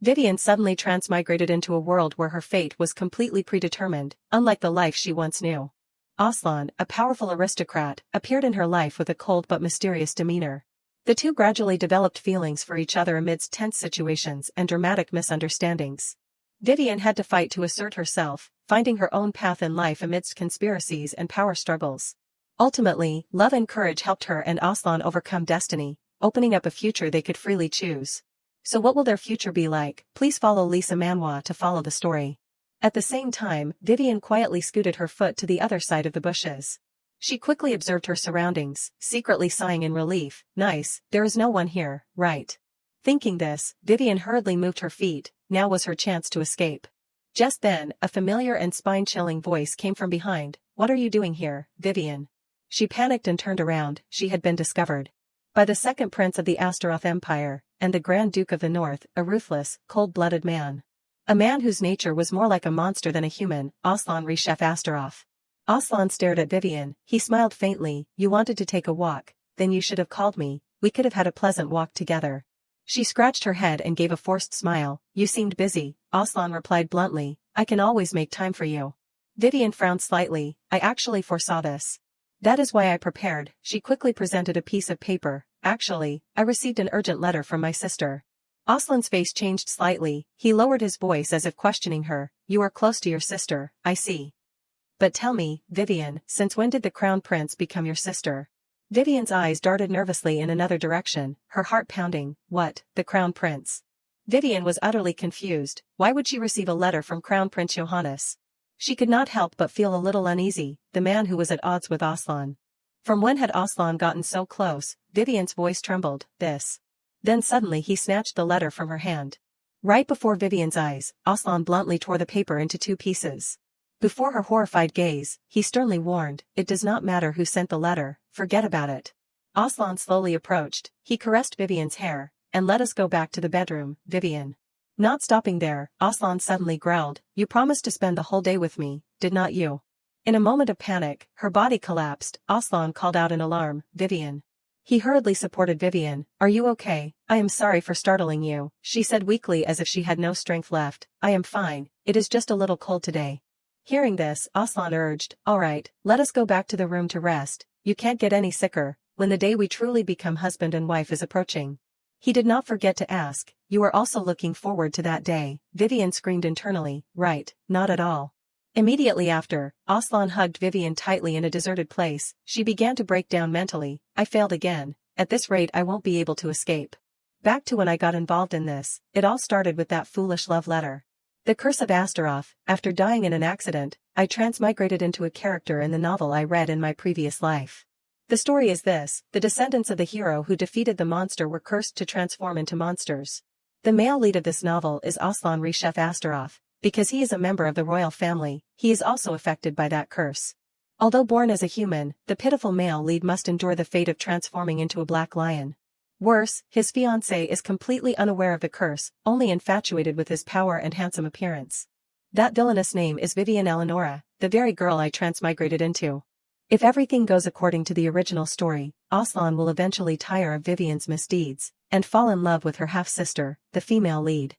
Vivian suddenly transmigrated into a world where her fate was completely predetermined, unlike the life she once knew. Aslan, a powerful aristocrat, appeared in her life with a cold but mysterious demeanor. The two gradually developed feelings for each other amidst tense situations and dramatic misunderstandings. Vivian had to fight to assert herself, finding her own path in life amidst conspiracies and power struggles. Ultimately, love and courage helped her and Aslan overcome destiny, opening up a future they could freely choose. So what will their future be like? Please follow Lisa Manhwa to follow the story. At the same time, Vivian quietly scooted her foot to the other side of the bushes. She quickly observed her surroundings, secretly sighing in relief. Nice, there is no one here, right? Thinking this, Vivian hurriedly moved her feet. Now was her chance to escape. Just then, a familiar and spine-chilling voice came from behind. What are you doing here, Vivian? She panicked and turned around. She had been discovered by the second prince of the Astaroth Empire, and the Grand Duke of the North, a ruthless, cold-blooded man. A man whose nature was more like a monster than a human, Aslan Reshef Astaroth. Aslan stared at Vivian. He smiled faintly. You wanted to take a walk, then you should have called me. We could have had a pleasant walk together. She scratched her head and gave a forced smile. You seemed busy, Aslan replied bluntly. I can always make time for you. Vivian frowned slightly. I actually foresaw this. That is why I prepared. She quickly presented a piece of paper. Actually, I received an urgent letter from my sister. Aslan's face changed slightly. He lowered his voice as if questioning her. You are close to your sister, I see. But tell me, Vivian, since when did the crown prince become your sister? Vivian's eyes darted nervously in another direction, her heart pounding. What, the crown prince? Vivian was utterly confused. Why would she receive a letter from Crown Prince Johannes? She could not help but feel a little uneasy, the man who was at odds with Aslan. From when had Aslan gotten so close? Vivian's voice trembled. This. Then suddenly he snatched the letter from her hand. Right before Vivian's eyes, Aslan bluntly tore the paper into two pieces. Before her horrified gaze, he sternly warned, it does not matter who sent the letter, forget about it. Aslan slowly approached, he caressed Vivian's hair, and let us go back to the bedroom, Vivian. Not stopping there, Aslan suddenly growled, you promised to spend the whole day with me, did not you? In a moment of panic, her body collapsed. Aslan called out in alarm, Vivian. He hurriedly supported Vivian. Are you okay? I am sorry for startling you, she said weakly as if she had no strength left. I am fine, it is just a little cold today. Hearing this, Aslan urged, all right, let us go back to the room to rest. You can't get any sicker, when the day we truly become husband and wife is approaching. He did not forget to ask, you are also looking forward to that day? Vivian screamed internally, right, not at all. Immediately after, Aslan hugged Vivian tightly in a deserted place. She began to break down mentally. I failed again. At this rate I won't be able to escape. Back to when I got involved in this, it all started with that foolish love letter. The Curse of Astaroth. After dying in an accident, I transmigrated into a character in the novel I read in my previous life. The story is this, the descendants of the hero who defeated the monster were cursed to transform into monsters. The male lead of this novel is Aslan Reshef Astaroth. Because he is a member of the royal family, he is also affected by that curse. Although born as a human, the pitiful male lead must endure the fate of transforming into a black lion. Worse, his fiancée is completely unaware of the curse, only infatuated with his power and handsome appearance. That villainous name is Vivian Eleonora, the very girl I transmigrated into. If everything goes according to the original story, Aslan will eventually tire of Vivian's misdeeds, and fall in love with her half-sister, the female lead.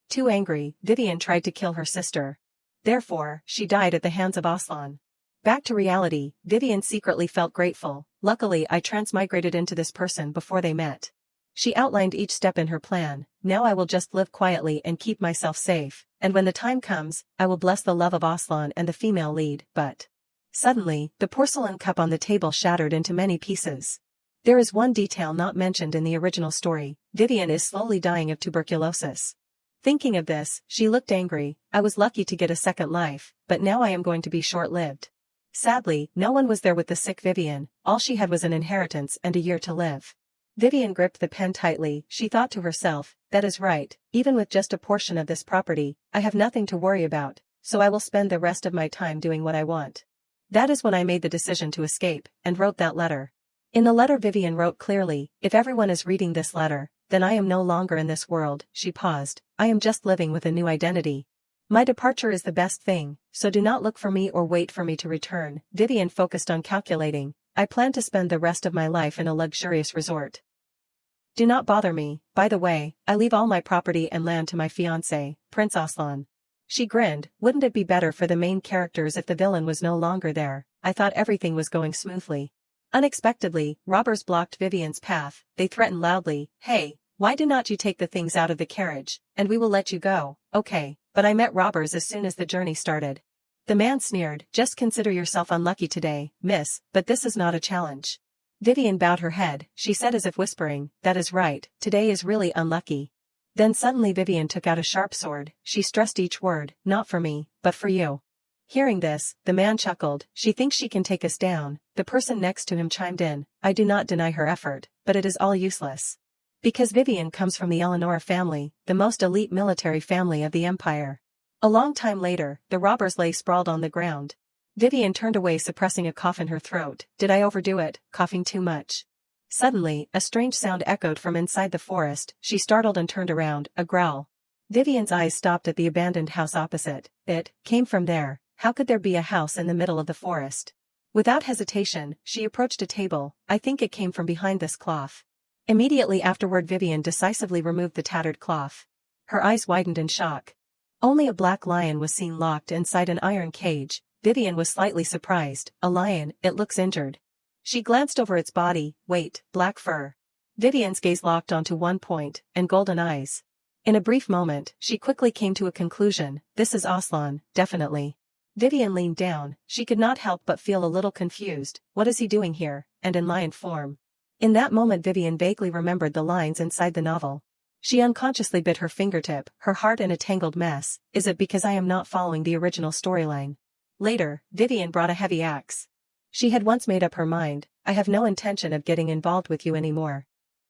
Too angry, Vivian tried to kill her sister. Therefore, she died at the hands of Aslan. Back to reality, Vivian secretly felt grateful. Luckily I transmigrated into this person before they met. She outlined each step in her plan. Now I will just live quietly and keep myself safe, and when the time comes, I will bless the love of Aslan and the female lead, but... Suddenly, the porcelain cup on the table shattered into many pieces. There is one detail not mentioned in the original story. Vivian is slowly dying of tuberculosis. Thinking of this, she looked angry. I was lucky to get a second life, but now I am going to be short-lived. Sadly, no one was there with the sick Vivian. All she had was an inheritance and a year to live. Vivian gripped the pen tightly. She thought to herself, that is right, even with just a portion of this property, I have nothing to worry about, so I will spend the rest of my time doing what I want. That is when I made the decision to escape, and wrote that letter. In the letter Vivian wrote clearly, if everyone is reading this letter, then I am no longer in this world. She paused. I am just living with a new identity. My departure is the best thing, so do not look for me or wait for me to return. Vivian focused on calculating. I plan to spend the rest of my life in a luxurious resort. Do not bother me, by the way, I leave all my property and land to my fiancé, Prince Aslan. She grinned, wouldn't it be better for the main characters if the villain was no longer there? I thought everything was going smoothly. Unexpectedly, robbers blocked Vivian's path, they threatened loudly, hey, why do not you take the things out of the carriage, and we will let you go, okay, but I met robbers as soon as the journey started. The man sneered, just consider yourself unlucky today, miss, but this is not a challenge. Vivian bowed her head, she said as if whispering, that is right, today is really unlucky. Then suddenly Vivian took out a sharp sword, she stressed each word, not for me, but for you. Hearing this, the man chuckled, she thinks she can take us down. The person next to him chimed in, I do not deny her effort, but it is all useless. Because Vivian comes from the Eleonora family, the most elite military family of the empire. A long time later, the robbers lay sprawled on the ground. Vivian turned away suppressing a cough in her throat, did I overdo it, coughing too much? Suddenly, a strange sound echoed from inside the forest, she startled and turned around, a growl. Vivian's eyes stopped at the abandoned house opposite, it came from there. How could there be a house in the middle of the forest? Without hesitation, she approached a table, I think it came from behind this cloth. Immediately afterward Vivian decisively removed the tattered cloth. Her eyes widened in shock. Only a black lion was seen locked inside an iron cage. Vivian was slightly surprised, a lion, it looks injured. She glanced over its body, wait, black fur. Vivian's gaze locked onto one point, and golden eyes. In a brief moment, she quickly came to a conclusion, this is Aslan, definitely. Vivian leaned down, she could not help but feel a little confused, what is he doing here, and in lion form? In that moment Vivian vaguely remembered the lines inside the novel. She unconsciously bit her fingertip, her heart in a tangled mess, is it because I am not following the original storyline? Later, Vivian brought a heavy axe. She had once made up her mind, I have no intention of getting involved with you anymore.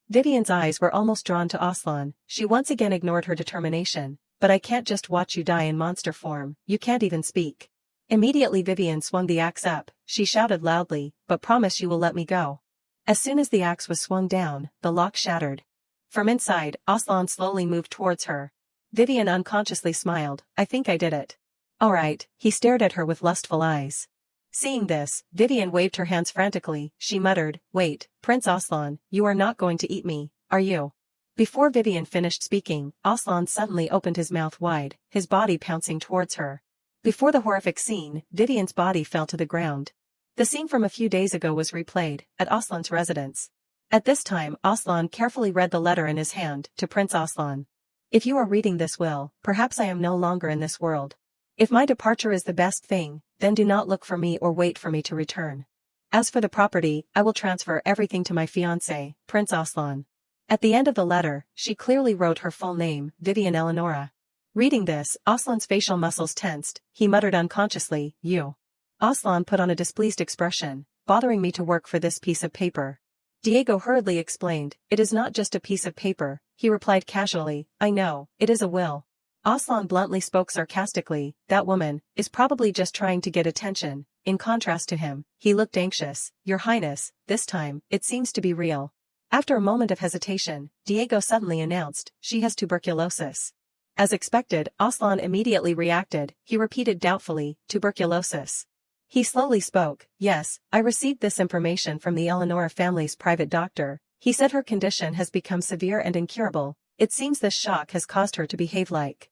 Vivian's eyes were almost drawn to Aslan, she once again ignored her determination, but I can't just watch you die in monster form, you can't even speak. Immediately Vivian swung the axe up, she shouted loudly, but promise you will let me go. As soon as the axe was swung down, the lock shattered. From inside, Aslan slowly moved towards her. Vivian unconsciously smiled, I think I did it. Alright, he stared at her with lustful eyes. Seeing this, Vivian waved her hands frantically, she muttered, wait, Prince Aslan, you are not going to eat me, are you? Before Vivian finished speaking, Aslan suddenly opened his mouth wide, his body pouncing towards her. Before the horrific scene, Vivian's body fell to the ground. The scene from a few days ago was replayed, at Aslan's residence. At this time, Aslan carefully read the letter in his hand, to Prince Aslan. If you are reading this will, perhaps I am no longer in this world. If my departure is the best thing, then do not look for me or wait for me to return. As for the property, I will transfer everything to my fiancé, Prince Aslan. At the end of the letter, she clearly wrote her full name, Vivian Eleonora. Reading this, Aslan's facial muscles tensed, he muttered unconsciously, you. Aslan put on a displeased expression, bothering me to work for this piece of paper. Diego hurriedly explained, it is not just a piece of paper, he replied casually, I know, it is a will. Aslan bluntly spoke sarcastically, that woman is probably just trying to get attention. In contrast to him, he looked anxious, Your Highness, this time, it seems to be real. After a moment of hesitation, Diego suddenly announced, she has tuberculosis. As expected, Aslan immediately reacted, he repeated doubtfully, tuberculosis. He slowly spoke, yes, I received this information from the Eleonora family's private doctor, he said her condition has become severe and incurable, it seems this shock has caused her to behave like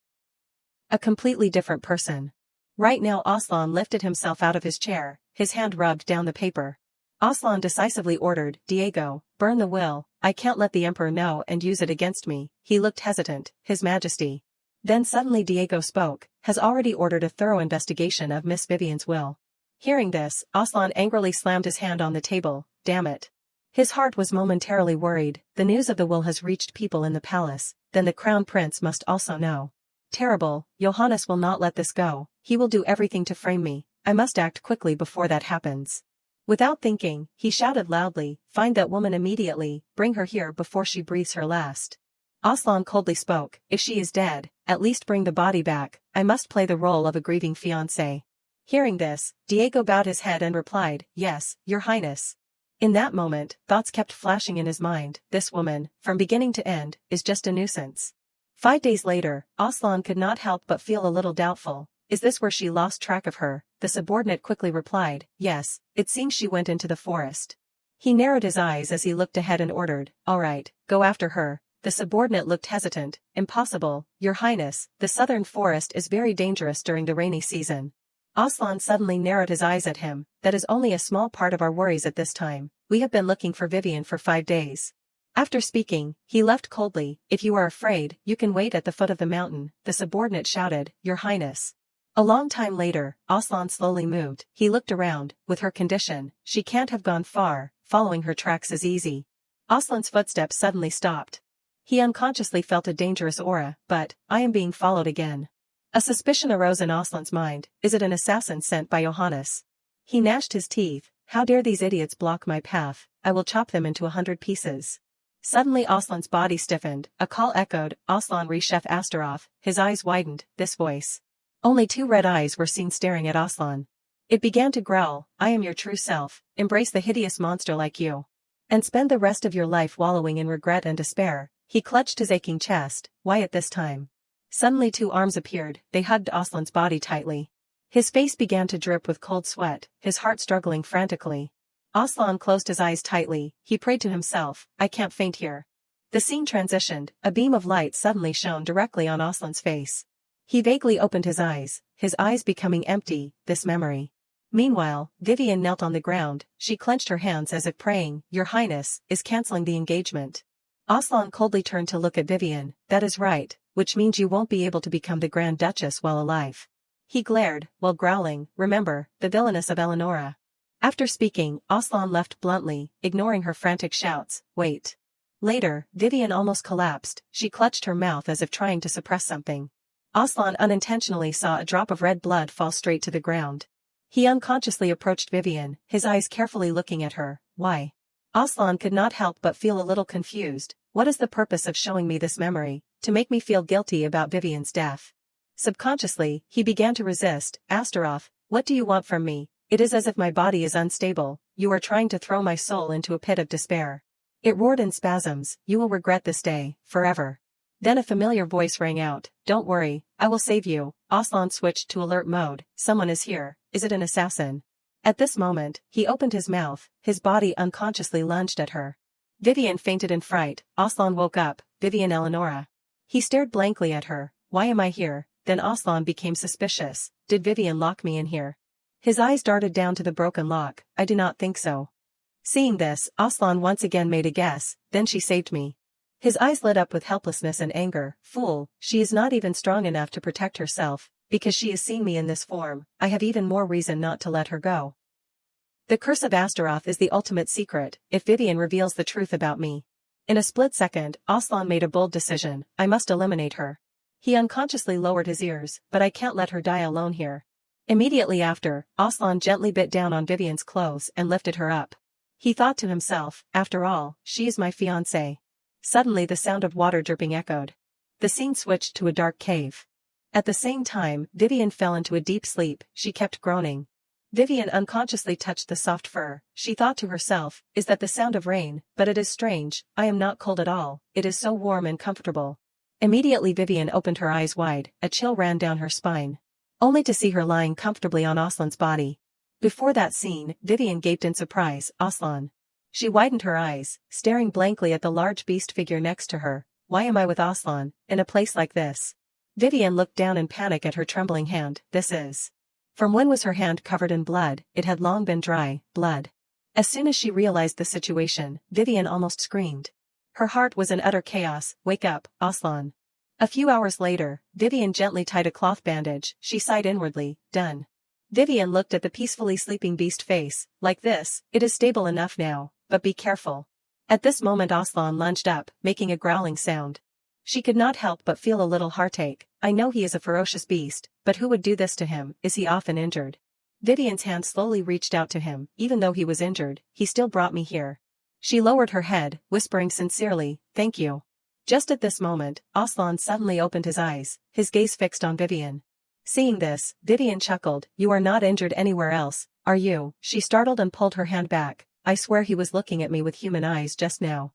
a completely different person. Right now Aslan lifted himself out of his chair, his hand rubbed down the paper. Aslan decisively ordered, Diego, burn the will, I can't let the Emperor know and use it against me, he looked hesitant, His Majesty. Then suddenly Diego spoke, has already ordered a thorough investigation of Miss Vivian's will. Hearing this, Aslan angrily slammed his hand on the table, damn it. His heart was momentarily worried, the news of the will has reached people in the palace, then the crown prince must also know. Terrible, Johannes will not let this go, he will do everything to frame me, I must act quickly before that happens. Without thinking, he shouted loudly, find that woman immediately, bring her here before she breathes her last. Aslan coldly spoke, if she is dead, at least bring the body back, I must play the role of a grieving fiancé. Hearing this, Diego bowed his head and replied, yes, Your Highness. In that moment, thoughts kept flashing in his mind, this woman, from beginning to end, is just a nuisance. 5 days later, Aslan could not help but feel a little doubtful, is this where she lost track of her? The subordinate quickly replied, yes, it seems she went into the forest. He narrowed his eyes as he looked ahead and ordered, "All right, go after her." The subordinate looked hesitant. "Impossible, Your Highness, the southern forest is very dangerous during the rainy season." Aslan suddenly narrowed his eyes at him. "That is only a small part of our worries at this time. We have been looking for Vivian for 5 days. After speaking, he left coldly. "If you are afraid, you can wait at the foot of the mountain," the subordinate shouted, "Your Highness." A long time later, Aslan slowly moved. He looked around. With her condition, she can't have gone far. Following her tracks is easy. Aslan's footsteps suddenly stopped. He unconsciously felt a dangerous aura, but, I am being followed again. A suspicion arose in Aslan's mind. Is it an assassin sent by Johannes? He gnashed his teeth. How dare these idiots block my path? I will chop them into 100 pieces. Suddenly Aslan's body stiffened. A call echoed, "Aslan re Chef Astaroth." His eyes widened. This voice. Only 2 red eyes were seen staring at Aslan. It began to growl, "I am your true self. Embrace the hideous monster like you. And spend the rest of your life wallowing in regret and despair." He clutched his aching chest. Why at this time? Suddenly 2 arms appeared. They hugged Aslan's body tightly. His face began to drip with cold sweat, his heart struggling frantically. Aslan closed his eyes tightly. He prayed to himself, "I can't faint here." The scene transitioned. A beam of light suddenly shone directly on Aslan's face. He vaguely opened his eyes becoming empty. This memory. Meanwhile, Vivian knelt on the ground. She clenched her hands as if praying, "Your Highness is canceling the engagement." Aslan coldly turned to look at Vivian. "That is right, which means you won't be able to become the Grand Duchess while alive." He glared, while growling, "Remember, the villainess of Eleonora." After speaking, Aslan left bluntly, ignoring her frantic shouts, "Wait." Later, Vivian almost collapsed. She clutched her mouth as if trying to suppress something. Aslan unintentionally saw a drop of red blood fall straight to the ground. He unconsciously approached Vivian, his eyes carefully looking at her. "Why?" Aslan could not help but feel a little confused. "What is the purpose of showing me this memory? To make me feel guilty about Vivian's death?" Subconsciously, he began to resist. "Astaroth, what do you want from me? It is as if my body is unstable. You are trying to throw my soul into a pit of despair." It roared in spasms. "You will regret this day, forever." Then a familiar voice rang out, "Don't worry, I will save you." Aslan switched to alert mode. "Someone is here. Is it an assassin?" At this moment, he opened his mouth. His body unconsciously lunged at her. Vivian fainted in fright. Aslan woke up. "Vivian Eleonora." He stared blankly at her. "Why am I here?" Then Aslan became suspicious. "Did Vivian lock me in here?" His eyes darted down to the broken lock. "I do not think so." Seeing this, Aslan once again made a guess. "Then she saved me." His eyes lit up with helplessness and anger. "Fool, she is not even strong enough to protect herself. Because she has seen me in this form, I have even more reason not to let her go. The curse of Astaroth is the ultimate secret. If Vivian reveals the truth about me." In a split second, Aslan made a bold decision. "I must eliminate her." He unconsciously lowered his ears. "But I can't let her die alone here." Immediately after, Aslan gently bit down on Vivian's clothes and lifted her up. He thought to himself, "After all, she is my fiancée." Suddenly the sound of water dripping echoed. The scene switched to a dark cave. At the same time, Vivian fell into a deep sleep. She kept groaning. Vivian unconsciously touched the soft fur. She thought to herself, "Is that the sound of rain? But it is strange, I am not cold at all, it is so warm and comfortable." Immediately Vivian opened her eyes wide. A chill ran down her spine. Only to see her lying comfortably on Aslan's body. Before that scene, Vivian gaped in surprise. "Aslan." She widened her eyes, staring blankly at the large beast figure next to her. "Why am I with Aslan, in a place like this?" Vivian looked down in panic at her trembling hand. "This is." From when was her hand covered in blood? It had long been dry, blood. As soon as she realized the situation, Vivian almost screamed. Her heart was in utter chaos. "Wake up, Aslan." A few hours later, Vivian gently tied a cloth bandage. She sighed inwardly. "Done." Vivian looked at the peacefully sleeping beast face. "Like this, it is stable enough now, but be careful." At this moment Aslan lunged up, making a growling sound. She could not help but feel a little heartache. "I know he is a ferocious beast, but who would do this to him? Is he often injured?" Vivian's hand slowly reached out to him. "Even though he was injured, he still brought me here." She lowered her head, whispering sincerely, "Thank you." Just at this moment, Aslan suddenly opened his eyes, his gaze fixed on Vivian. Seeing this, Vivian chuckled. "You are not injured anywhere else, are you?" She startled and pulled her hand back. "I swear he was looking at me with human eyes just now.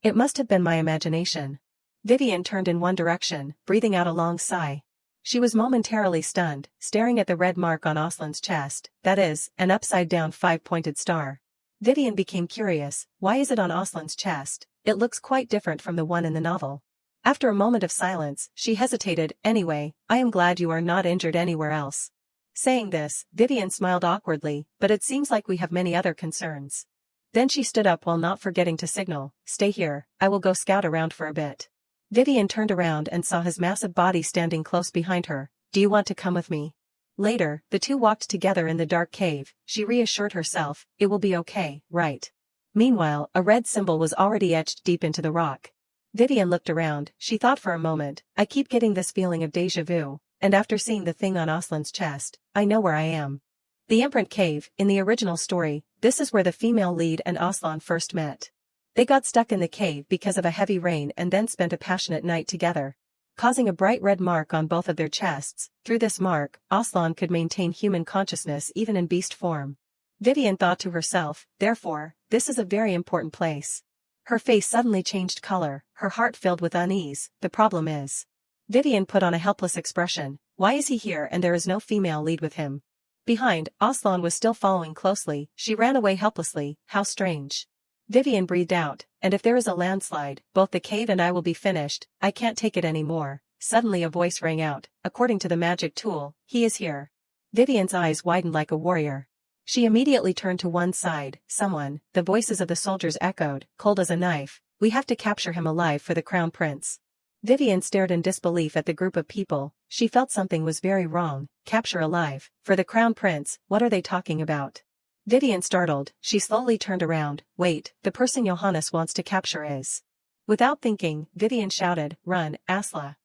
It must have been my imagination." Vivian turned in one direction, breathing out a long sigh. She was momentarily stunned, staring at the red mark on Aslan's chest, that is, an upside-down 5-pointed star. Vivian became curious, why is it on Aslan's chest? It looks quite different from the one in the novel. After a moment of silence, she hesitated, anyway, I am glad you are not injured anywhere else. Saying this, Vivian smiled awkwardly, but it seems like we have many other concerns. Then she stood up while not forgetting to signal, stay here, I will go scout around for a bit. Vivian turned around and saw his massive body standing close behind her, do you want to come with me? Later, the two walked together in the dark cave, she reassured herself, it will be okay, right? Meanwhile, a red symbol was already etched deep into the rock. Vivian looked around, she thought for a moment, I keep getting this feeling of déjà vu, and after seeing the thing on Aslan's chest, I know where I am. The imprint cave, in the original story, this is where the female lead and Aslan first met. They got stuck in the cave because of a heavy rain and then spent a passionate night together, causing a bright red mark on both of their chests. Through this mark, Aslan could maintain human consciousness even in beast form. Vivian thought to herself, therefore, this is a very important place. Her face suddenly changed color, her heart filled with unease, the problem is. Vivian put on a helpless expression, why is he here and there is no female lead with him? Behind, Aslan was still following closely, she ran away helplessly, how strange. Vivian breathed out, and if there is a landslide, both the cave and I will be finished, I can't take it anymore. Suddenly a voice rang out, according to the magic tool, he is here. Vivian's eyes widened like a warrior. She immediately turned to one side, someone, the voices of the soldiers echoed, cold as a knife, we have to capture him alive for the crown prince. Vivian stared in disbelief at the group of people, she felt something was very wrong, capture alive, for the crown prince, what are they talking about? Vivian startled, she slowly turned around, wait, the person Johannes wants to capture is. Without thinking, Vivian shouted, run, Asla.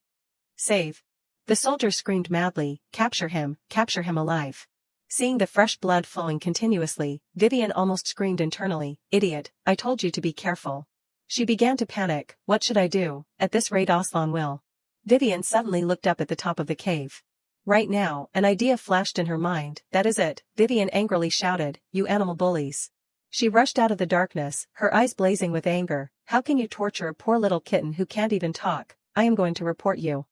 Save. The soldiers screamed madly, capture him alive. Seeing the fresh blood flowing continuously, Vivian almost screamed internally, idiot, I told you to be careful. She began to panic, what should I do? At this rate Aslan will. Vivian suddenly looked up at the top of the cave. Right now, an idea flashed in her mind, that is it, Vivian angrily shouted, you animal bullies. She rushed out of the darkness, her eyes blazing with anger, how can you torture a poor little kitten who can't even talk? I am going to report you.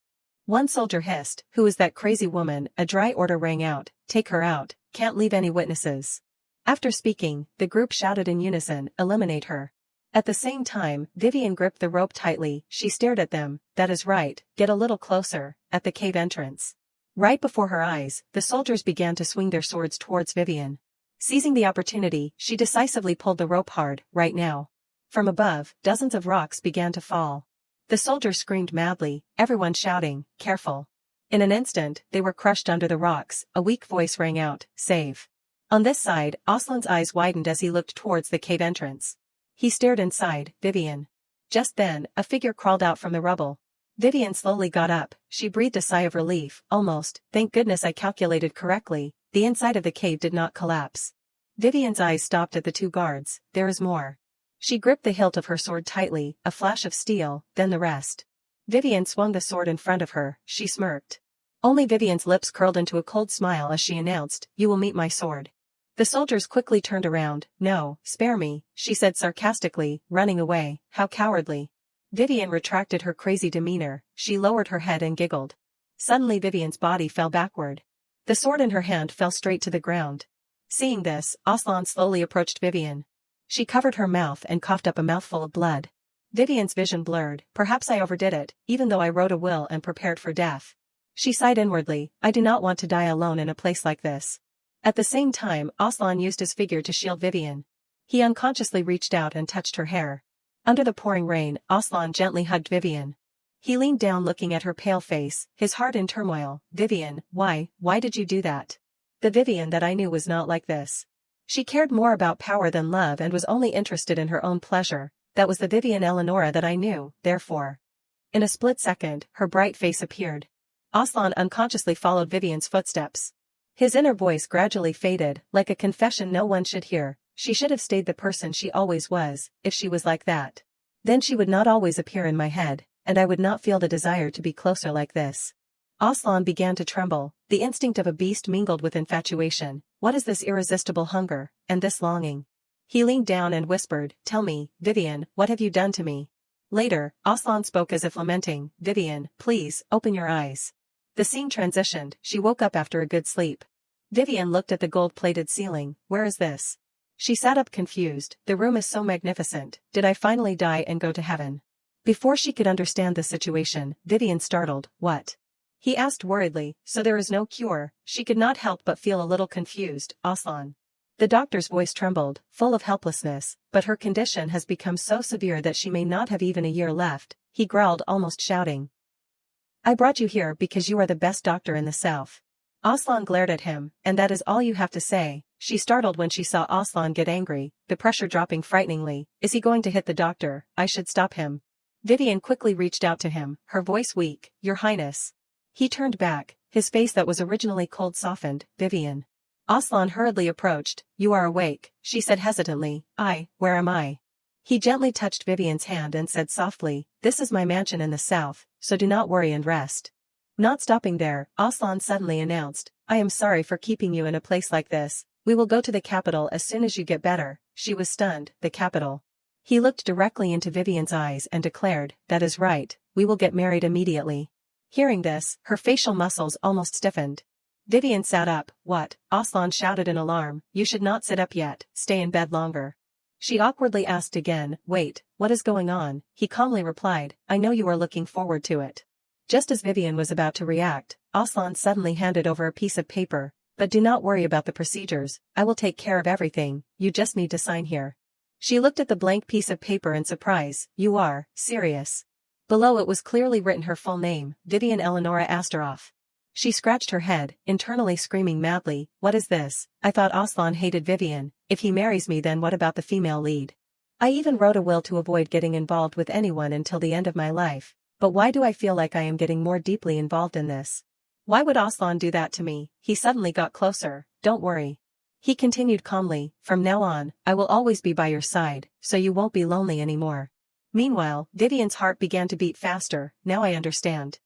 One soldier hissed, who is that crazy woman? A dry order rang out, take her out, can't leave any witnesses. After speaking, the group shouted in unison, eliminate her. At the same time, Vivian gripped the rope tightly, she stared at them, that is right, get a little closer, at the cave entrance. Right before her eyes, the soldiers began to swing their swords towards Vivian. Seizing the opportunity, she decisively pulled the rope hard, right now. From above, dozens of rocks began to fall. The soldiers screamed madly, everyone shouting, careful. In an instant, they were crushed under the rocks, a weak voice rang out, save. On this side, Aslan's eyes widened as he looked towards the cave entrance. He stared inside, Vivian. Just then, a figure crawled out from the rubble. Vivian slowly got up, she breathed a sigh of relief, almost, thank goodness I calculated correctly, the inside of the cave did not collapse. Vivian's eyes stopped at the two guards, there is more. She gripped the hilt of her sword tightly, a flash of steel, then the rest. Vivian swung the sword in front of her, she smirked. Only Vivian's lips curled into a cold smile as she announced, you will meet my sword. The soldiers quickly turned around, no, spare me, she said sarcastically, running away, how cowardly. Vivian retracted her crazy demeanor, she lowered her head and giggled. Suddenly Vivian's body fell backward. The sword in her hand fell straight to the ground. Seeing this, Aslan slowly approached Vivian. She covered her mouth and coughed up a mouthful of blood. Vivian's vision blurred, perhaps I overdid it, even though I wrote a will and prepared for death. She sighed inwardly, I do not want to die alone in a place like this. At the same time, Aslan used his figure to shield Vivian. He unconsciously reached out and touched her hair. Under the pouring rain, Aslan gently hugged Vivian. He leaned down looking at her pale face, his heart in turmoil. Vivian, why did you do that? The Vivian that I knew was not like this. She cared more about power than love and was only interested in her own pleasure. That was the Vivian Eleonora that I knew, therefore. In a split second, her bright face appeared. Aslan unconsciously followed Vivian's footsteps. His inner voice gradually faded, like a confession no one should hear. She should have stayed the person she always was, if she was like that. Then she would not always appear in my head, and I would not feel the desire to be closer like this. Aslan began to tremble, the instinct of a beast mingled with infatuation. What is this irresistible hunger, and this longing? He leaned down and whispered, tell me, Vivian, what have you done to me? Later, Aslan spoke as if lamenting, Vivian, please, open your eyes. The scene transitioned, she woke up after a good sleep. Vivian looked at the gold-plated ceiling, where is this? She sat up confused. The room is so magnificent. Did I finally die and go to heaven? Before she could understand the situation, Vivian startled. What? He asked worriedly. So there is no cure. She could not help but feel a little confused. Aslan. The doctor's voice trembled, full of helplessness, but her condition has become so severe that she may not have even a year left, he growled, almost shouting. I brought you here because you are the best doctor in the south. Aslan glared at him, and that is all you have to say. She startled when she saw Aslan get angry, the pressure dropping frighteningly. Is he going to hit the doctor? I should stop him. Vivian quickly reached out to him, her voice weak. Your Highness. He turned back, his face that was originally cold softened. Vivian. Aslan hurriedly approached. You are awake, she said hesitantly. Where am I? He gently touched Vivian's hand and said softly, this is my mansion in the south, so do not worry and rest. Not stopping there, Aslan suddenly announced, I am sorry for keeping you in a place like this. We will go to the capital as soon as you get better. She was stunned. The capital. He looked directly into Vivian's eyes and declared, that is right, we will get married immediately. Hearing this, her facial muscles almost stiffened. Vivian sat up. What? Aslan shouted in alarm. You should not sit up yet, stay in bed longer. She awkwardly asked again, wait, what is going on? He calmly replied, I know you are looking forward to it. Just as Vivian was about to react, Aslan suddenly handed over a piece of paper. But do not worry about the procedures, I will take care of everything, you just need to sign here. She looked at the blank piece of paper in surprise. You are serious? Below it was clearly written her full name, Vivian Eleonora Astaroth. She scratched her head, internally screaming madly, what is this? I thought Aslan hated Vivian. If he marries me, then what about the female lead? I even wrote a will to avoid getting involved with anyone until the end of my life, but why do I feel like I am getting more deeply involved in this? Why would Aslan do that to me? He suddenly got closer. Don't worry. He continued calmly, from now on, I will always be by your side, so you won't be lonely anymore. Meanwhile, Vivian's heart began to beat faster. Now I understand.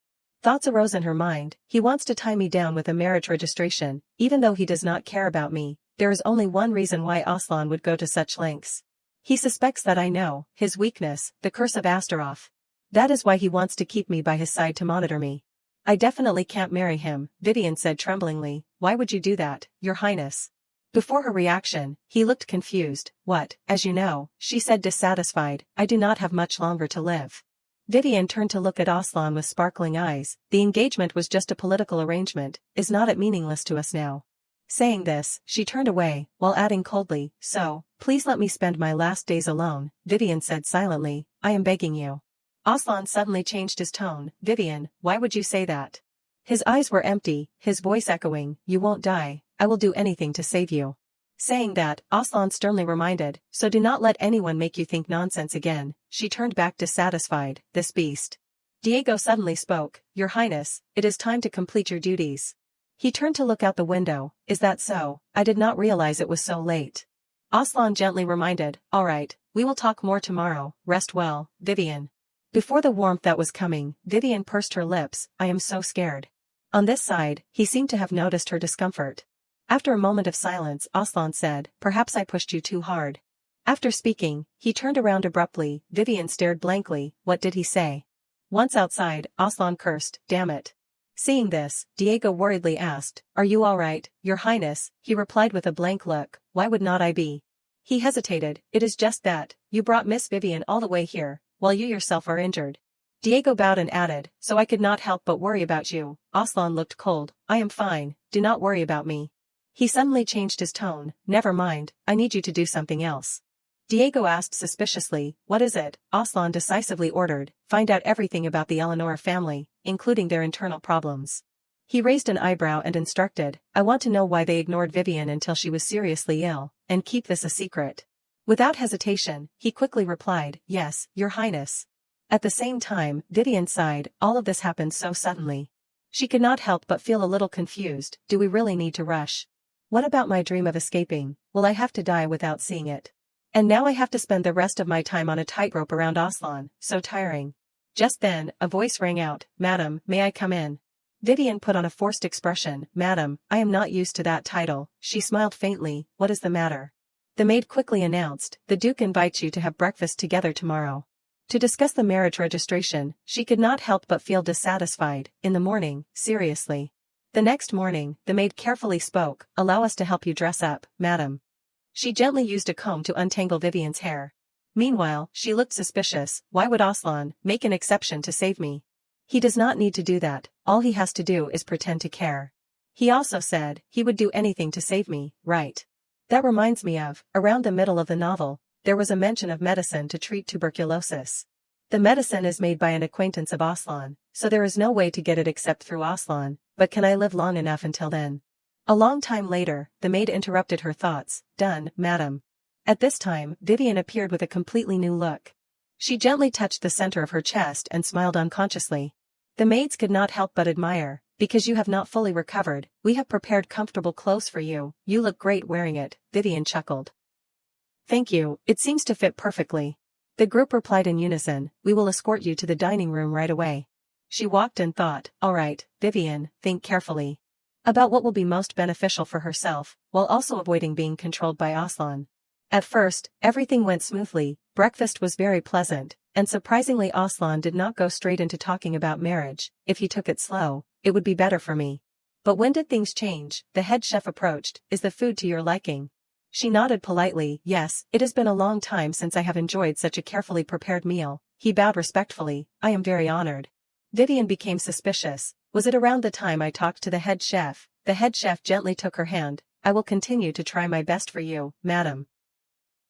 Thoughts arose in her mind. He wants to tie me down with a marriage registration, even though he does not care about me. There is only one reason why Aslan would go to such lengths. He suspects that I know, his weakness, the curse of Astaroth. That is why he wants to keep me by his side to monitor me. I definitely can't marry him, Vivian said tremblingly. Why would you do that, Your Highness? Before her reaction, he looked confused. What, as you know, she said dissatisfied, I do not have much longer to live. Vivian turned to look at Aslan with sparkling eyes. The engagement was just a political arrangement, is not it meaningless to us now? Saying this, she turned away, while adding coldly, so, please let me spend my last days alone. Vivian said silently, I am begging you. Aslan suddenly changed his tone. Vivian, why would you say that? His eyes were empty, his voice echoing, you won't die, I will do anything to save you. Saying that, Aslan sternly reminded, so do not let anyone make you think nonsense again. She turned back dissatisfied. This beast. Diego suddenly spoke, Your Highness, it is time to complete your duties. He turned to look out the window. Is that so? I did not realize it was so late. Aslan gently reminded, all right, we will talk more tomorrow. Rest well, Vivian. Before the warmth that was coming, Vivian pursed her lips. I am so scared. On this side, he seemed to have noticed her discomfort. After a moment of silence, Aslan said, perhaps I pushed you too hard. After speaking, he turned around abruptly. Vivian stared blankly. What did he say? Once outside, Aslan cursed, damn it. Seeing this, Diego worriedly asked, are you all right, Your Highness? He replied with a blank look, why would not I be? He hesitated, it is just that, you brought Miss Vivian all the way here, while you yourself are injured. Diego bowed and added, so I could not help but worry about you. Aslan looked cold. I am fine, do not worry about me. He suddenly changed his tone. Never mind, I need you to do something else. Diego asked suspiciously, what is it? Aslan decisively ordered, find out everything about the Eleonora family, including their internal problems. He raised an eyebrow and instructed, I want to know why they ignored Vivian until she was seriously ill, and keep this a secret. Without hesitation, he quickly replied, yes, Your Highness. At the same time, Vivian sighed, all of this happened so suddenly. She could not help but feel a little confused. Do we really need to rush? What about my dream of escaping? Will I have to die without seeing it? And now I have to spend the rest of my time on a tightrope around Aslan, so tiring. Just then, a voice rang out, Madam, may I come in? Vivian put on a forced expression, Madam, I am not used to that title. She smiled faintly, what is the matter? The maid quickly announced, the Duke invites you to have breakfast together tomorrow. To discuss the marriage registration, she could not help but feel dissatisfied. In the morning, seriously. The next morning, the maid carefully spoke, allow us to help you dress up, Madam. She gently used a comb to untangle Vivian's hair. Meanwhile, she looked suspicious. Why would Aslan make an exception to save me? He does not need to do that, all he has to do is pretend to care. He also said he would do anything to save me, right? That reminds me of, around the middle of the novel, there was a mention of medicine to treat tuberculosis. The medicine is made by an acquaintance of Aslan, so there is no way to get it except through Aslan, but can I live long enough until then? A long time later, the maid interrupted her thoughts. Done, madam. At this time, Vivian appeared with a completely new look. She gently touched the center of her chest and smiled unconsciously. The maids could not help but admire. Because you have not fully recovered, we have prepared comfortable clothes for you. You look great wearing it, Vivian chuckled. Thank you, it seems to fit perfectly. The group replied in unison, we will escort you to the dining room right away. She walked and thought, alright, Vivian, think carefully about what will be most beneficial for herself, while also avoiding being controlled by Aslan. At first, everything went smoothly, breakfast was very pleasant, and surprisingly Aslan did not go straight into talking about marriage. If he took it slow, it would be better for me. But when did things change? The head chef approached. Is the food to your liking? She nodded politely. Yes, it has been a long time since I have enjoyed such a carefully prepared meal. He bowed respectfully. I am very honored. Vivian became suspicious. Was it around the time I talked to the head chef? The head chef gently took her hand. I will continue to try my best for you, madam.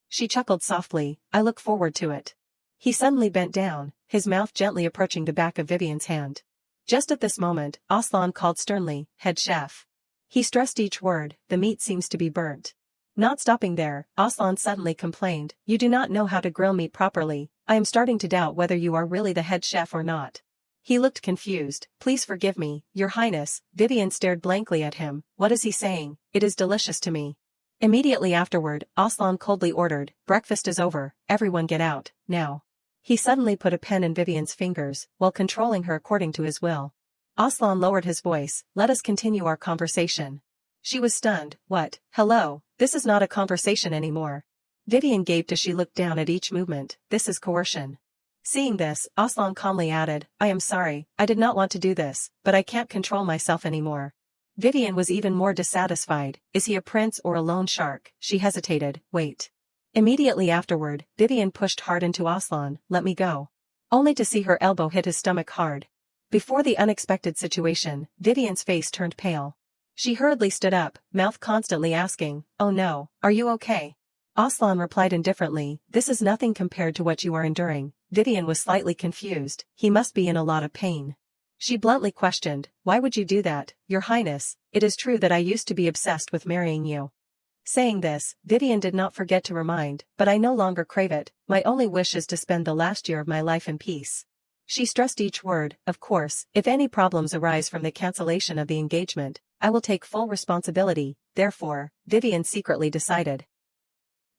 She chuckled softly. I look forward to it. He suddenly bent down, his mouth gently approaching the back of Vivian's hand. Just at this moment, Aslan called sternly, head chef. He stressed each word, the meat seems to be burnt. Not stopping there, Aslan suddenly complained, you do not know how to grill meat properly. I am starting to doubt whether you are really the head chef or not. He looked confused. Please forgive me, your highness. Vivian stared blankly at him. What is he saying? It is delicious to me. Immediately afterward, Aslan coldly ordered, breakfast is over, everyone get out, now. He suddenly put a pen in Vivian's fingers, while controlling her according to his will. Aslan lowered his voice, let us continue our conversation. She was stunned. What? Hello, this is not a conversation anymore. Vivian gaped as she looked down at each movement. This is coercion. Seeing this, Aslan calmly added, I am sorry, I did not want to do this, but I can't control myself anymore. Vivian was even more dissatisfied. Is he a prince or a loan shark? She hesitated. Wait. Immediately afterward, Vivian pushed hard into Aslan. Let me go. Only to see her elbow hit his stomach hard. Before the unexpected situation, Vivian's face turned pale. She hurriedly stood up, mouth constantly asking, oh no, are you okay? Aslan replied indifferently, this is nothing compared to what you are enduring. Vivian was slightly confused. He must be in a lot of pain. She bluntly questioned, why would you do that, your highness? It is true that I used to be obsessed with marrying you. Saying this, Vivian did not forget to remind, but I no longer crave it, my only wish is to spend the last year of my life in peace. She stressed each word, of course, if any problems arise from the cancellation of the engagement, I will take full responsibility. Therefore, Vivian secretly decided.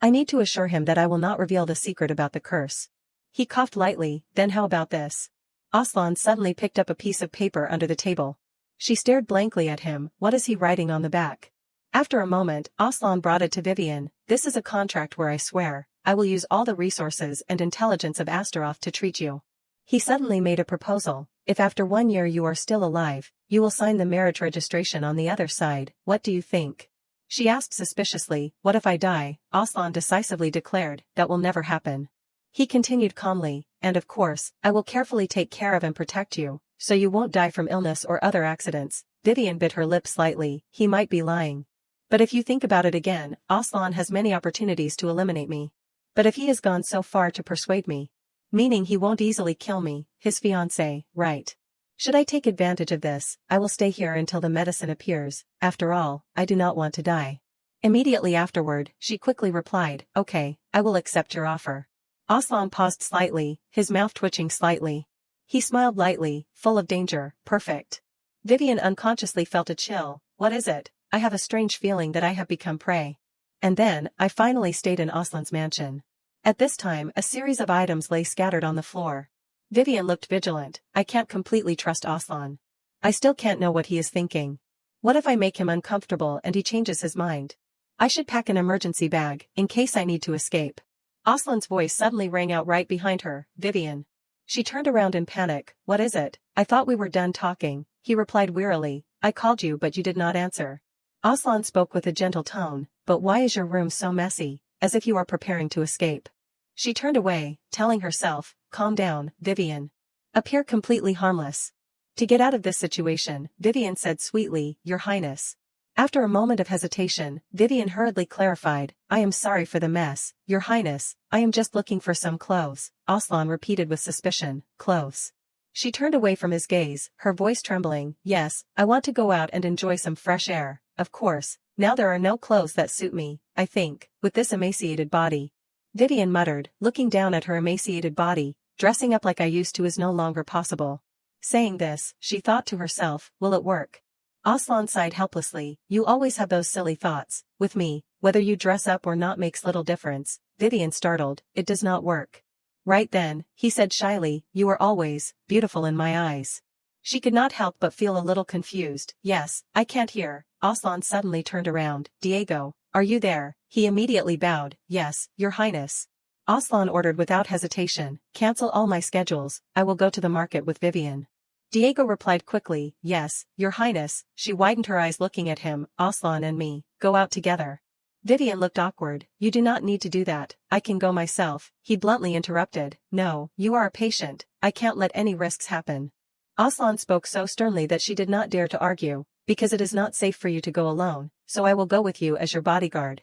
I need to assure him that I will not reveal the secret about the curse. He coughed lightly, then how about this? Aslan suddenly picked up a piece of paper under the table. She stared blankly at him. What is he writing on the back? After a moment, Aslan brought it to Vivian. This is a contract where I swear, I will use all the resources and intelligence of Astaroth to treat you. He suddenly made a proposal. If after 1 year you are still alive, you will sign the marriage registration on the other side. What do you think? She asked suspiciously. What if I die? Aslan decisively declared, that will never happen. He continued calmly, and of course, I will carefully take care of and protect you, so you won't die from illness or other accidents. Vivian bit her lip slightly. He might be lying. But if you think about it again, Aslan has many opportunities to eliminate me. But if he has gone so far to persuade me, meaning he won't easily kill me, his fiancée, right? Should I take advantage of this, I will stay here until the medicine appears. After all, I do not want to die. Immediately afterward, she quickly replied, okay, I will accept your offer. Aslan paused slightly, his mouth twitching slightly. He smiled lightly, full of danger. Perfect. Vivian unconsciously felt a chill. What is it? I have a strange feeling that I have become prey. And then, I finally stayed in Aslan's mansion. At this time, a series of items lay scattered on the floor. Vivian looked vigilant. I can't completely trust Aslan. I still can't know what he is thinking. What if I make him uncomfortable and he changes his mind? I should pack an emergency bag, in case I need to escape. Aslan's voice suddenly rang out right behind her. Vivian. She turned around in panic. What is it? I thought we were done talking. He replied wearily. I called you but you did not answer. Aslan spoke with a gentle tone, but why is your room so messy, as if you are preparing to escape? She turned away, telling herself, calm down, Vivian. Appear completely harmless. To get out of this situation, Vivian said sweetly, Your Highness. After a moment of hesitation, Vivian hurriedly clarified, I am sorry for the mess, Your Highness, I am just looking for some clothes, Aslan repeated with suspicion, clothes. She turned away from his gaze, her voice trembling, Yes, I want to go out and enjoy some fresh air, of course, now there are no clothes that suit me, I think, with this emaciated body. Vivian muttered, looking down at her emaciated body, dressing up like I used to is no longer possible. Saying this, she thought to herself, will it work? Aslan sighed helplessly, you always have those silly thoughts, with me, whether you dress up or not makes little difference. Vivian startled, it does not work. Right then, he said shyly, you are always beautiful in my eyes. She could not help but feel a little confused, yes, I can't hear. Aslan suddenly turned around, Diego, are you there? He immediately bowed, yes, Your Highness. Aslan ordered without hesitation, cancel all my schedules, I will go to the market with Vivian. Diego replied quickly, yes, Your Highness, she widened her eyes looking at him, Aslan and me, go out together. Vivian looked awkward, you do not need to do that, I can go myself, he bluntly interrupted, no, you are a patient, I can't let any risks happen. Aslan spoke so sternly that she did not dare to argue, because it is not safe for you to go alone, so I will go with you as your bodyguard.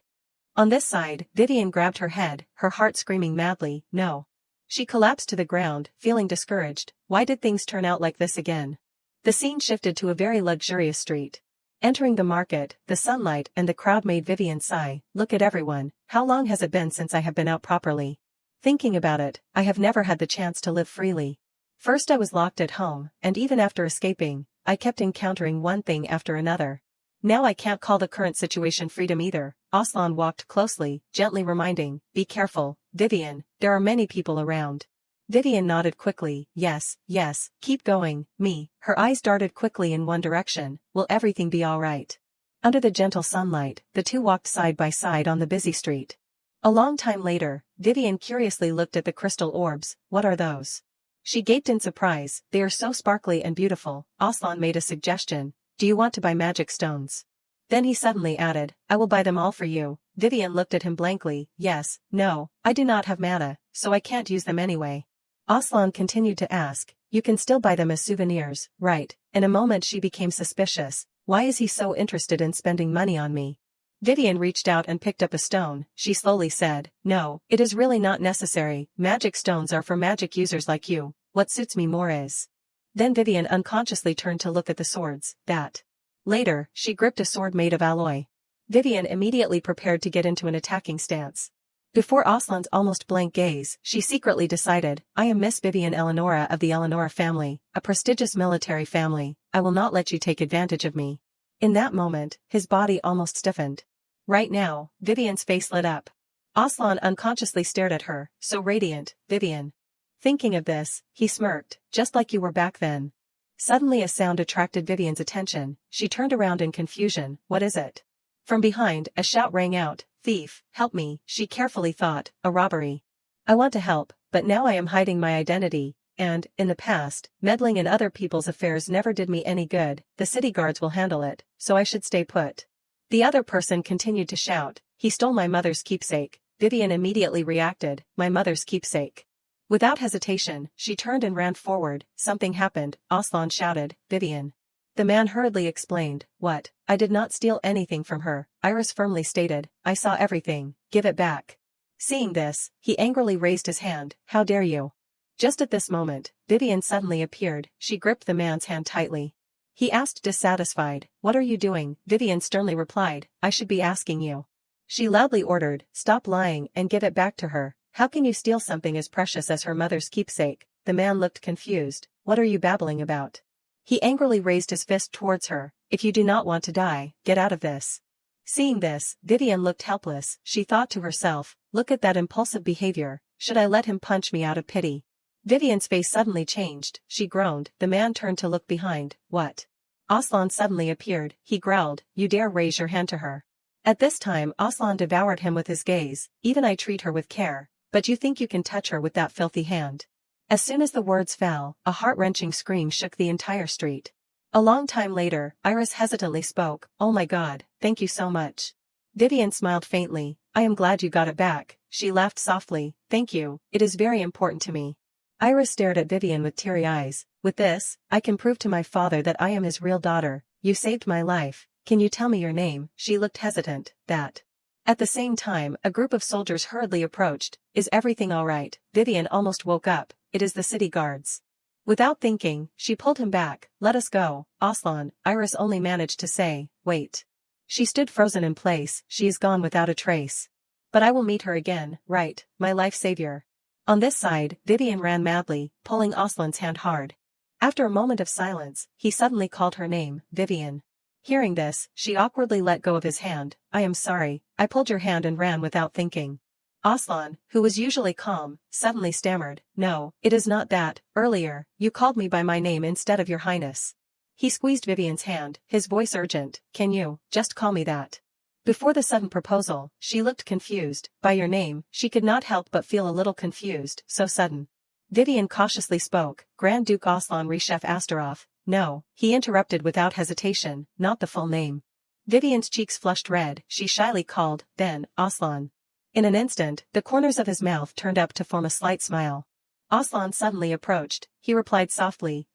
On this side, Vivian grabbed her head, her heart screaming madly, no. She collapsed to the ground, feeling discouraged, why did things turn out like this again? The scene shifted to a very luxurious street. Entering the market, the sunlight and the crowd made Vivian sigh, look at everyone, how long has it been since I have been out properly? Thinking about it, I have never had the chance to live freely. First I was locked at home, and even after escaping, I kept encountering one thing after another. Now I can't call the current situation freedom either. Aslan walked closely, gently reminding, be careful, Vivian, there are many people around. Vivian nodded quickly, yes, yes, keep going, me. Her eyes darted quickly in one direction, will everything be all right? Under the gentle sunlight, the two walked side by side on the busy street. A long time later, Vivian curiously looked at the crystal orbs, what are those? She gaped in surprise, they are so sparkly and beautiful. Aslan made a suggestion, do you want to buy magic stones? Then he suddenly added, I will buy them all for you. Vivian looked at him blankly, yes, no, I do not have mana, so I can't use them anyway. Aslan continued to ask, you can still buy them as souvenirs, right? In a moment she became suspicious, why is he so interested in spending money on me? Vivian reached out and picked up a stone, she slowly said, no, it is really not necessary, magic stones are for magic users like you, what suits me more is. Then Vivian unconsciously turned to look at the swords, that. Later, she gripped a sword made of alloy. Vivian immediately prepared to get into an attacking stance. Before Aslan's almost blank gaze, she secretly decided, I am Miss Vivian Eleonora of the Eleonora family, a prestigious military family, I will not let you take advantage of me. In that moment, his body almost stiffened. Right now, Vivian's face lit up. Aslan unconsciously stared at her, so radiant, Vivian. Thinking of this, he smirked, just like you were back then. Suddenly a sound attracted Vivian's attention, she turned around in confusion, what is it? From behind, a shout rang out, thief, help me, she carefully thought, a robbery. I want to help, but now I am hiding my identity, and, in the past, meddling in other people's affairs never did me any good, the city guards will handle it, so I should stay put. The other person continued to shout, he stole my mother's keepsake. Vivian immediately reacted, my mother's keepsake. Without hesitation, she turned and ran forward, something happened, Aslan shouted, Vivian. The man hurriedly explained, what, I did not steal anything from her, Iris firmly stated, I saw everything, give it back. Seeing this, he angrily raised his hand, how dare you? Just at this moment, Vivian suddenly appeared, she gripped the man's hand tightly. He asked dissatisfied, what are you doing? Vivian sternly replied, I should be asking you. She loudly ordered, stop lying and give it back to her. How can you steal something as precious as her mother's keepsake? The man looked confused, what are you babbling about? He angrily raised his fist towards her, if you do not want to die, get out of this. Seeing this, Vivian looked helpless, she thought to herself, look at that impulsive behavior, should I let him punch me out of pity? Vivian's face suddenly changed, she groaned, the man turned to look behind, what? Aslan suddenly appeared, he growled, you dare raise your hand to her. At this time Aslan devoured him with his gaze, even I treat her with care, but you think you can touch her with that filthy hand. As soon as the words fell, a heart-wrenching scream shook the entire street. A long time later, Iris hesitantly spoke, "Oh my god, thank you so much." Vivian smiled faintly. "I am glad you got it back." She laughed softly. "Thank you, it is very important to me." Iris stared at Vivian with teary eyes. "With this, I can prove to my father that I am his real daughter. You saved my life. Can you tell me your name?" She looked hesitant. "That." At the same time, a group of soldiers hurriedly approached. "Is everything all right?" Vivian almost woke up. "It is the city guards." Without thinking, she pulled him back. "Let us go, Aslan." Iris only managed to say, "Wait." She stood frozen in place. "She is gone without a trace. But I will meet her again, right, my life savior." On this side, Vivian ran madly, pulling Aslan's hand hard. After a moment of silence, he suddenly called her name, "Vivian." Hearing this, she awkwardly let go of his hand. "I am sorry, I pulled your hand and ran without thinking." Aslan, who was usually calm, suddenly stammered, "No, it is not that. Earlier, you called me by my name instead of your highness." He squeezed Vivian's hand, his voice urgent. "Can you just call me that?" Before the sudden proposal, she looked confused. By your name, she could not help but feel a little confused, so sudden. Vivian cautiously spoke, "Grand Duke Aslan Reshef Astaroth." "No," he interrupted without hesitation, "not the full name." Vivian's cheeks flushed red. She shyly called, "Then, Aslan." In an instant, the corners of his mouth turned up to form a slight smile. Aslan suddenly approached. He replied softly,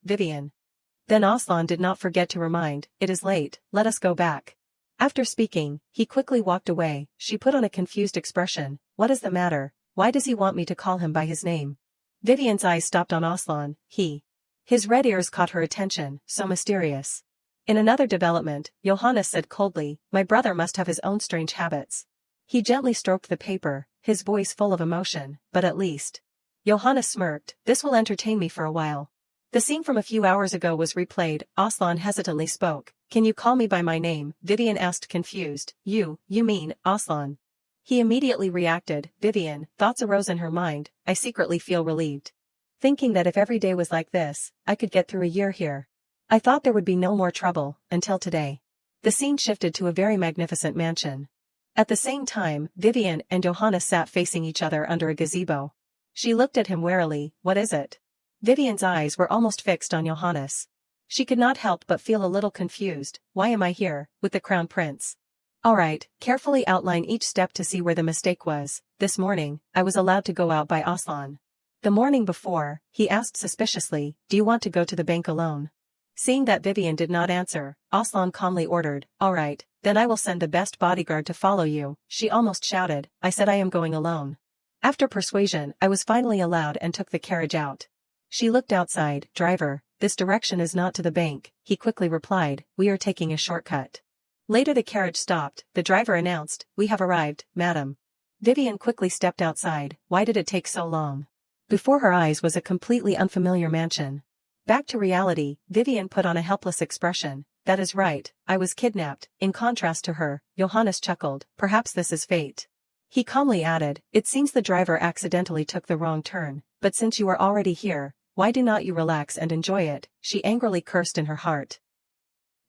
Vivian." Then Aslan did not forget to remind, "It is late, let us go back." After speaking, he quickly walked away. She put on a confused expression. "What is the matter? Why does he want me to call him by his name?" Vivian's eyes stopped on Aslan. His red ears caught her attention, so mysterious. In another development, Johannes said coldly, "My brother must have his own strange habits." He gently stroked the paper, his voice full of emotion, "But at least." Johannes smirked, "This will entertain me for a while." The scene from a few hours ago was replayed. Aslan hesitantly spoke. "Can you call me by my name?" Vivian asked confused. You mean, Aslan?" He immediately reacted. "Vivian." Thoughts arose in her mind. "I secretly feel relieved. Thinking that if every day was like this, I could get through a year here. I thought there would be no more trouble, until today." The scene shifted to a very magnificent mansion. At the same time, Vivian and Johannes sat facing each other under a gazebo. She looked at him warily. "What is it?" Vivian's eyes were almost fixed on Johannes. She could not help but feel a little confused. "Why am I here, with the crown prince?" "All right, carefully outline each step to see where the mistake was." "This morning, I was allowed to go out by Aslan." "The morning before," he asked suspiciously, "do you want to go to the bank alone?" Seeing that Vivian did not answer, Aslan calmly ordered, "All right, then I will send the best bodyguard to follow you." She almost shouted, "I said I am going alone." After persuasion, I was finally allowed and took the carriage out. She looked outside. "Driver, this direction is not to the bank," he quickly replied, "we are taking a shortcut." Later the carriage stopped. The driver announced, "We have arrived, madam." Vivian quickly stepped outside. Why did it take so long? Before her eyes was a completely unfamiliar mansion. Back to reality, Vivian put on a helpless expression. "That is right, I was kidnapped." In contrast to her, Johannes chuckled, "Perhaps this is fate." He calmly added, "It seems the driver accidentally took the wrong turn, but since you are already here, why do not you relax and enjoy it?" She angrily cursed in her heart.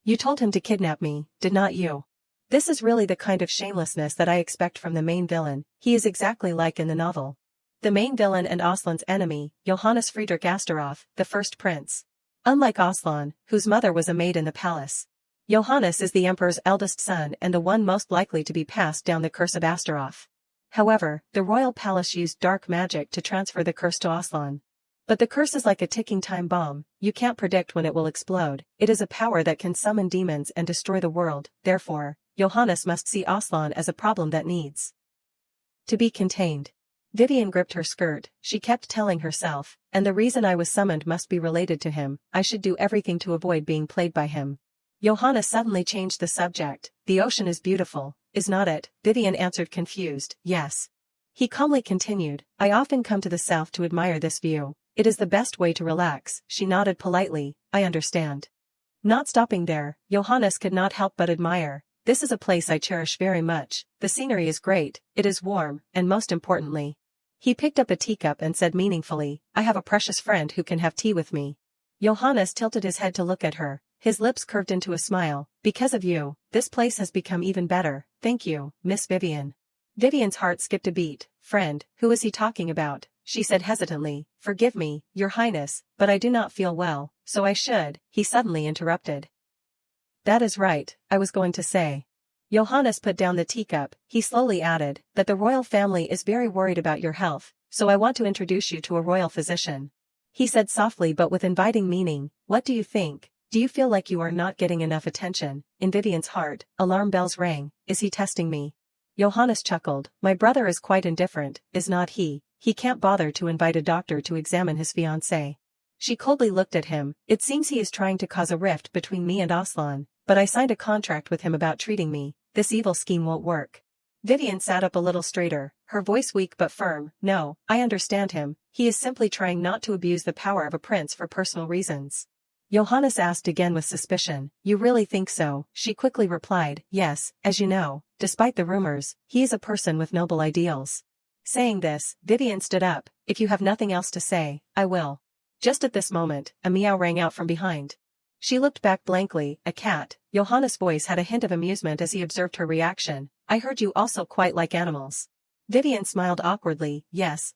"You told him to kidnap me, did not you?" This is really the kind of shamelessness that I expect from the main villain. He is exactly like in the novel. The main villain and Aslan's enemy, Johannes Friedrich Astaroth, the first prince. Unlike Aslan, whose mother was a maid in the palace, Johannes is the emperor's eldest son and the one most likely to be passed down the curse of Astaroth. However, the royal palace used dark magic to transfer the curse to Aslan. But the curse is like a ticking time bomb. You can't predict when it will explode. It is a power that can summon demons and destroy the world. Therefore, Johannes must see Aslan as a problem that needs to be contained. Vivian gripped her skirt. She kept telling herself, "And the reason I was summoned must be related to him. I should do everything to avoid being played by him." Johannes suddenly changed the subject. "The ocean is beautiful, is not it?" Vivian answered confused, "Yes." He calmly continued, "I often come to the south to admire this view. It is the best way to relax." She nodded politely, "I understand." Not stopping there, Johannes could not help but admire. "This is a place I cherish very much. The scenery is great, it is warm, and most importantly." He picked up a teacup and said meaningfully, "I have a precious friend who can have tea with me." Johannes tilted his head to look at her. His lips curved into a smile. "Because of you, this place has become even better. Thank you, Miss Vivian." Vivian's heart skipped a beat. Friend, who is he talking about? she said hesitantly. Forgive me, Your Highness, but I do not feel well, so I should, he suddenly interrupted. That is right, I was going to say. Johannes put down the teacup. He slowly added that the royal family is very worried about your health, so I want to introduce you to a royal physician. He said softly but with inviting meaning. What do you think? Do you feel like you are not getting enough attention? In Vivian's heart, alarm bells rang. Is he testing me? Johannes chuckled. My brother is quite indifferent, is not he? He can't bother to invite a doctor to examine his fiancée. She coldly looked at him. It seems he is trying to cause a rift between me and Aslan, but I signed a contract with him about treating me. This evil scheme won't work. Vivian sat up a little straighter, her voice weak but firm. No, I understand him. He is simply trying not to abuse the power of a prince for personal reasons. Johannes asked again with suspicion. You really think so? She quickly replied. Yes, as you know, despite the rumors, he is a person with noble ideals. Saying this, Vivian stood up. If you have nothing else to say, I will. Just at this moment, a meow rang out from behind. She looked back blankly. A cat. Johannes' voice had a hint of amusement as he observed her reaction. I heard you also quite like animals. Vivian smiled awkwardly. Yes,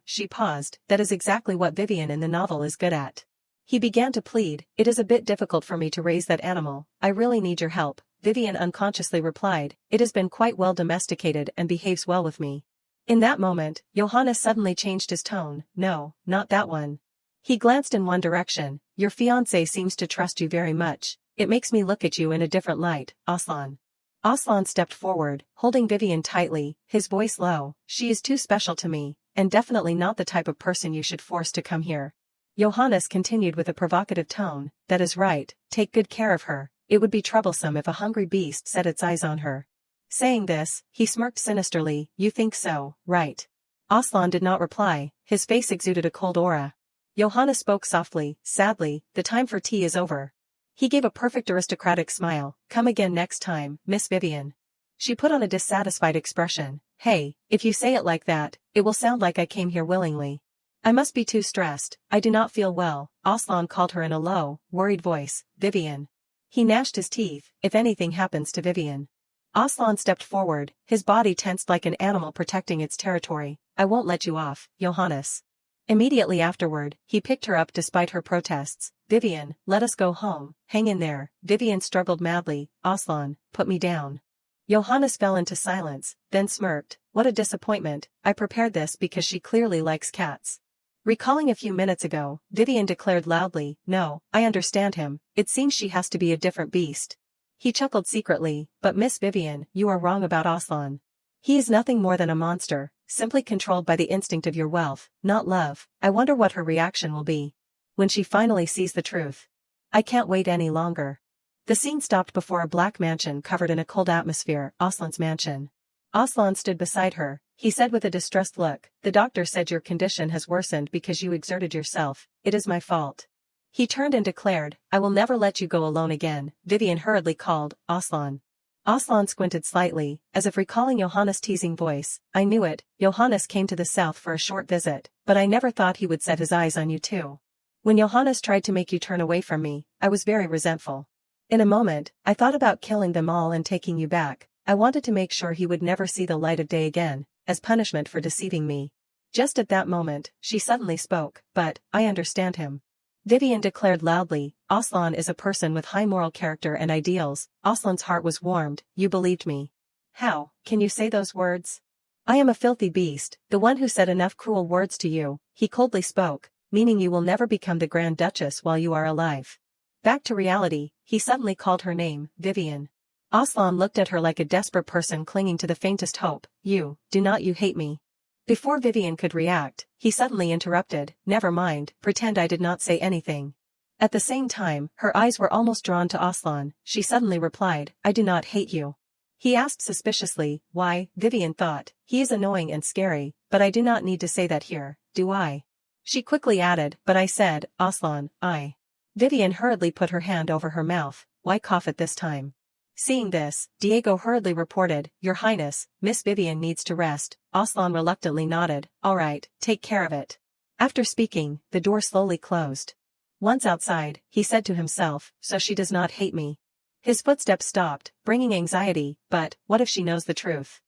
she paused. That is exactly what Vivian in the novel is good at. He began to plead. It is a bit difficult for me to raise that animal. I really need your help. Vivian unconsciously replied. It has been quite well domesticated and behaves well with me. In that moment, Johannes suddenly changed his tone. No, not that one. He glanced in one direction. Your fiancé seems to trust you very much. It makes me look at you in a different light, Aslan. Aslan stepped forward, holding Vivian tightly, his voice low. She is too special to me, and definitely not the type of person you should force to come here. Johannes continued with a provocative tone. That is right, take good care of her. It would be troublesome if a hungry beast set its eyes on her. Saying this, he smirked sinisterly. You think so, right? Aslan did not reply, his face exuded a cold aura. Johannes spoke softly. Sadly, the time for tea is over. He gave a perfect aristocratic smile. Come again next time, Miss Vivian. She put on a dissatisfied expression. Hey, if you say it like that, it will sound like I came here willingly. I must be too stressed. I do not feel well, Aslan called her in a low, worried voice. Vivian. He gnashed his teeth. If anything happens to Vivian. Aslan stepped forward, his body tensed like an animal protecting its territory. I won't let you off, Johannes. Immediately afterward, he picked her up despite her protests. Vivian, let us go home. Hang in there. Vivian struggled madly. Aslan, put me down. Johannes fell into silence, then smirked. What a disappointment. I prepared this because she clearly likes cats. Recalling a few minutes ago, Vivian declared loudly. No, I understand him. It seems she has to be a different beast. He chuckled secretly. But Miss Vivian, you are wrong about Aslan. He is nothing more than a monster, simply controlled by the instinct of your wealth, not love. I wonder what her reaction will be when she finally sees the truth. I can't wait any longer. The scene stopped before a black mansion covered in a cold atmosphere, Aslan's mansion. Aslan stood beside her. He said with a distressed look, the doctor said your condition has worsened because you exerted yourself. It is my fault. He turned and declared, I will never let you go alone again. Vivian hurriedly called, Aslan. Aslan squinted slightly, as if recalling Johannes' teasing voice. I knew it. Johannes came to the south for a short visit, but I never thought he would set his eyes on you too. When Johannes tried to make you turn away from me, I was very resentful. In a moment, I thought about killing them all and taking you back. I wanted to make sure he would never see the light of day again, as punishment for deceiving me. Just at that moment, she suddenly spoke. But, I understand him. Vivian declared loudly, Aslan is a person with high moral character and ideals. Aslan's heart was warmed. You believed me. How can you say those words? I am a filthy beast, the one who said enough cruel words to you. He coldly spoke, meaning you will never become the Grand Duchess while you are alive. Back to reality, he suddenly called her name, Vivian. Aslan looked at her like a desperate person clinging to the faintest hope. You hate me? Before Vivian could react, he suddenly interrupted. Never mind, pretend I did not say anything. At the same time, her eyes were almost drawn to Aslan. She suddenly replied, I do not hate you. He asked suspiciously, why? Vivian thought, he is annoying and scary, but I do not need to say that here, do I? She quickly added, but I said, Aslan, I. Vivian hurriedly put her hand over her mouth. Why cough at this time? Seeing this, Diego hurriedly reported, Your Highness, Miss Vivian needs to rest. Aslan reluctantly nodded. All right, take care of it. After speaking, the door slowly closed. Once outside, he said to himself, so she does not hate me. His footsteps stopped, bringing anxiety, but what if she knows the truth?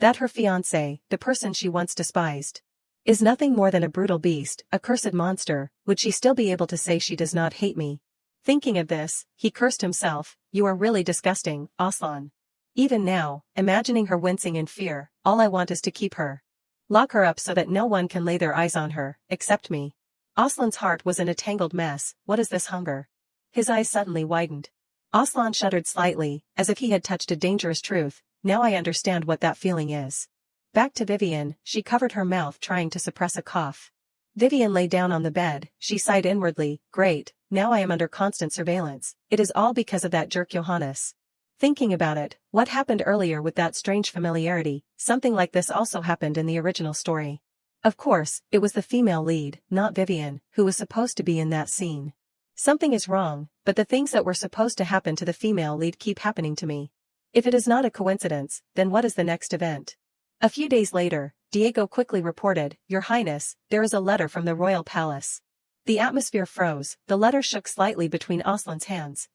That her fiancé, the person she once despised, is nothing more than a brutal beast, a cursed monster. Would she still be able to say she does not hate me? Thinking of this, he cursed himself. You are really disgusting, Aslan. Even now, imagining her wincing in fear, all I want is to keep her. Lock her up so that no one can lay their eyes on her, except me. Aslan's heart was in a tangled mess. What is this hunger? His eyes suddenly widened. Aslan shuddered slightly, as if he had touched a dangerous truth. Now I understand what that feeling is. Back to Vivian, she covered her mouth trying to suppress a cough. Vivian lay down on the bed, she sighed inwardly. Great, now I am under constant surveillance. It is all because of that jerk Johannes. Thinking about it, what happened earlier with that strange familiarity, something like this also happened in the original story. Of course, it was the female lead, not Vivian, who was supposed to be in that scene. Something is wrong, but the things that were supposed to happen to the female lead keep happening to me. If it is not a coincidence, then what is the next event? A few days later, Diego quickly reported, Your Highness, there is a letter from the royal palace. The atmosphere froze, the letter shook slightly between Aslan's hands.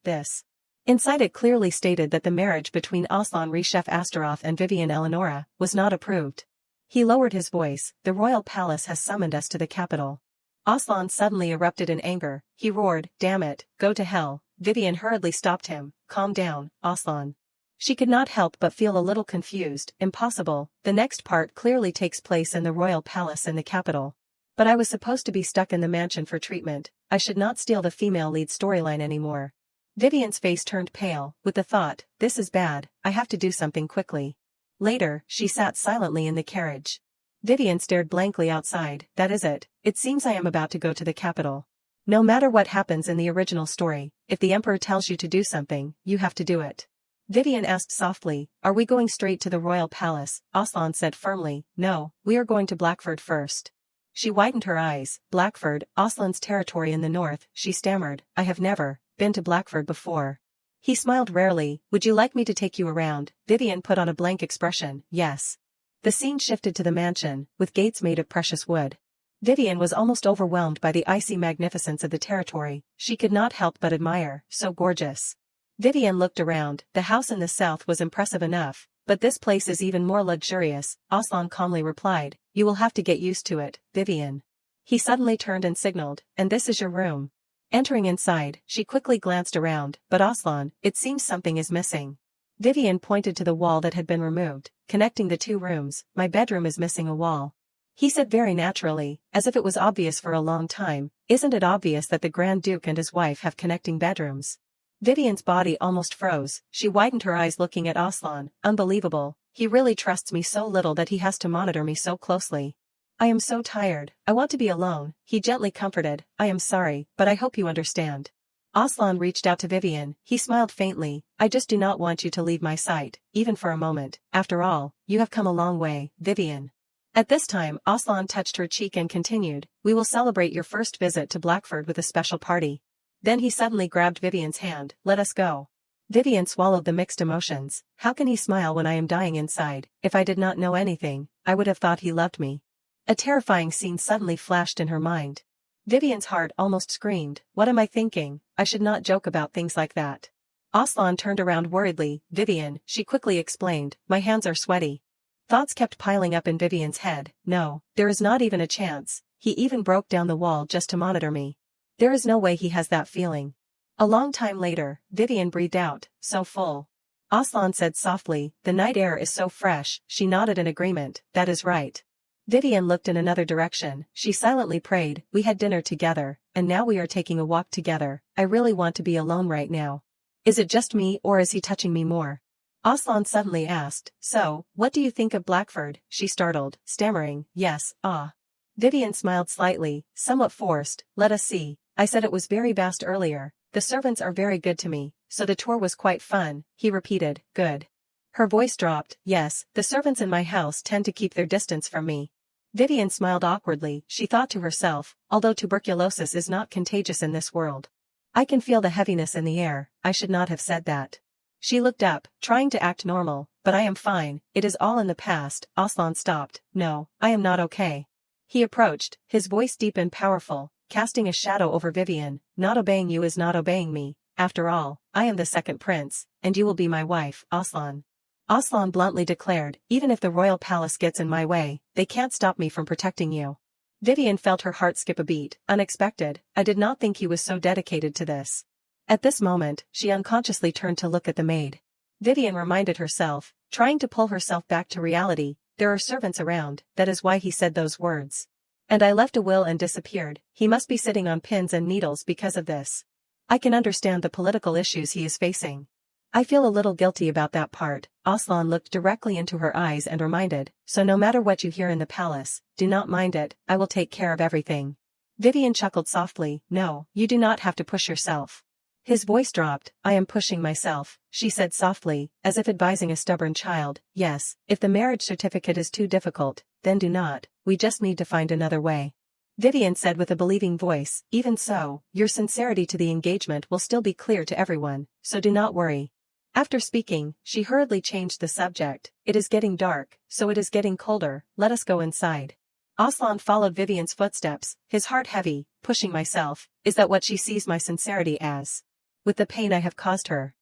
Inside it clearly stated that the marriage between Aslan Reshef Astaroth and Vivian Eleonora was not approved. He lowered his voice, The royal palace has summoned us to the capital. Aslan suddenly erupted in anger. He roared, Damn it, go to hell. Vivian hurriedly stopped him. Calm down, Aslan. She could not help but feel a little confused. Impossible, the next part clearly takes place in the royal palace in the capital. But I was supposed to be stuck in the mansion for treatment. I should not steal the female lead storyline anymore. Vivian's face turned pale, with the thought, this is bad, I have to do something quickly. Later, she sat silently in the carriage. Vivian stared blankly outside. That is it, it seems I am about to go to the capital. No matter what happens in the original story, if the Emperor tells you to do something, you have to do it. Vivian asked softly, Are we going straight to the royal palace? Aslan said firmly, No, we are going to Blackford first. She widened her eyes. Blackford, Aslan's territory in the north, she stammered, I have never been to Blackford before. He smiled rarely. Would you like me to take you around? Vivian put on a blank expression. Yes. The scene shifted to the mansion, with gates made of precious wood. Vivian was almost overwhelmed by the icy magnificence of the territory. She could not help but admire, so gorgeous. Vivian looked around. The house in the south was impressive enough, but this place is even more luxurious. Aslan calmly replied, You will have to get used to it, Vivian. He suddenly turned and signaled, And this is your room. Entering inside, she quickly glanced around, but Aslan, it seems something is missing. Vivian pointed to the wall that had been removed, connecting the two rooms. My bedroom is missing a wall. He said very naturally, as if it was obvious for a long time, Isn't it obvious that the Grand Duke and his wife have connecting bedrooms? Vivian's body almost froze. She widened her eyes looking at Aslan. Unbelievable, he really trusts me so little that he has to monitor me so closely. I am so tired, I want to be alone, he gently comforted. I am sorry, but I hope you understand. Aslan reached out to Vivian. He smiled faintly. I just do not want you to leave my sight, even for a moment. After all, you have come a long way, Vivian. At this time, Aslan touched her cheek and continued, We will celebrate your first visit to Blackford with a special party. Then he suddenly grabbed Vivian's hand. Let us go. Vivian swallowed the mixed emotions. How can he smile when I am dying inside? If I did not know anything, I would have thought he loved me. A terrifying scene suddenly flashed in her mind. Vivian's heart almost screamed. What am I thinking? I should not joke about things like that. Aslan turned around worriedly. Vivian, she quickly explained, my hands are sweaty. Thoughts kept piling up in Vivian's head. No, there is not even a chance. He even broke down the wall just to monitor me. There is no way he has that feeling. A long time later, Vivian breathed out, so full. Aslan said softly, the night air is so fresh. She nodded in agreement. That is right. Vivian looked in another direction. She silently prayed. We had dinner together, and now we are taking a walk together. I really want to be alone right now. Is it just me or is he touching me more? Aslan suddenly asked, So, what do you think of Blackford? She startled, stammering, Yes, ah. Vivian smiled slightly, somewhat forced. Let us see. I said it was very vast earlier. The servants are very good to me, so the tour was quite fun. He repeated, Good. Her voice dropped. Yes, the servants in my house tend to keep their distance from me. Vivian smiled awkwardly. She thought to herself, although tuberculosis is not contagious in this world. I can feel the heaviness in the air. I should not have said that. She looked up, trying to act normal, but I am fine. It is all in the past. Aslan stopped. No, I am not okay. He approached, his voice deep and powerful, casting a shadow over Vivian. Not obeying you is not obeying me. After all, I am the second prince, and you will be my wife, Aslan. Aslan bluntly declared, even if the royal palace gets in my way, they can't stop me from protecting you. Vivian felt her heart skip a beat, unexpected, I did not think he was so dedicated to this. At this moment, she unconsciously turned to look at the maid. Vivian reminded herself, trying to pull herself back to reality, there are servants around, that is why he said those words. And I left a will and disappeared, he must be sitting on pins and needles because of this. I can understand the political issues he is facing. I feel a little guilty about that part. Aslan looked directly into her eyes and reminded, so no matter what you hear in the palace, do not mind it, I will take care of everything. Vivian chuckled softly, no, you do not have to push yourself. His voice dropped, I am pushing myself, she said softly, as if advising a stubborn child, yes, if the marriage certificate is too difficult, then do not, we just need to find another way. Vivian said with a believing voice, even so, your sincerity to the engagement will still be clear to everyone, so do not worry. After speaking, she hurriedly changed the subject, it is getting dark, so it is getting colder, let us go inside. Aslan followed Vivian's footsteps, his heart heavy, pushing myself, is that what she sees my sincerity as? With the pain I have caused her.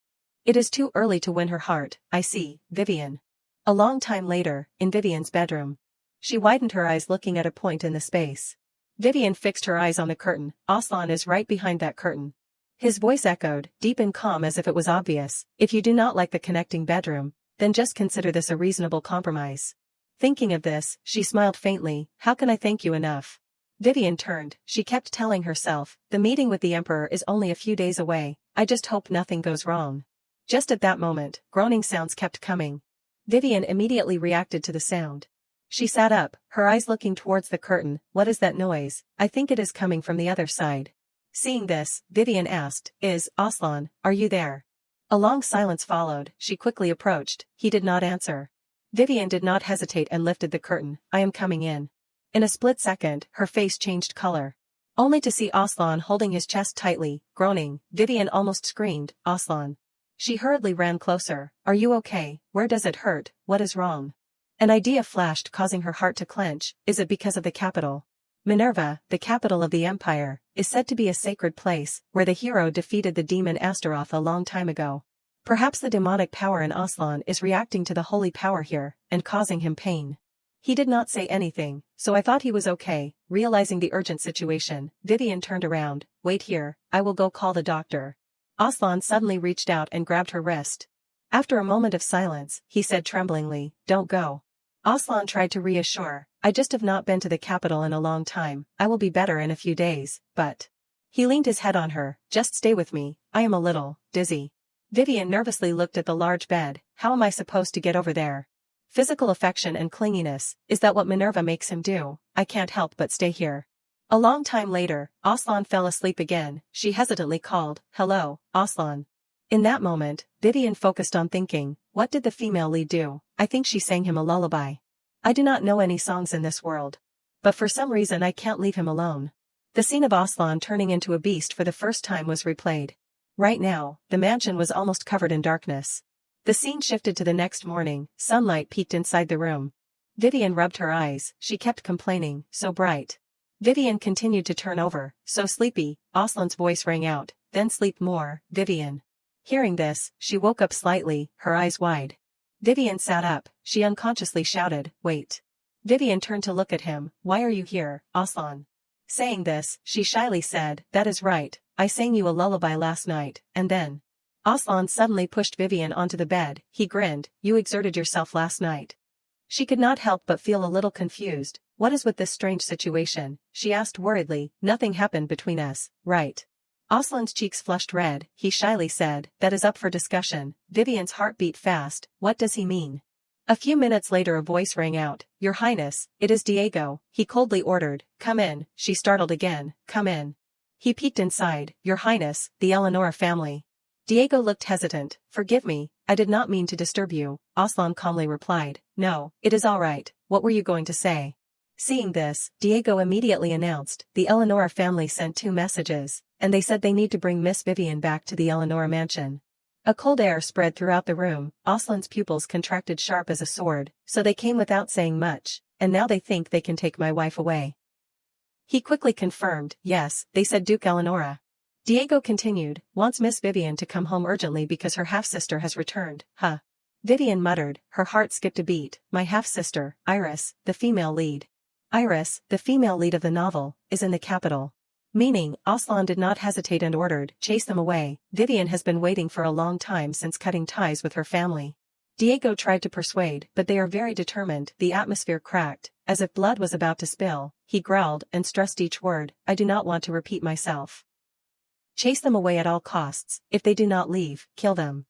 It is too early to win her heart, I see, Vivian. A long time later, in Vivian's bedroom. She widened her eyes looking at a point in the space. Vivian fixed her eyes on the curtain, Aslan is right behind that curtain. His voice echoed, deep and calm as if it was obvious, if you do not like the connecting bedroom, then just consider this a reasonable compromise. Thinking of this, she smiled faintly, how can I thank you enough? Vivian turned, she kept telling herself, the meeting with the Emperor is only a few days away, I just hope nothing goes wrong. Just at that moment, groaning sounds kept coming. Vivian immediately reacted to the sound. She sat up, her eyes looking towards the curtain, what is that noise? I think it is coming from the other side. Seeing this, Vivian asked, Aslan, are you there? A long silence followed, she quickly approached, he did not answer. Vivian did not hesitate and lifted the curtain, I am coming in. In a split second, her face changed color. Only to see Aslan holding his chest tightly, groaning, Vivian almost screamed, Aslan. She hurriedly ran closer, are you okay, where does it hurt, what is wrong? An idea flashed causing her heart to clench, is it because of the capital? Minerva, the capital of the empire, is said to be a sacred place, where the hero defeated the demon Astaroth a long time ago. Perhaps the demonic power in Aslan is reacting to the holy power here, and causing him pain. He did not say anything, so I thought he was okay. Realizing the urgent situation, Vivian turned around, wait here, I will go call the doctor. Aslan suddenly reached out and grabbed her wrist. After a moment of silence, he said tremblingly, don't go. Aslan tried to reassure, I just have not been to the capital in a long time, I will be better in a few days, but... He leaned his head on her, just stay with me, I am a little dizzy. Vivian nervously looked at the large bed, how am I supposed to get over there? Physical affection and clinginess, is that what Minerva makes him do? I can't help but stay here. A long time later, Aslan fell asleep again, she hesitantly called, hello, Aslan. In that moment, Vivian focused on thinking, what did the female lead do? I think she sang him a lullaby. I do not know any songs in this world. But for some reason I can't leave him alone. The scene of Aslan turning into a beast for the first time was replayed. Right now, the mansion was almost covered in darkness. The scene shifted to the next morning, sunlight peeked inside the room. Vivian rubbed her eyes, she kept complaining, so bright. Vivian continued to turn over, so sleepy, Aslan's voice rang out, then sleep more, Vivian. Hearing this, she woke up slightly, her eyes wide. Vivian sat up, she unconsciously shouted, wait. Vivian turned to look at him, why are you here, Aslan? Saying this, she shyly said, that is right, I sang you a lullaby last night, and then... Aslan suddenly pushed Vivian onto the bed, he grinned, you exerted yourself last night. She could not help but feel a little confused, what is with this strange situation, she asked worriedly, nothing happened between us, right? Aslan's cheeks flushed red, he shyly said, that is up for discussion. Vivian's heart beat fast, what does he mean? A few minutes later a voice rang out, Your Highness, it is Diego, he coldly ordered, come in, she startled again, come in. He peeked inside, Your Highness, the Eleanora family. Diego looked hesitant, forgive me, I did not mean to disturb you, Aslan calmly replied, no, it is all right, what were you going to say? Seeing this, Diego immediately announced, the Eleanora family sent 2 messages, and they said they need to bring Miss Vivian back to the Eleanora mansion. A cold air spread throughout the room, Aslan's pupils contracted sharp as a sword, so they came without saying much, and now they think they can take my wife away. He quickly confirmed, yes, they said Duke Eleanora. Diego continued, wants Miss Vivian to come home urgently because her half-sister has returned, huh? Vivian muttered, her heart skipped a beat. My half-sister, Iris, the female lead. Iris, the female lead of the novel, is in the capital. Meaning, Aslan did not hesitate and ordered, chase them away. Vivian has been waiting for a long time since cutting ties with her family. Diego tried to persuade, but they are very determined. The atmosphere cracked, as if blood was about to spill. He growled and stressed each word, I do not want to repeat myself. Chase them away at all costs. If they do not leave, kill them.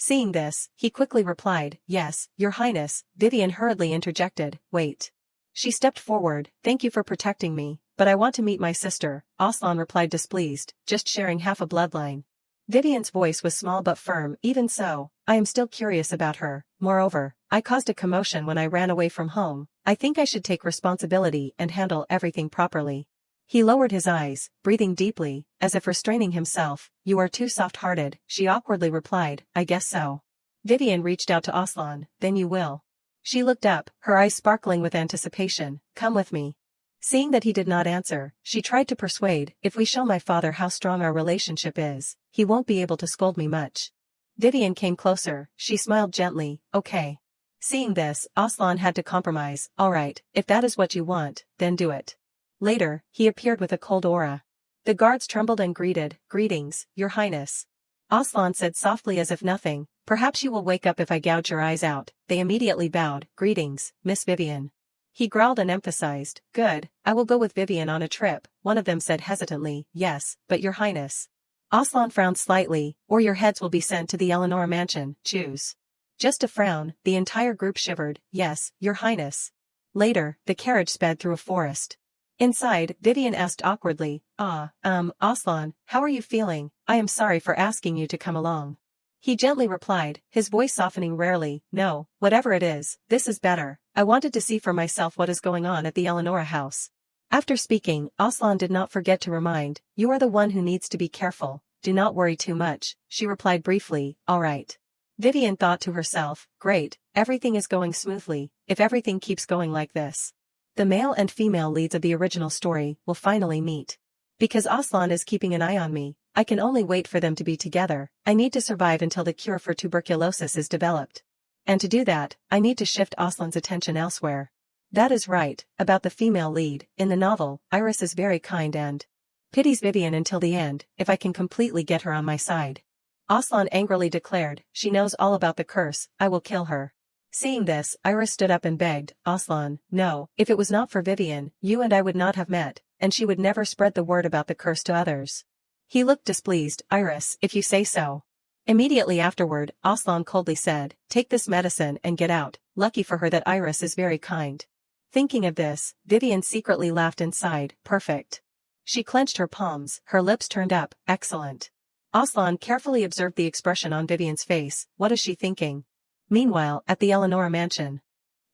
Seeing this, he quickly replied, Yes, Your Highness. Vivian hurriedly interjected, Wait. She stepped forward, Thank you for protecting me, but I want to meet my sister. Aslan replied displeased, just sharing half a bloodline. Vivian's voice was small but firm. Even so, I am still curious about her. Moreover, I caused a commotion when I ran away from home. I think I should take responsibility and handle everything properly. He lowered his eyes, breathing deeply, as if restraining himself. You are too soft-hearted, she awkwardly replied, I guess so. Vivian reached out to Aslan, Then you will. She looked up, her eyes sparkling with anticipation, Come with me. Seeing that he did not answer, she tried to persuade, If we show my father how strong our relationship is, he won't be able to scold me much. Vivian came closer, she smiled gently, Okay. Seeing this, Aslan had to compromise, Alright, if that is what you want, then do it. Later, he appeared with a cold aura. The guards trembled and greeted, Greetings, Your Highness. Aslan said softly as if nothing, Perhaps you will wake up if I gouge your eyes out. They immediately bowed, Greetings, Miss Vivian. He growled and emphasized, Good, I will go with Vivian on a trip. One of them said hesitantly, Yes, but Your Highness. Aslan frowned slightly, Or your heads will be sent to the Eleanor mansion, choose. Just a frown, the entire group shivered, Yes, Your Highness. Later, the carriage sped through a forest. Inside, Vivian asked awkwardly, Aslan, how are you feeling? I am sorry for asking you to come along. He gently replied, his voice softening rarely, No, whatever it is, this is better. I wanted to see for myself what is going on at the Eleonora house. After speaking, Aslan did not forget to remind, You are the one who needs to be careful, do not worry too much. She replied briefly, All right. Vivian thought to herself, Great, everything is going smoothly, if everything keeps going like this. The male and female leads of the original story will finally meet. Because Aslan is keeping an eye on me, I can only wait for them to be together. I need to survive until the cure for tuberculosis is developed. And to do that, I need to shift Aslan's attention elsewhere. That is right, about the female lead. In the novel, Iris is very kind and pities Vivian until the end. If I can completely get her on my side. Aslan angrily declared, She knows all about the curse, I will kill her. Seeing this, Iris stood up and begged, Aslan, no, if it was not for Vivian, you and I would not have met, and she would never spread the word about the curse to others. He looked displeased, Iris, if you say so. Immediately afterward, Aslan coldly said, Take this medicine and get out. Lucky for her that Iris is very kind. Thinking of this, Vivian secretly laughed and sighed, Perfect. She clenched her palms, her lips turned up, Excellent. Aslan carefully observed the expression on Vivian's face, What is she thinking? Meanwhile, at the Eleonora mansion.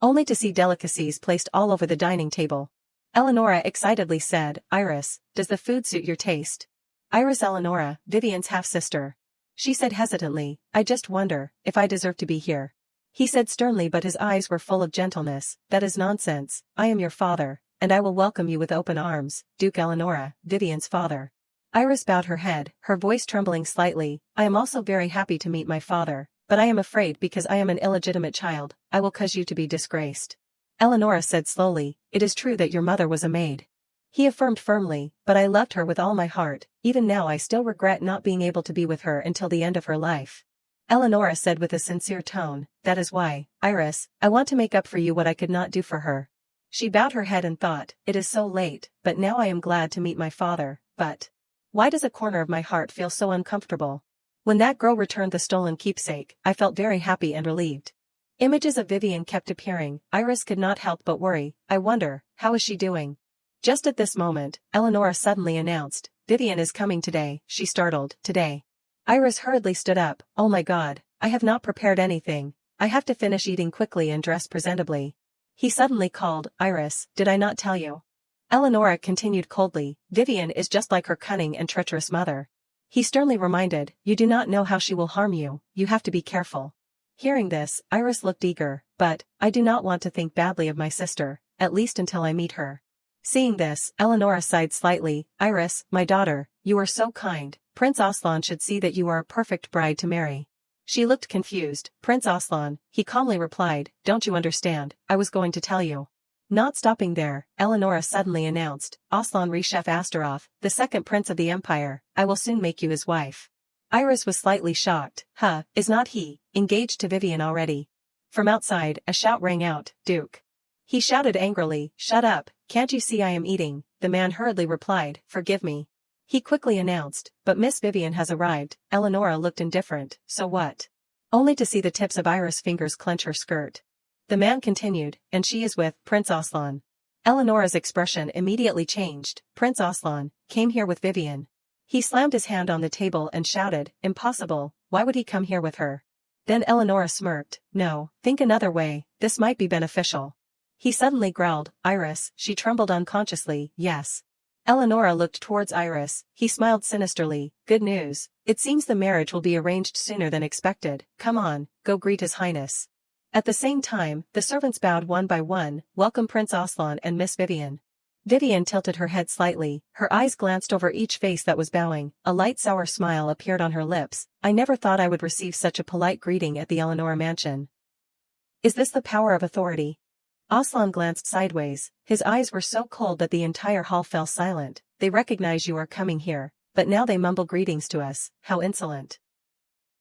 Only to see delicacies placed all over the dining table. Eleonora excitedly said, Iris, does the food suit your taste? Iris Eleonora, Vivian's half-sister. She said hesitantly, I just wonder, if I deserve to be here. He said sternly but his eyes were full of gentleness, That is nonsense, I am your father, and I will welcome you with open arms, Duke Eleonora, Vivian's father. Iris bowed her head, her voice trembling slightly, I am also very happy to meet my father. But I am afraid because I am an illegitimate child, I will cause you to be disgraced. Eleonora said slowly, It is true that your mother was a maid. He affirmed firmly, But I loved her with all my heart, even now I still regret not being able to be with her until the end of her life. Eleonora said with a sincere tone, That is why, Iris, I want to make up for you what I could not do for her. She bowed her head and thought, It is so late, but now I am glad to meet my father, but why does a corner of my heart feel so uncomfortable? When that girl returned the stolen keepsake, I felt very happy and relieved. Images of Vivian kept appearing. Iris could not help but worry, I wonder, how is she doing? Just at this moment, Eleonora suddenly announced, Vivian is coming today. She startled, Today. Iris hurriedly stood up, Oh my God, I have not prepared anything. I have to finish eating quickly and dress presentably. He suddenly called, Iris, did I not tell you? Eleonora continued coldly, Vivian is just like her cunning and treacherous mother. He sternly reminded, You do not know how she will harm you, you have to be careful. Hearing this, Iris looked eager, But I do not want to think badly of my sister, at least until I meet her. Seeing this, Eleonora sighed slightly, Iris, my daughter, you are so kind, Prince Aslan should see that you are a perfect bride to marry. She looked confused. Prince Aslan, he calmly replied, don't you understand, I was going to tell you. Not stopping there, Eleonora suddenly announced, Aslan Reshef Astaroth, the second prince of the empire, I will soon make you his wife. Iris was slightly shocked. Is not he engaged to Vivian already? From outside, a shout rang out, Duke. He shouted angrily, shut up, can't you see I am eating? The man hurriedly replied, forgive me. He quickly announced, but Miss Vivian has arrived. Eleonora looked indifferent, so what? Only to see the tips of Iris' fingers clench her skirt. The man continued, and she is with Prince Aslan. Eleonora's expression immediately changed. Prince Aslan came here with Vivian. He slammed his hand on the table and shouted, impossible, why would he come here with her? Then Eleonora smirked, no, think another way, this might be beneficial. He suddenly growled, Iris, she trembled unconsciously, yes. Eleonora looked towards Iris, he smiled sinisterly, good news, it seems the marriage will be arranged sooner than expected, come on, go greet his highness. At the same time, the servants bowed one by one, welcome Prince Aslan and Miss Vivian. Vivian tilted her head slightly, her eyes glanced over each face that was bowing, a light sour smile appeared on her lips, I never thought I would receive such a polite greeting at the Eleonora mansion. Is this the power of authority? Aslan glanced sideways, his eyes were so cold that the entire hall fell silent, they recognize you are coming here, but now they mumble greetings to us, how insolent.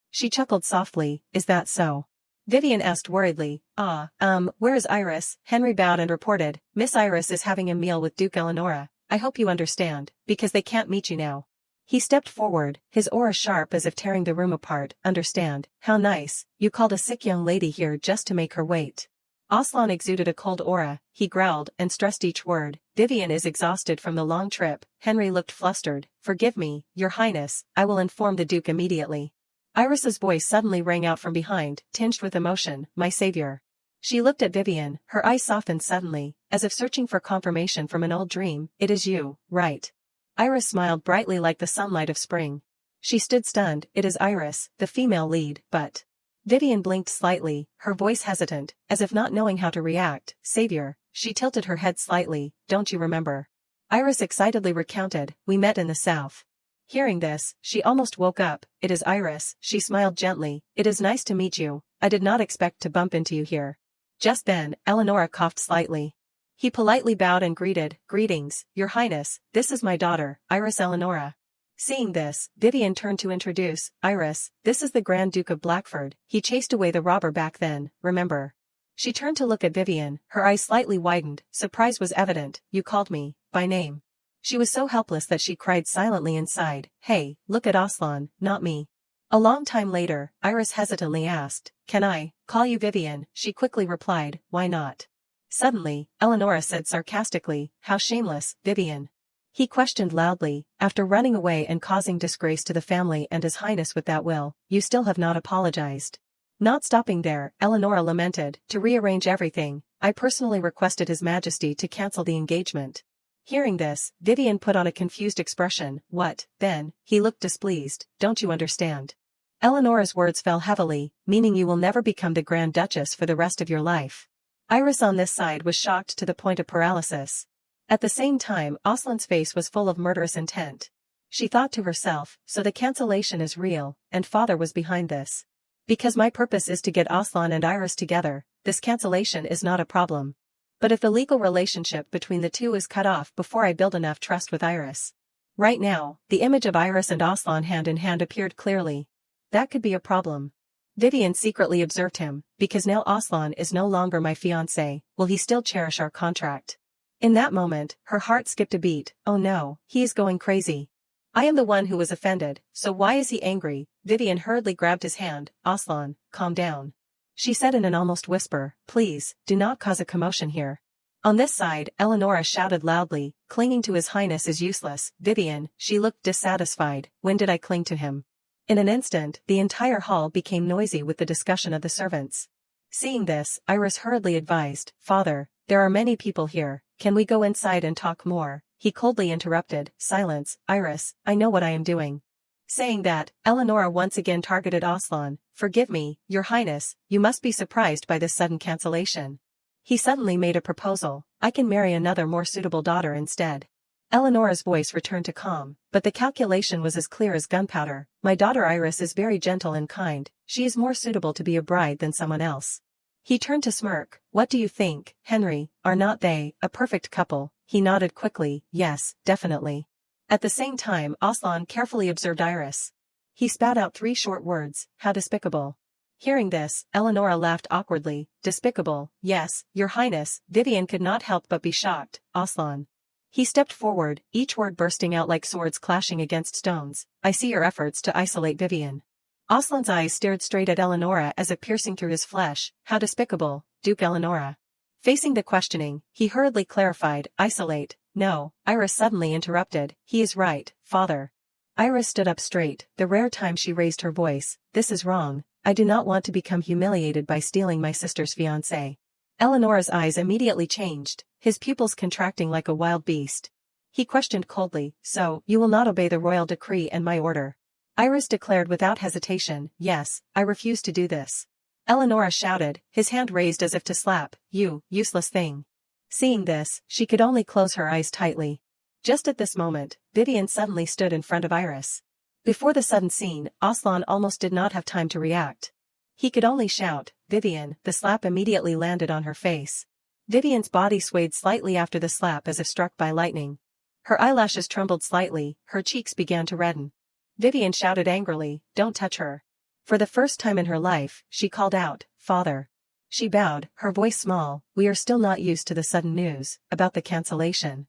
She chuckled softly, is that so? Vivian asked worriedly, where is Iris? Henry bowed and reported, Miss Iris is having a meal with Duke Eleonora, I hope you understand, because they can't meet you now. He stepped forward, his aura sharp as if tearing the room apart, understand, how nice, you called a sick young lady here just to make her wait. Aslan exuded a cold aura, he growled and stressed each word, Vivian is exhausted from the long trip. Henry looked flustered, forgive me, your highness, I will inform the Duke immediately. Iris's voice suddenly rang out from behind, tinged with emotion, my savior. She looked at Vivian, her eyes softened suddenly, as if searching for confirmation from an old dream, it is you, right? Iris smiled brightly like the sunlight of spring. She stood stunned, it is Iris, the female lead, but... Vivian blinked slightly, her voice hesitant, as if not knowing how to react, savior, she tilted her head slightly, don't you remember? Iris excitedly recounted, we met in the south. Hearing this, she almost woke up, it is Iris, she smiled gently, it is nice to meet you, I did not expect to bump into you here. Just then, Eleonora coughed slightly. He politely bowed and greeted, greetings, your highness, this is my daughter, Iris Eleonora. Seeing this, Vivian turned to introduce, Iris, this is the Grand Duke of Blackford, he chased away the robber back then, remember? She turned to look at Vivian, her eyes slightly widened, surprise was evident, you called me, by name. She was so helpless that she cried silently inside, hey, look at Aslan, not me. A long time later, Iris hesitantly asked, can I call you Vivian? She quickly replied, why not? Suddenly, Eleonora said sarcastically, how shameless, Vivian. He questioned loudly, after running away and causing disgrace to the family and his highness with that will, you still have not apologized. Not stopping there, Eleonora lamented, to rearrange everything, I personally requested his majesty to cancel the engagement. Hearing this, Vivian put on a confused expression, what, then, he looked displeased, don't you understand? Eleonora's words fell heavily, meaning you will never become the Grand Duchess for the rest of your life. Iris on this side was shocked to the point of paralysis. At the same time, Aslan's face was full of murderous intent. She thought to herself, so the cancellation is real, and father was behind this. Because my purpose is to get Aslan and Iris together, this cancellation is not a problem. But if the legal relationship between the two is cut off before I build enough trust with Iris. Right now, the image of Iris and Aslan hand in hand appeared clearly. That could be a problem. Vivian secretly observed him, because now Aslan is no longer my fiancé, will he still cherish our contract? In that moment, her heart skipped a beat, oh no, he is going crazy. I am the one who was offended, so why is he angry? Vivian hurriedly grabbed his hand, Aslan, calm down. She said in an almost whisper, please, do not cause a commotion here. On this side, Eleonora shouted loudly, clinging to his highness is useless, Vivian, she looked dissatisfied, when did I cling to him? In an instant, the entire hall became noisy with the discussion of the servants. Seeing this, Iris hurriedly advised, father, there are many people here, can we go inside and talk more? He coldly interrupted, silence, Iris, I know what I am doing. Saying that, Eleonora once again targeted Aslan, forgive me, your highness, you must be surprised by this sudden cancellation. He suddenly made a proposal, I can marry another more suitable daughter instead. Eleonora's voice returned to calm, but the calculation was as clear as gunpowder. My daughter Iris is very gentle and kind, she is more suitable to be a bride than someone else. He turned to smirk. What do you think, Henry, are not they a perfect couple? He nodded quickly, yes, definitely. At the same time Aslan carefully observed Iris. He spat out 3 short words, how despicable. Hearing this, Eleonora laughed awkwardly. Despicable, yes, your highness. Vivian could not help but be shocked. Aslan. He stepped forward, each word bursting out like swords clashing against stones. I see your efforts to isolate Vivian. Aslan's eyes stared straight at Eleonora as if piercing through his flesh. How despicable, Duke Eleonora. Facing the questioning, he hurriedly clarified, isolate. No, Iris suddenly interrupted. He is right, father. Iris stood up straight, the rare time she raised her voice. This is wrong. I do not want to become humiliated by stealing my sister's fiancé. Eleonora's eyes immediately changed, his pupils contracting like a wild beast. He questioned coldly, so, you will not obey the royal decree and my order? Iris declared without hesitation, yes, I refuse to do this. Eleonora shouted, his hand raised as if to slap, you, useless thing. Seeing this, she could only close her eyes tightly. Just at this moment, Vivian suddenly stood in front of Iris. Before the sudden scene, Aslan almost did not have time to react. He could only shout, Vivian. The slap immediately landed on her face. Vivian's body swayed slightly after the slap as if struck by lightning. Her eyelashes trembled slightly, her cheeks began to redden. Vivian shouted angrily, don't touch her. For the first time in her life, she called out, father. She bowed, her voice small, we are still not used to the sudden news, about the cancellation.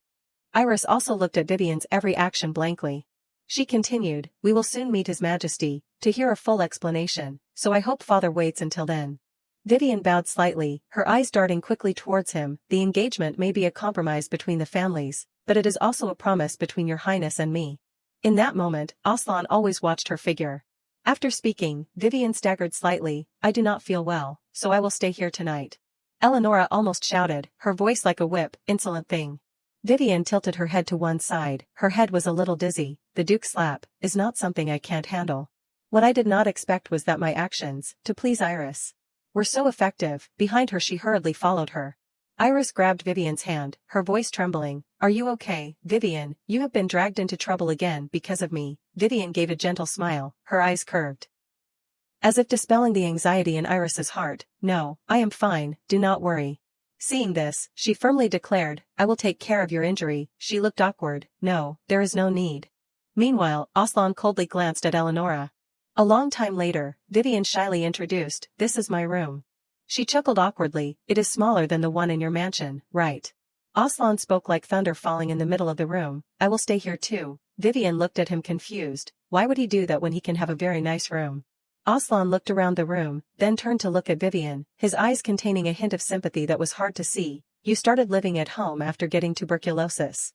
Iris also looked at Vivian's every action blankly. She continued, we will soon meet His Majesty, to hear a full explanation, so I hope father waits until then. Vivian bowed slightly, her eyes darting quickly towards him. The engagement may be a compromise between the families, but it is also a promise between your highness and me. In that moment, Aslan always watched her figure. After speaking, Vivian staggered slightly, I do not feel well, so I will stay here tonight. Eleonora almost shouted, her voice like a whip, insolent thing. Vivian tilted her head to one side, her head was a little dizzy. The Duke's slap is not something I can't handle. What I did not expect was that my actions, to please Iris, were so effective. Behind her she hurriedly followed her. Iris grabbed Vivian's hand, her voice trembling. Are you okay, Vivian? You have been dragged into trouble again because of me. Vivian gave a gentle smile, her eyes curved, as if dispelling the anxiety in Iris's heart. No, I am fine, do not worry. Seeing this, she firmly declared, I will take care of your injury. She looked awkward. No, there is no need. Meanwhile, Aslan coldly glanced at Eleonora. A long time later, Vivian shyly introduced, this is my room. She chuckled awkwardly, it is smaller than the one in your mansion, right? Aslan spoke like thunder falling in the middle of the room, I will stay here too. Vivian looked at him confused, why would he do that when he can have a very nice room? Aslan looked around the room, then turned to look at Vivian, his eyes containing a hint of sympathy that was hard to see. You started living at home after getting tuberculosis.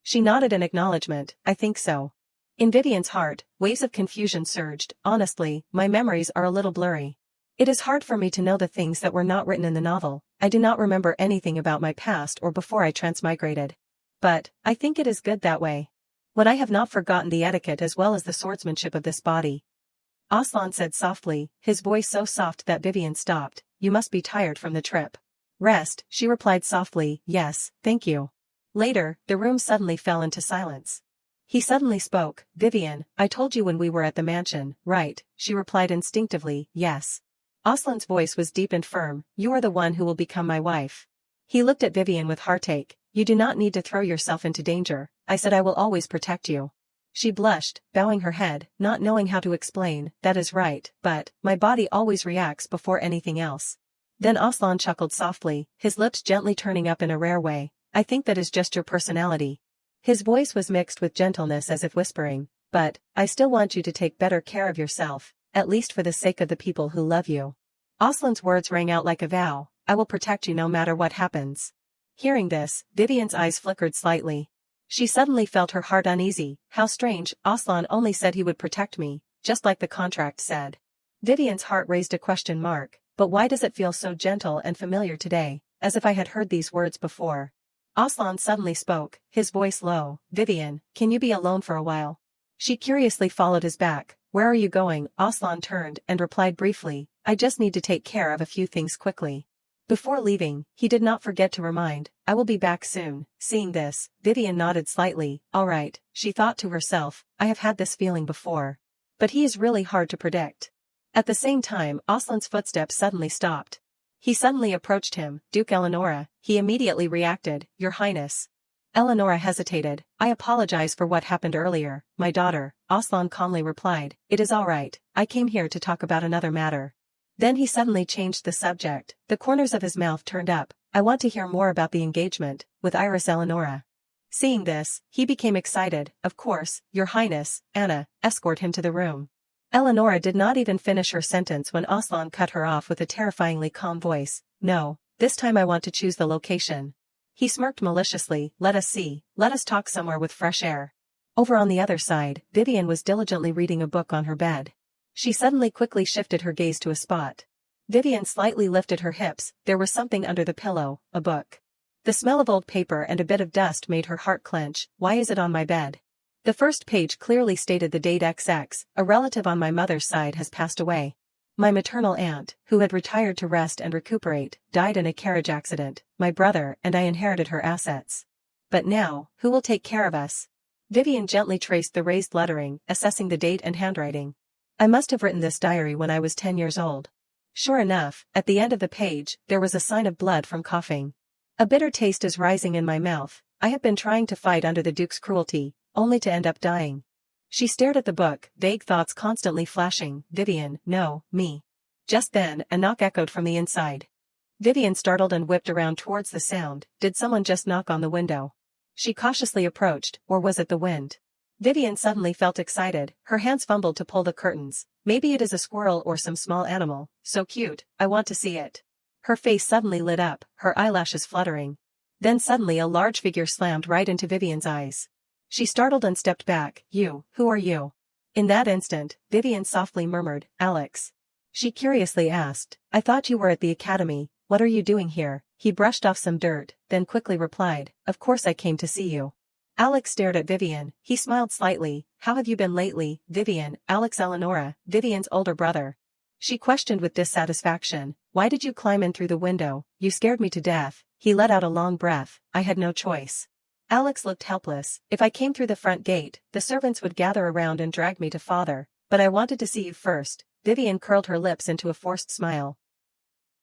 She nodded in acknowledgement, I think so. In Vivian's heart, waves of confusion surged. Honestly, my memories are a little blurry. It is hard for me to know the things that were not written in the novel. I do not remember anything about my past or before I transmigrated. But, I think it is good that way. When I have not forgotten the etiquette as well as the swordsmanship of this body. Aslan said softly, his voice so soft that Vivian stopped, you must be tired from the trip. Rest, she replied softly, yes, thank you. Later, the room suddenly fell into silence. He suddenly spoke, Vivian, I told you when we were at the mansion, right? She replied instinctively, yes. Aslan's voice was deep and firm, you are the one who will become my wife. He looked at Vivian with heartache, you do not need to throw yourself into danger, I said I will always protect you. She blushed, bowing her head, not knowing how to explain, that is right, but, my body always reacts before anything else. Then Aslan chuckled softly, his lips gently turning up in a rare way, I think that is just your personality. His voice was mixed with gentleness as if whispering, but, I still want you to take better care of yourself, at least for the sake of the people who love you. Aslan's words rang out like a vow, I will protect you no matter what happens. Hearing this, Vivian's eyes flickered slightly. She suddenly felt her heart uneasy, how strange, Aslan only said he would protect me, just like the contract said. Vivian's heart raised a question mark, but why does it feel so gentle and familiar today, as if I had heard these words before? Aslan suddenly spoke, his voice low, Vivian, can you be alone for a while? She curiously followed his back, where are you going? Aslan turned and replied briefly, I just need to take care of a few things quickly. Before leaving, he did not forget to remind, I will be back soon. Seeing this, Vivian nodded slightly. All right, she thought to herself, I have had this feeling before. But he is really hard to predict. At the same time, Aslan's footsteps suddenly stopped. He suddenly approached him. Duke Eleonora, he immediately reacted, Your Highness. Eleonora hesitated. I apologize for what happened earlier, my daughter. Aslan calmly replied, It is all right, I came here to talk about another matter. Then he suddenly changed the subject. The corners of his mouth turned up. I want to hear more about the engagement with Iris Eleonora. Seeing this, he became excited. Of course, Your Highness. Anna, escort him to the room. Eleonora did not even finish her sentence when Aslan cut her off with a terrifyingly calm voice. No, this time I want to choose the location. He smirked maliciously. Let us see. Let us talk somewhere with fresh air. Over on the other side, Vivian was diligently reading a book on her bed. She suddenly quickly shifted her gaze to a spot. Vivian slightly lifted her hips. There was something under the pillow, a book. The smell of old paper and a bit of dust made her heart clench. Why is it on my bed? The first page clearly stated the date XX. A relative on my mother's side has passed away. My maternal aunt, who had retired to rest and recuperate, died in a carriage accident. My brother and I inherited her assets. But now, who will take care of us? Vivian gently traced the raised lettering, assessing the date and handwriting. I must have written this diary when I was 10 years old. Sure enough, at the end of the page, there was a sign of blood from coughing. A bitter taste is rising in my mouth. I have been trying to fight under the Duke's cruelty, only to end up dying. She stared at the book, vague thoughts constantly flashing. Vivian, no, me. Just then, a knock echoed from the inside. Vivian startled and whipped around towards the sound. Did someone just knock on the window? She cautiously approached, or was it the wind? Vivian suddenly felt excited. Her hands fumbled to pull the curtains. Maybe it is a squirrel or some small animal. So cute, I want to see it. Her face suddenly lit up, her eyelashes fluttering. Then suddenly a large figure slammed right into Vivian's eyes. She startled and stepped back. You, who are you? In that instant, Vivian softly murmured, Alex. She curiously asked, I thought you were at the academy, what are you doing here? He brushed off some dirt, then quickly replied, Of course I came to see you. Alex stared at Vivian. He smiled slightly. How have you been lately, Vivian? Alex Eleonora, Vivian's older brother. She questioned with dissatisfaction. Why did you climb in through the window? You scared me to death. He let out a long breath. I had no choice. Alex looked helpless. If I came through the front gate, the servants would gather around and drag me to father. But I wanted to see you first. Vivian curled her lips into a forced smile.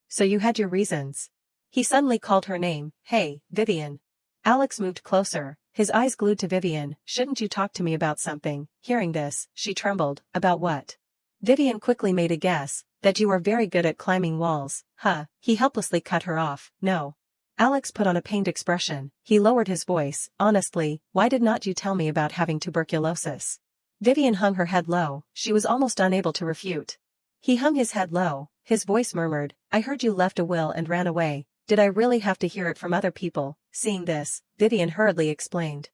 So you had your reasons. He suddenly called her name. Hey, Vivian. Alex moved closer, his eyes glued to Vivian. Shouldn't you talk to me about something? Hearing this, she trembled. About what? Vivian quickly made a guess, that you are very good at climbing walls. Huh, he helplessly cut her off. No. Alex put on a pained expression. He lowered his voice. Honestly, why did not you tell me about having tuberculosis? Vivian hung her head low. She was almost unable to refute. He hung his head low. His voice murmured, I heard you left a will and ran away. Did I really have to hear it from other people? Seeing this, Vivian hurriedly explained.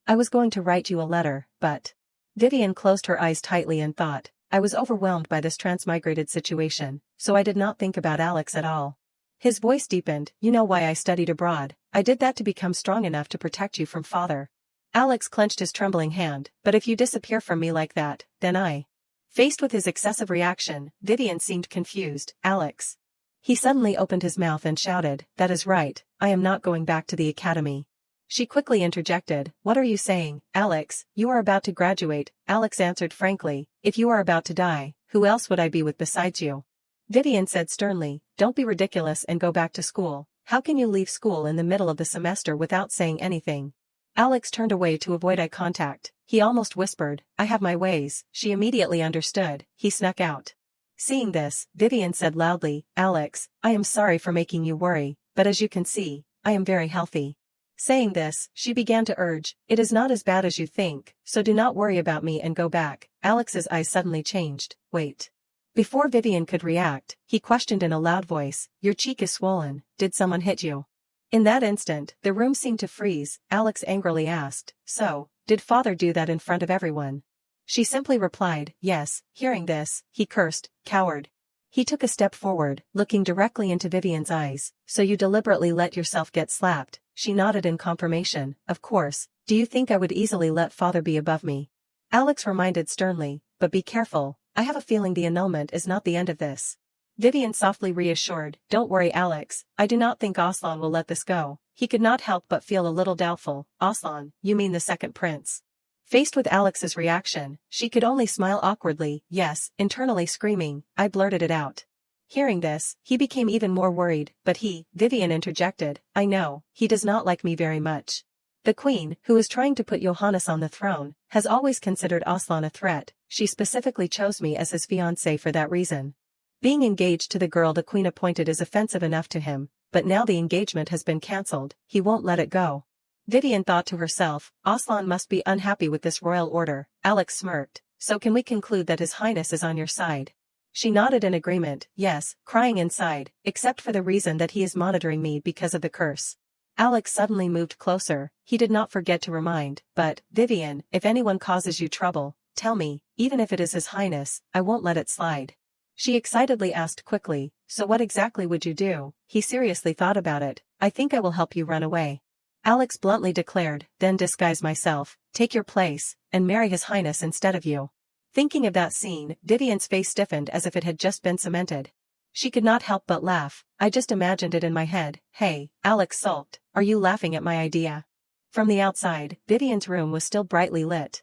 I was going to write you a letter, but... Vivian closed her eyes tightly and thought, I was overwhelmed by this transmigrated situation, so I did not think about Alex at all. His voice deepened. You know why I studied abroad. I did that to become strong enough to protect you from father. Alex clenched his trembling hand. But if you disappear from me like that, then I... Faced with his excessive reaction, Vivian seemed confused. Alex. He suddenly opened his mouth and shouted, That is right, I am not going back to the academy. She quickly interjected, What are you saying, Alex? You are about to graduate. Alex answered frankly, If you are about to die, who else would I be with besides you? Vivian said sternly, Don't be ridiculous and go back to school. How can you leave school in the middle of the semester without saying anything? Alex turned away to avoid eye contact. He almost whispered, I have my ways. She immediately understood. He snuck out. Seeing this, Vivian said loudly, Alex, I am sorry for making you worry, but as you can see, I am very healthy. Saying this, she began to urge, It is not as bad as you think, so do not worry about me and go back. Alex's eyes suddenly changed. Wait. Before Vivian could react, he questioned in a loud voice, Your cheek is swollen, did someone hit you? In that instant, the room seemed to freeze. Alex angrily asked, So, did father do that in front of everyone? She simply replied, Yes. Hearing this, he cursed, Coward. He took a step forward, looking directly into Vivian's eyes. So you deliberately let yourself get slapped? She nodded in confirmation. Of course. Do you think I would easily let father be above me? Alex reminded sternly, But be careful. I have a feeling the annulment is not the end of this. Vivian softly reassured, "Don't worry, Alex, I do not think Aslan will let this go." He could not help but feel a little doubtful. "Aslan, you mean the second prince?" Faced with Alex's reaction, she could only smile awkwardly. "Yes," internally screaming, I blurted it out. Hearing this, he became even more worried, but Vivian interjected, "I know, he does not like me very much. The queen, who is trying to put Johannes on the throne, has always considered Aslan a threat. She specifically chose me as his fiancé for that reason. Being engaged to the girl the queen appointed is offensive enough to him, but now the engagement has been cancelled, he won't let it go." Vivian thought to herself, "Aslan must be unhappy with this royal order." Alex smirked, "So can we conclude that his highness is on your side?" She nodded in agreement, "Yes," crying inside, "except for the reason that he is monitoring me because of the curse." Alex suddenly moved closer. He did not forget to remind, "But, Vivian, if anyone causes you trouble, tell me, even if it is his highness, I won't let it slide." She excitedly asked quickly, "So what exactly would you do?" He seriously thought about it. "I think I will help you run away." Alex bluntly declared, "Then disguise myself, take your place, and marry his highness instead of you." Thinking of that scene, Vivian's face stiffened as if it had just been cemented. She could not help but laugh. "I just imagined it in my head." "Hey," Alex sulked, "are you laughing at my idea?" From the outside, Vivian's room was still brightly lit.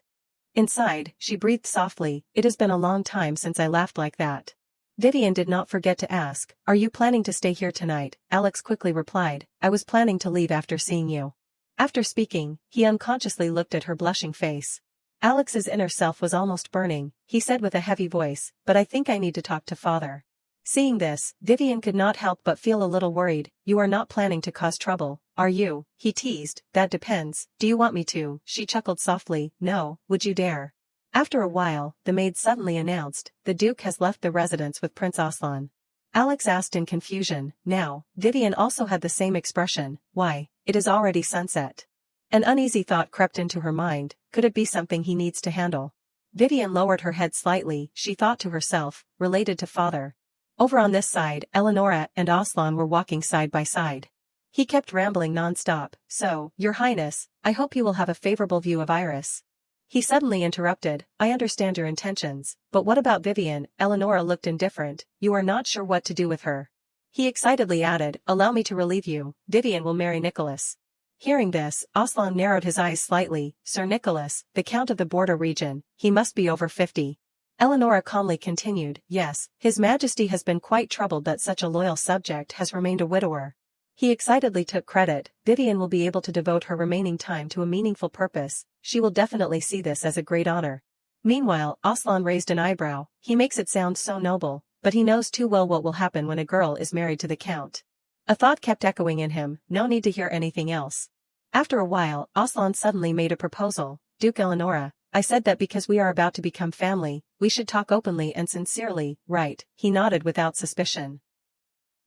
Inside, she breathed softly, "It has been a long time since I laughed like that." Vivian did not forget to ask, "Are you planning to stay here tonight?" Alex quickly replied, "I was planning to leave after seeing you." After speaking, he unconsciously looked at her blushing face. Alex's inner self was almost burning. He said with a heavy voice, "But I think I need to talk to father." Seeing this, Vivian could not help but feel a little worried. "You are not planning to cause trouble, are you?" he teased. "That depends. Do you want me to?" She chuckled softly. "No, would you dare?" After a while, the maid suddenly announced, "The Duke has left the residence with Prince Aslan." Alex asked in confusion. Now, Vivian also had the same expression. "Why, it is already sunset." An uneasy thought crept into her mind. Could it be something he needs to handle? Vivian lowered her head slightly. She thought to herself, related to father. Over on this side, Eleonora and Aslan were walking side by side. He kept rambling non-stop. "So, your highness, I hope you will have a favorable view of Iris." He suddenly interrupted, "I understand your intentions, but what about Vivian?" Eleonora looked indifferent. "You are not sure what to do with her." He excitedly added, "Allow me to relieve you, Vivian will marry Nicholas." Hearing this, Aslan narrowed his eyes slightly. "Sir Nicholas, the Count of the border region, he must be over 50. Eleonora calmly continued, "Yes, His Majesty has been quite troubled that such a loyal subject has remained a widower." He excitedly took credit. "Vivian will be able to devote her remaining time to a meaningful purpose. She will definitely see this as a great honor." Meanwhile, Aslan raised an eyebrow. "He makes it sound so noble, but he knows too well what will happen when a girl is married to the Count." A thought kept echoing in him. No need to hear anything else. After a while, Aslan suddenly made a proposal. "Duke Eleonora, I said that because we are about to become family, we should talk openly and sincerely, right?" He nodded without suspicion.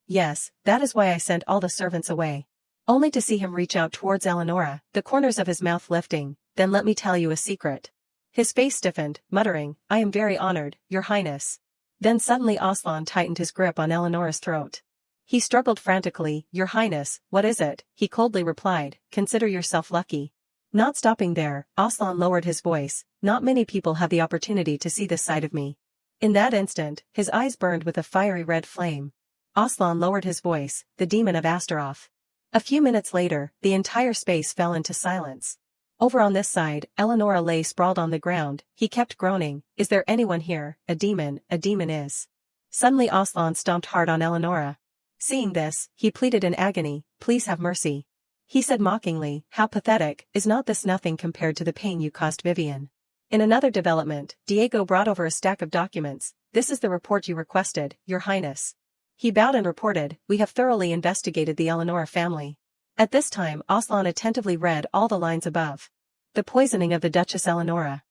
"Yes, that is why I sent all the servants away." Only to see him reach out towards Eleonora, the corners of his mouth lifting. "Then let me tell you a secret." His face stiffened, muttering, "I am very honored, your highness." Then suddenly Aslan tightened his grip on Eleonora's throat. He struggled frantically. "Your highness, what is it?" He coldly replied, "Consider yourself lucky." Not stopping there, Aslan lowered his voice. "Not many people have the opportunity to see this side of me." In that instant, his eyes burned with a fiery red flame. Aslan lowered his voice, "The demon of Astaroth." A few minutes later, the entire space fell into silence. Over on this side, Eleonora lay sprawled on the ground. He kept groaning, "Is there anyone here? A demon is." Suddenly Aslan stomped hard on Eleonora. Seeing this, he pleaded in agony, "Please have mercy." He said mockingly, "How pathetic, is not this nothing compared to the pain you caused Vivian?" In another development, Diego brought over a stack of documents. "This is the report you requested, your highness." He bowed and reported, "We have thoroughly investigated the Eleonora family." At this time Aslan attentively read all the lines above. The poisoning of the Duchess Eleonora.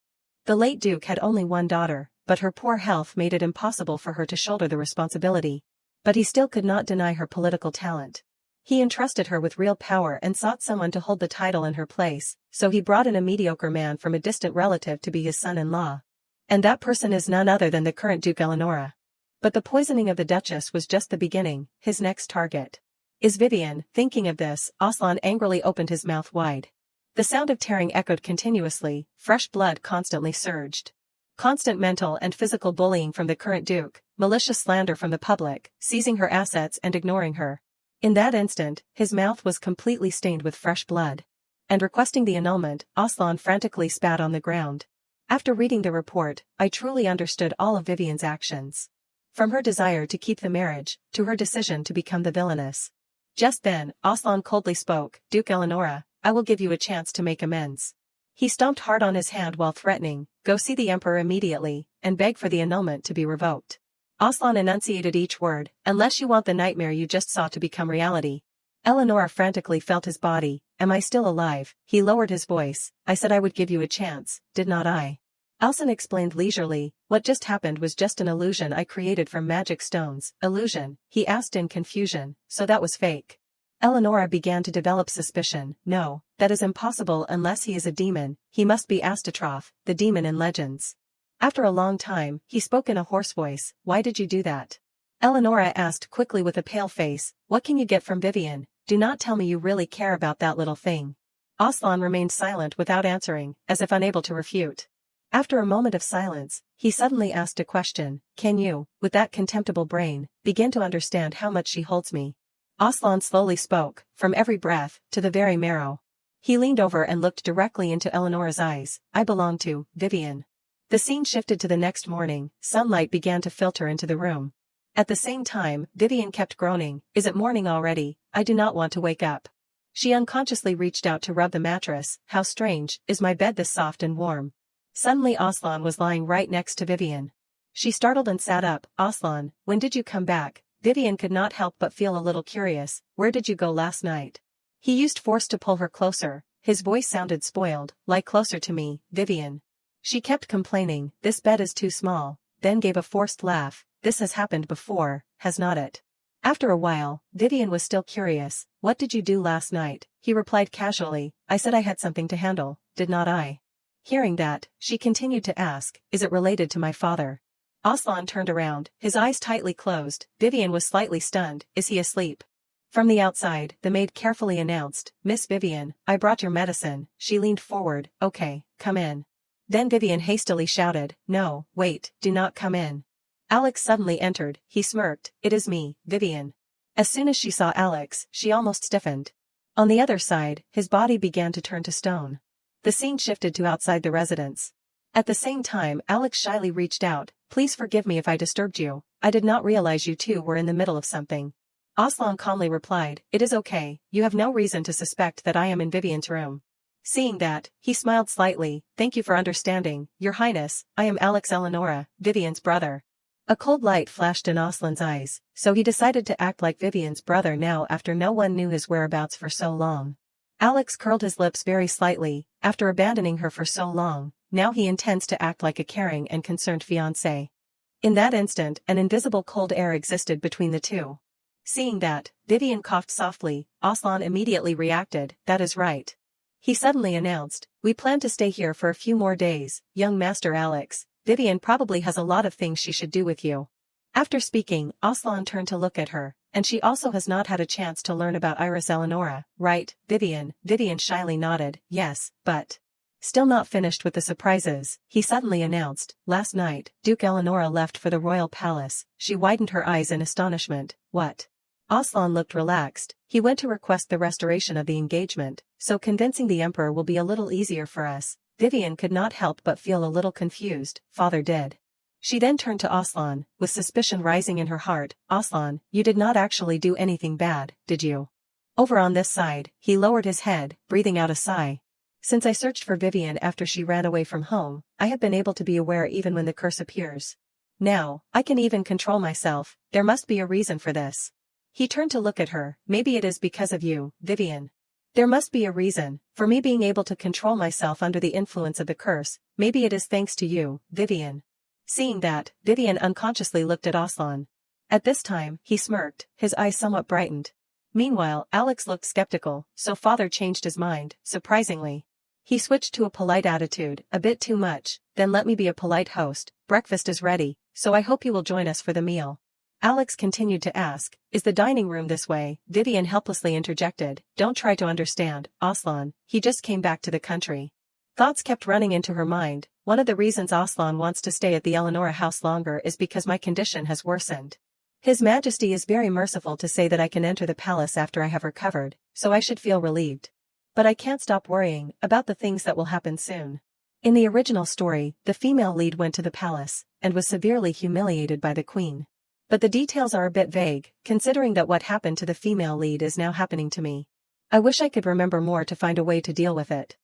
The late Duke had only one daughter, but her poor health made it impossible for her to shoulder the responsibility. But he still could not deny her political talent. He entrusted her with real power and sought someone to hold the title in her place, so he brought in a mediocre man from a distant relative to be his son-in-law. And that person is none other than the current Duke Eleonora. But the poisoning of the Duchess was just the beginning. His next target is Vivian. Thinking of this, Aslan angrily opened his mouth wide. The sound of tearing echoed continuously, fresh blood constantly surged. Constant mental and physical bullying from the current duke, malicious slander from the public, seizing her assets and ignoring her. In that instant, his mouth was completely stained with fresh blood. And requesting the annulment, Aslan frantically spat on the ground. After reading the report, I truly understood all of Vivian's actions. From her desire to keep the marriage, to her decision to become the villainess. Just then, Aslan coldly spoke, Duke Eleonora, I will give you a chance to make amends. He stomped hard on his hand while threatening, go see the emperor immediately, and beg for the annulment to be revoked. Aslan enunciated each word, unless you want the nightmare you just saw to become reality. Eleonora frantically felt his body, am I still alive? He lowered his voice, I said I would give you a chance, did not I? Alson explained leisurely, what just happened was just an illusion I created from magic stones. Illusion? He asked in confusion, so that was fake. Eleonora began to develop suspicion, no, that is impossible unless he is a demon, he must be Astrotrauf, the demon in legends. After a long time, he spoke in a hoarse voice, why did you do that? Eleonora asked quickly with a pale face, what can you get from Vivian? Do not tell me you really care about that little thing. Aslan remained silent without answering, as if unable to refute. After a moment of silence, he suddenly asked a question, can you, with that contemptible brain, begin to understand how much she holds me? Aslan slowly spoke, from every breath, to the very marrow. He leaned over and looked directly into Eleonora's eyes, I belong to Vivian. The scene shifted to the next morning, sunlight began to filter into the room. At the same time, Vivian kept groaning, is it morning already? I do not want to wake up. She unconsciously reached out to rub the mattress, how strange, is my bed this soft and warm? Suddenly Aslan was lying right next to Vivian. She startled and sat up, Aslan, when did you come back? Vivian could not help but feel a little curious, where did you go last night? He used force to pull her closer, his voice sounded spoiled, lie closer to me, Vivian. She kept complaining, this bed is too small, then gave a forced laugh, this has happened before, has not it? After a while, Vivian was still curious, what did you do last night? He replied casually, I said I had something to handle, did not I? Hearing that, she continued to ask, is it related to my father? Aslan turned around, his eyes tightly closed, Vivian was slightly stunned, is he asleep? From the outside, the maid carefully announced, Miss Vivian, I brought your medicine. She leaned forward, okay, come in. Then Vivian hastily shouted, no, wait, do not come in. Alex suddenly entered, he smirked, it is me, Vivian. As soon as she saw Alex, she almost stiffened. On the other side, his body began to turn to stone. The scene shifted to outside the residence. At the same time, Alex shyly reached out, please forgive me if I disturbed you, I did not realize you two were in the middle of something. Aslan calmly replied, it is okay, you have no reason to suspect that I am in Vivian's room. Seeing that, he smiled slightly, thank you for understanding, your highness, I am Alex Eleonora, Vivian's brother. A cold light flashed in Aslan's eyes, so he decided to act like Vivian's brother now after no one knew his whereabouts for so long. Alex curled his lips very slightly, after abandoning her for so long, now he intends to act like a caring and concerned fiancé. In that instant, an invisible cold air existed between the two. Seeing that, Vivian coughed softly, Aslan immediately reacted, that is right. He suddenly announced, we plan to stay here for a few more days, young Master Alex, Vivian probably has a lot of things she should do with you. After speaking, Aslan turned to look at her, and she also has not had a chance to learn about Iris Eleonora, right, Vivian? Vivian shyly nodded, yes, but... Still not finished with the surprises, he suddenly announced, last night, Duke Eleonora left for the royal palace. She widened her eyes in astonishment, what? Aslan looked relaxed, he went to request the restoration of the engagement, so convincing the emperor will be a little easier for us. Vivian could not help but feel a little confused, father did. She then turned to Aslan, with suspicion rising in her heart, Aslan, you did not actually do anything bad, did you? Over on this side, he lowered his head, breathing out a sigh. Since I searched for Vivian after she ran away from home, I have been able to be aware even when the curse appears. Now, I can even control myself, there must be a reason for this. He turned to look at her, maybe it is because of you, Vivian. There must be a reason, for me being able to control myself under the influence of the curse, maybe it is thanks to you, Vivian. Seeing that, Vivian unconsciously looked at Aslan. At this time, he smirked, his eyes somewhat brightened. Meanwhile, Alex looked skeptical, so father changed his mind, surprisingly. He switched to a polite attitude, a bit too much, then let me be a polite host, breakfast is ready, so I hope you will join us for the meal. Alex continued to ask, is the dining room this way? Vivian helplessly interjected, don't try to understand, Aslan, he just came back to the country. Thoughts kept running into her mind, One of the reasons Aslan wants to stay at the Eleonora house longer is because my condition has worsened. His Majesty is very merciful to say that I can enter the palace after I have recovered, so I should feel relieved. But I can't stop worrying about the things that will happen soon. In the original story, the female lead went to the palace and was severely humiliated by the queen. But the details are a bit vague, considering that what happened to the female lead is now happening to me. I wish I could remember more to find a way to deal with it.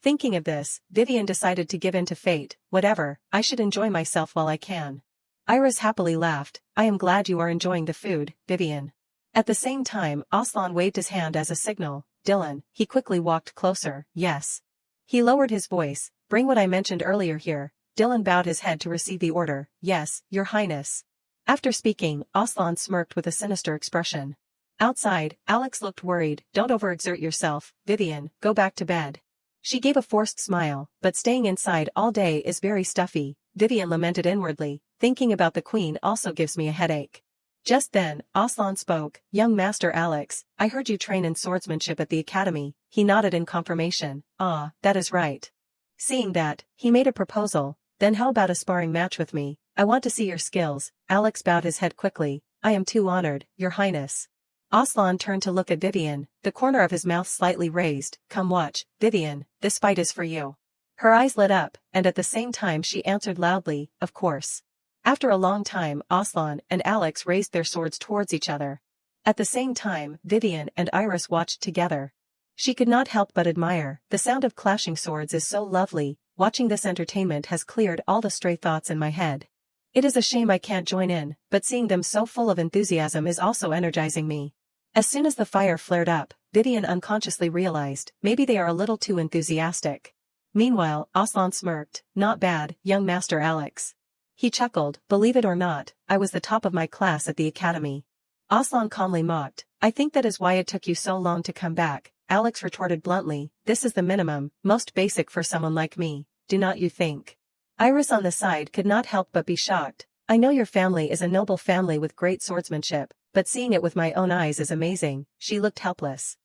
Thinking of this, Vivian decided to give in to fate. Whatever, I should enjoy myself while I can. Iris happily laughed. I am glad you are enjoying the food, Vivian. At the same time, Aslan waved his hand as a signal. Dylan, he quickly walked closer. Yes. He lowered his voice. Bring what I mentioned earlier here. Dylan bowed his head to receive the order. Yes, Your Highness. After speaking, Aslan smirked with a sinister expression. Outside, Alex looked worried. Don't overexert yourself, Vivian, go back to bed. She gave a forced smile, but staying inside all day is very stuffy, Vivian lamented inwardly. Thinking about the queen also gives me a headache. Just then, Aslan spoke. Young Master Alex, I heard you train in swordsmanship at the academy. He nodded in confirmation. Ah, that is right. Seeing that, he made a proposal. Then how about a sparring match with me? I want to see your skills. Alex bowed his head quickly. I am too honored, Your Highness. Aslan turned to look at Vivian, the corner of his mouth slightly raised. Come watch, Vivian, this fight is for you. Her eyes lit up, and at the same time she answered loudly, of course. After a long time, Aslan and Alex raised their swords towards each other. At the same time, Vivian and Iris watched together. She could not help but admire. The sound of clashing swords is so lovely. Watching this entertainment has cleared all the stray thoughts in my head. It is a shame I can't join in, but seeing them so full of enthusiasm is also energizing me. As soon as the fire flared up, Vivian unconsciously realized, maybe they are a little too enthusiastic. Meanwhile, Aslan smirked. Not bad, young Master Alex. He chuckled. Believe it or not, I was the top of my class at the academy. Aslan calmly mocked. I think that is why it took you so long to come back, Alex retorted bluntly. This is the minimum, most basic for someone like me, do not you think? Iris on the side could not help but be shocked. I know your family is a noble family with great swordsmanship, but seeing it with my own eyes is amazing. She looked helpless.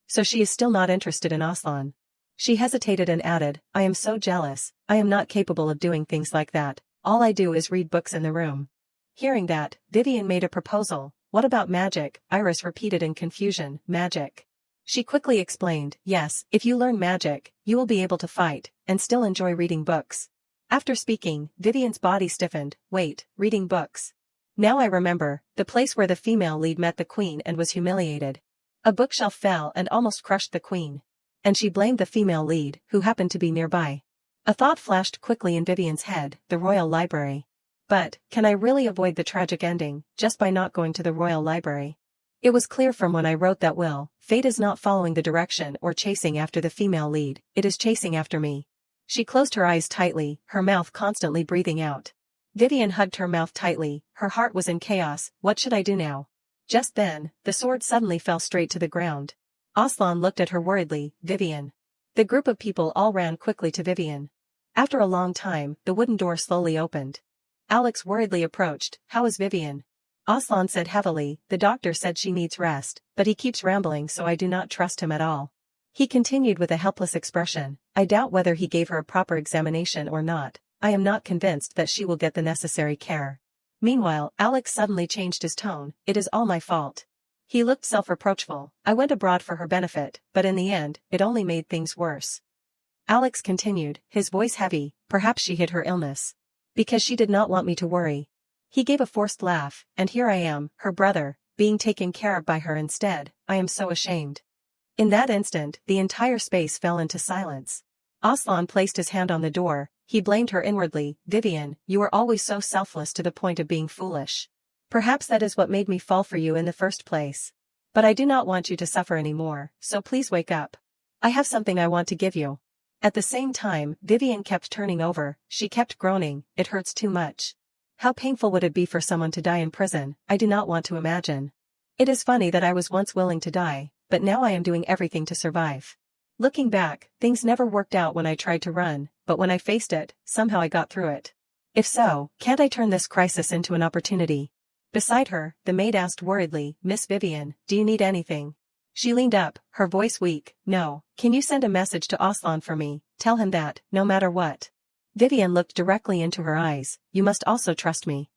So she is still not interested in Aslan. She hesitated and added, I am so jealous. I am not capable of doing things like that. All I do is read books in the room. Hearing that, Vivian made a proposal. What about magic? Iris repeated in confusion. Magic. She quickly explained, yes, if you learn magic, you will be able to fight, and still enjoy reading books. After speaking, Vivian's body stiffened. Wait, reading books. Now I remember, the place where the female lead met the queen and was humiliated. A bookshelf fell and almost crushed the queen. And she blamed the female lead, who happened to be nearby. A thought flashed quickly in Vivian's head, the royal library. But, can I really avoid the tragic ending, just by not going to the royal library? It was clear from when I wrote that will, fate is not following the direction or chasing after the female lead, it is chasing after me. She closed her eyes tightly, her mouth constantly breathing out. Vivian hugged her mouth tightly, her heart was in chaos. What should I do now? Just then, the sword suddenly fell straight to the ground. Aslan looked at her worriedly. Vivian. The group of people all ran quickly to Vivian. After a long time, the wooden door slowly opened. Alex worriedly approached. How is Vivian? Aslan said heavily, the doctor said she needs rest, but he keeps rambling so I do not trust him at all. He continued with a helpless expression. I doubt whether he gave her a proper examination or not. I am not convinced that she will get the necessary care. Meanwhile, Alex suddenly changed his tone. It is all my fault. He looked self-reproachful. I went abroad for her benefit, but in the end, it only made things worse. Alex continued, his voice heavy. Perhaps she hid her illness. Because she did not want me to worry. He gave a forced laugh, and here I am, her brother, being taken care of by her instead. I am so ashamed. In that instant, the entire space fell into silence. Aslan placed his hand on the door. He blamed her inwardly. Vivian, you are always so selfless to the point of being foolish. Perhaps that is what made me fall for you in the first place. But I do not want you to suffer anymore, so please wake up. I have something I want to give you. At the same time, Vivian kept turning over. She kept groaning. It hurts too much. How painful would it be for someone to die in prison? I do not want to imagine. It is funny that I was once willing to die, but now I am doing everything to survive. Looking back, things never worked out when I tried to run, but when I faced it, somehow I got through it. If so, can't I turn this crisis into an opportunity? Beside her, the maid asked worriedly, Miss Vivian, do you need anything? She leaned up, her voice weak. No, can you send a message to Aslan for me? Tell him that, no matter what. Vivian looked directly into her eyes. You must also trust me.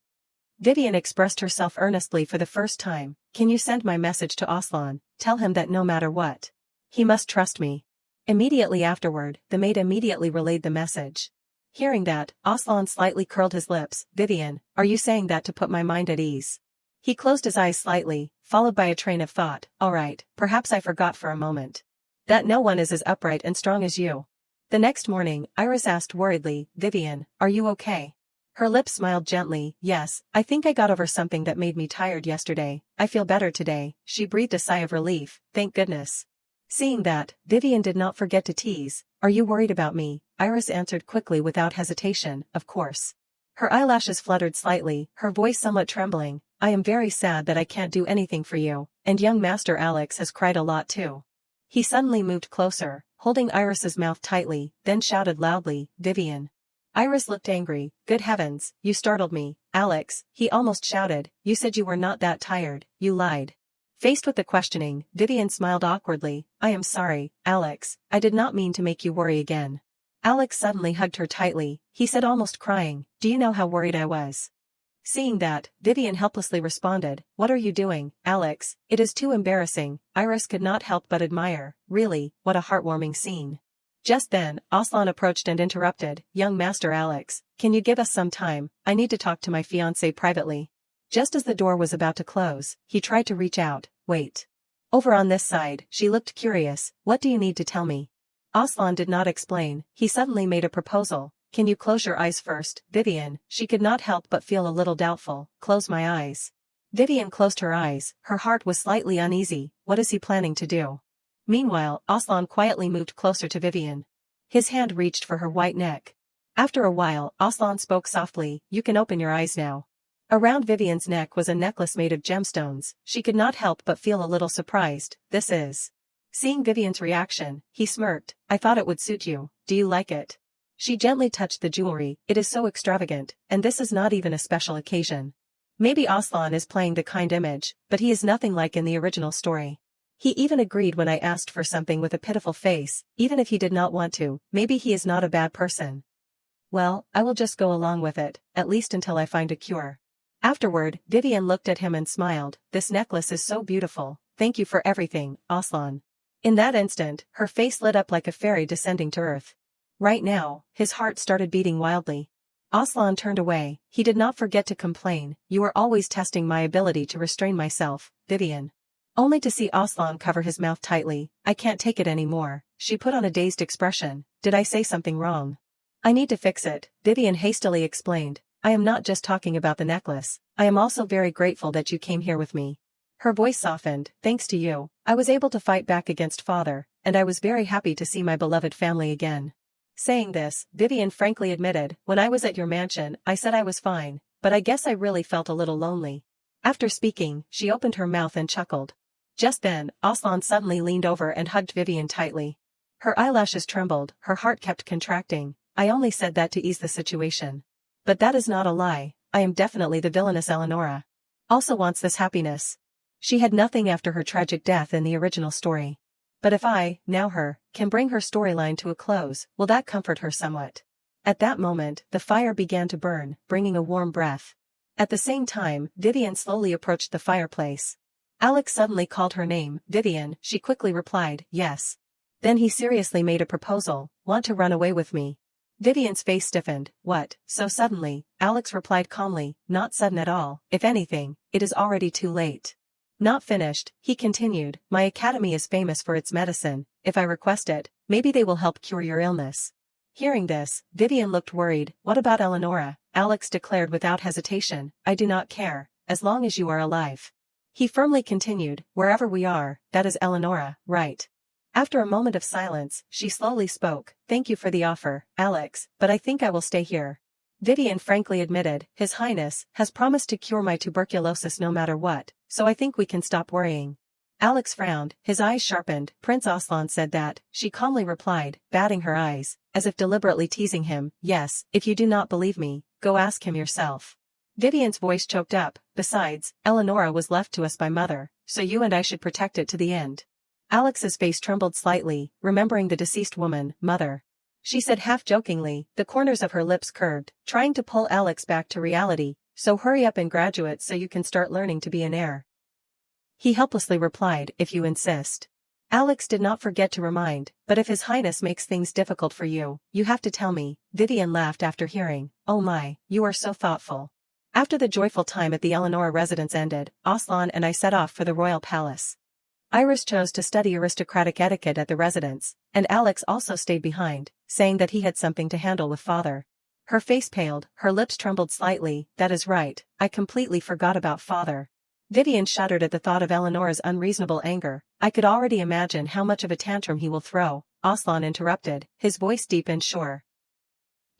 Vivian expressed herself earnestly for the first time. Can you send my message to Aslan, tell him that no matter what, he must trust me. Immediately afterward, the maid immediately relayed the message. Hearing that, Aslan slightly curled his lips. Vivian, are you saying that to put my mind at ease? He closed his eyes slightly, followed by a train of thought. All right, perhaps I forgot for a moment that no one is as upright and strong as you. The next morning, Iris asked worriedly, Vivian, are you okay? Her lips smiled gently. Yes, I think I got over something that made me tired yesterday. I feel better today. She breathed a sigh of relief. Thank goodness. Seeing that, Vivian did not forget to tease. Are you worried about me? Iris answered quickly without hesitation. Of course. Her eyelashes fluttered slightly, her voice somewhat trembling. I am very sad that I can't do anything for you, and young Master Alex has cried a lot too. He suddenly moved closer, holding Iris's mouth tightly, then shouted loudly, Vivian. Iris looked angry. Good heavens, you startled me, Alex, he almost shouted. You said you were not that tired, you lied. Faced with the questioning, Vivian smiled awkwardly. I am sorry, Alex, I did not mean to make you worry again. Alex suddenly hugged her tightly. He said, almost crying, do you know how worried I was? Seeing that, Vivian helplessly responded, What are you doing, Alex? It is too embarrassing. Iris could not help but admire. Really, what a heartwarming scene. Just then, Aslan approached and interrupted. Young Master Alex, can you give us some time? I need to talk to my fiancé privately. Just as the door was about to close, he tried to reach out. Wait. Over on this side, she looked curious. What do you need to tell me? Aslan did not explain. He suddenly made a proposal. Can you close your eyes first, Vivian? She could not help but feel a little doubtful. Close my eyes. Vivian closed her eyes. Her heart was slightly uneasy. What is he planning to do? Meanwhile, Aslan quietly moved closer to Vivian. His hand reached for her white neck. After a while, Aslan spoke softly. You can open your eyes now. Around Vivian's neck was a necklace made of gemstones. She could not help but feel a little surprised. This is. Seeing Vivian's reaction, he smirked. I thought it would suit you. Do you like it? She gently touched the jewelry. It is so extravagant, and this is not even a special occasion. Maybe Aslan is playing the kind image, but he is nothing like in the original story. He even agreed when I asked for something with a pitiful face, even if he did not want to. Maybe he is not a bad person. Well, I will just go along with it, at least until I find a cure. Afterward, Vivian looked at him and smiled. This necklace is so beautiful. Thank you for everything, Aslan. In that instant, her face lit up like a fairy descending to earth. Right now, his heart started beating wildly. Aslan turned away. He did not forget to complain. You are always testing my ability to restrain myself, Vivian. Only to see Aslan cover his mouth tightly. I can't take it anymore. She put on a dazed expression. Did I say something wrong? I need to fix it, Vivian hastily explained. I am not just talking about the necklace. I am also very grateful that you came here with me. Her voice softened. Thanks to you, I was able to fight back against father, and I was very happy to see my beloved family again. Saying this, Vivian frankly admitted, when I was at your mansion, I said I was fine, but I guess I really felt a little lonely. After speaking, she opened her mouth and chuckled. Just then, Aslan suddenly leaned over and hugged Vivian tightly. Her eyelashes trembled, her heart kept contracting. I only said that to ease the situation. But that is not a lie. I am definitely the villainous Eleonora. Also wants this happiness. She had nothing after her tragic death in the original story. But if I, now her, can bring her storyline to a close, will that comfort her somewhat? At that moment, the fire began to burn, bringing a warm breath. At the same time, Vivian slowly approached the fireplace. Alex suddenly called her name. Vivian, she quickly replied, yes. Then he seriously made a proposal. Want to run away with me? Vivian's face stiffened. What, so suddenly? Alex replied calmly, not sudden at all. If anything, it is already too late. Not finished, he continued, my academy is famous for its medicine. If I request it, maybe they will help cure your illness. Hearing this, Vivian looked worried. What about Eleonora? Alex declared without hesitation. I do not care, as long as you are alive. He firmly continued, wherever we are, that is Eleonora, right? After a moment of silence, she slowly spoke. Thank you for the offer, Alex, but I think I will stay here. Vivian frankly admitted, His Highness has promised to cure my tuberculosis no matter what, so I think we can stop worrying. Alex frowned, his eyes sharpened. Prince Aslan said that, she calmly replied, batting her eyes, as if deliberately teasing him. Yes, if you do not believe me, go ask him yourself. Vivian's voice choked up. Besides, Eleonora was left to us by mother, so you and I should protect it to the end. Alex's face trembled slightly, remembering the deceased woman, mother. she said half-jokingly, the corners of her lips curved, trying to pull Alex back to reality. So hurry up and graduate so you can start learning to be an heir. He helplessly replied, if you insist. Alex did not forget to remind, but if His Highness makes things difficult for you, you have to tell me. Vivian laughed after hearing, oh my, you are so thoughtful. After the joyful time at the Eleanora residence ended, Aslan and I set off for the royal palace. Iris chose to study aristocratic etiquette at the residence, and Alex also stayed behind, saying that he had something to handle with father. Her face paled, her lips trembled slightly, that is right, I completely forgot about father. Vivian shuddered at the thought of Eleanora's unreasonable anger. I could already imagine how much of a tantrum he will throw. Aslan interrupted, his voice deep and sure.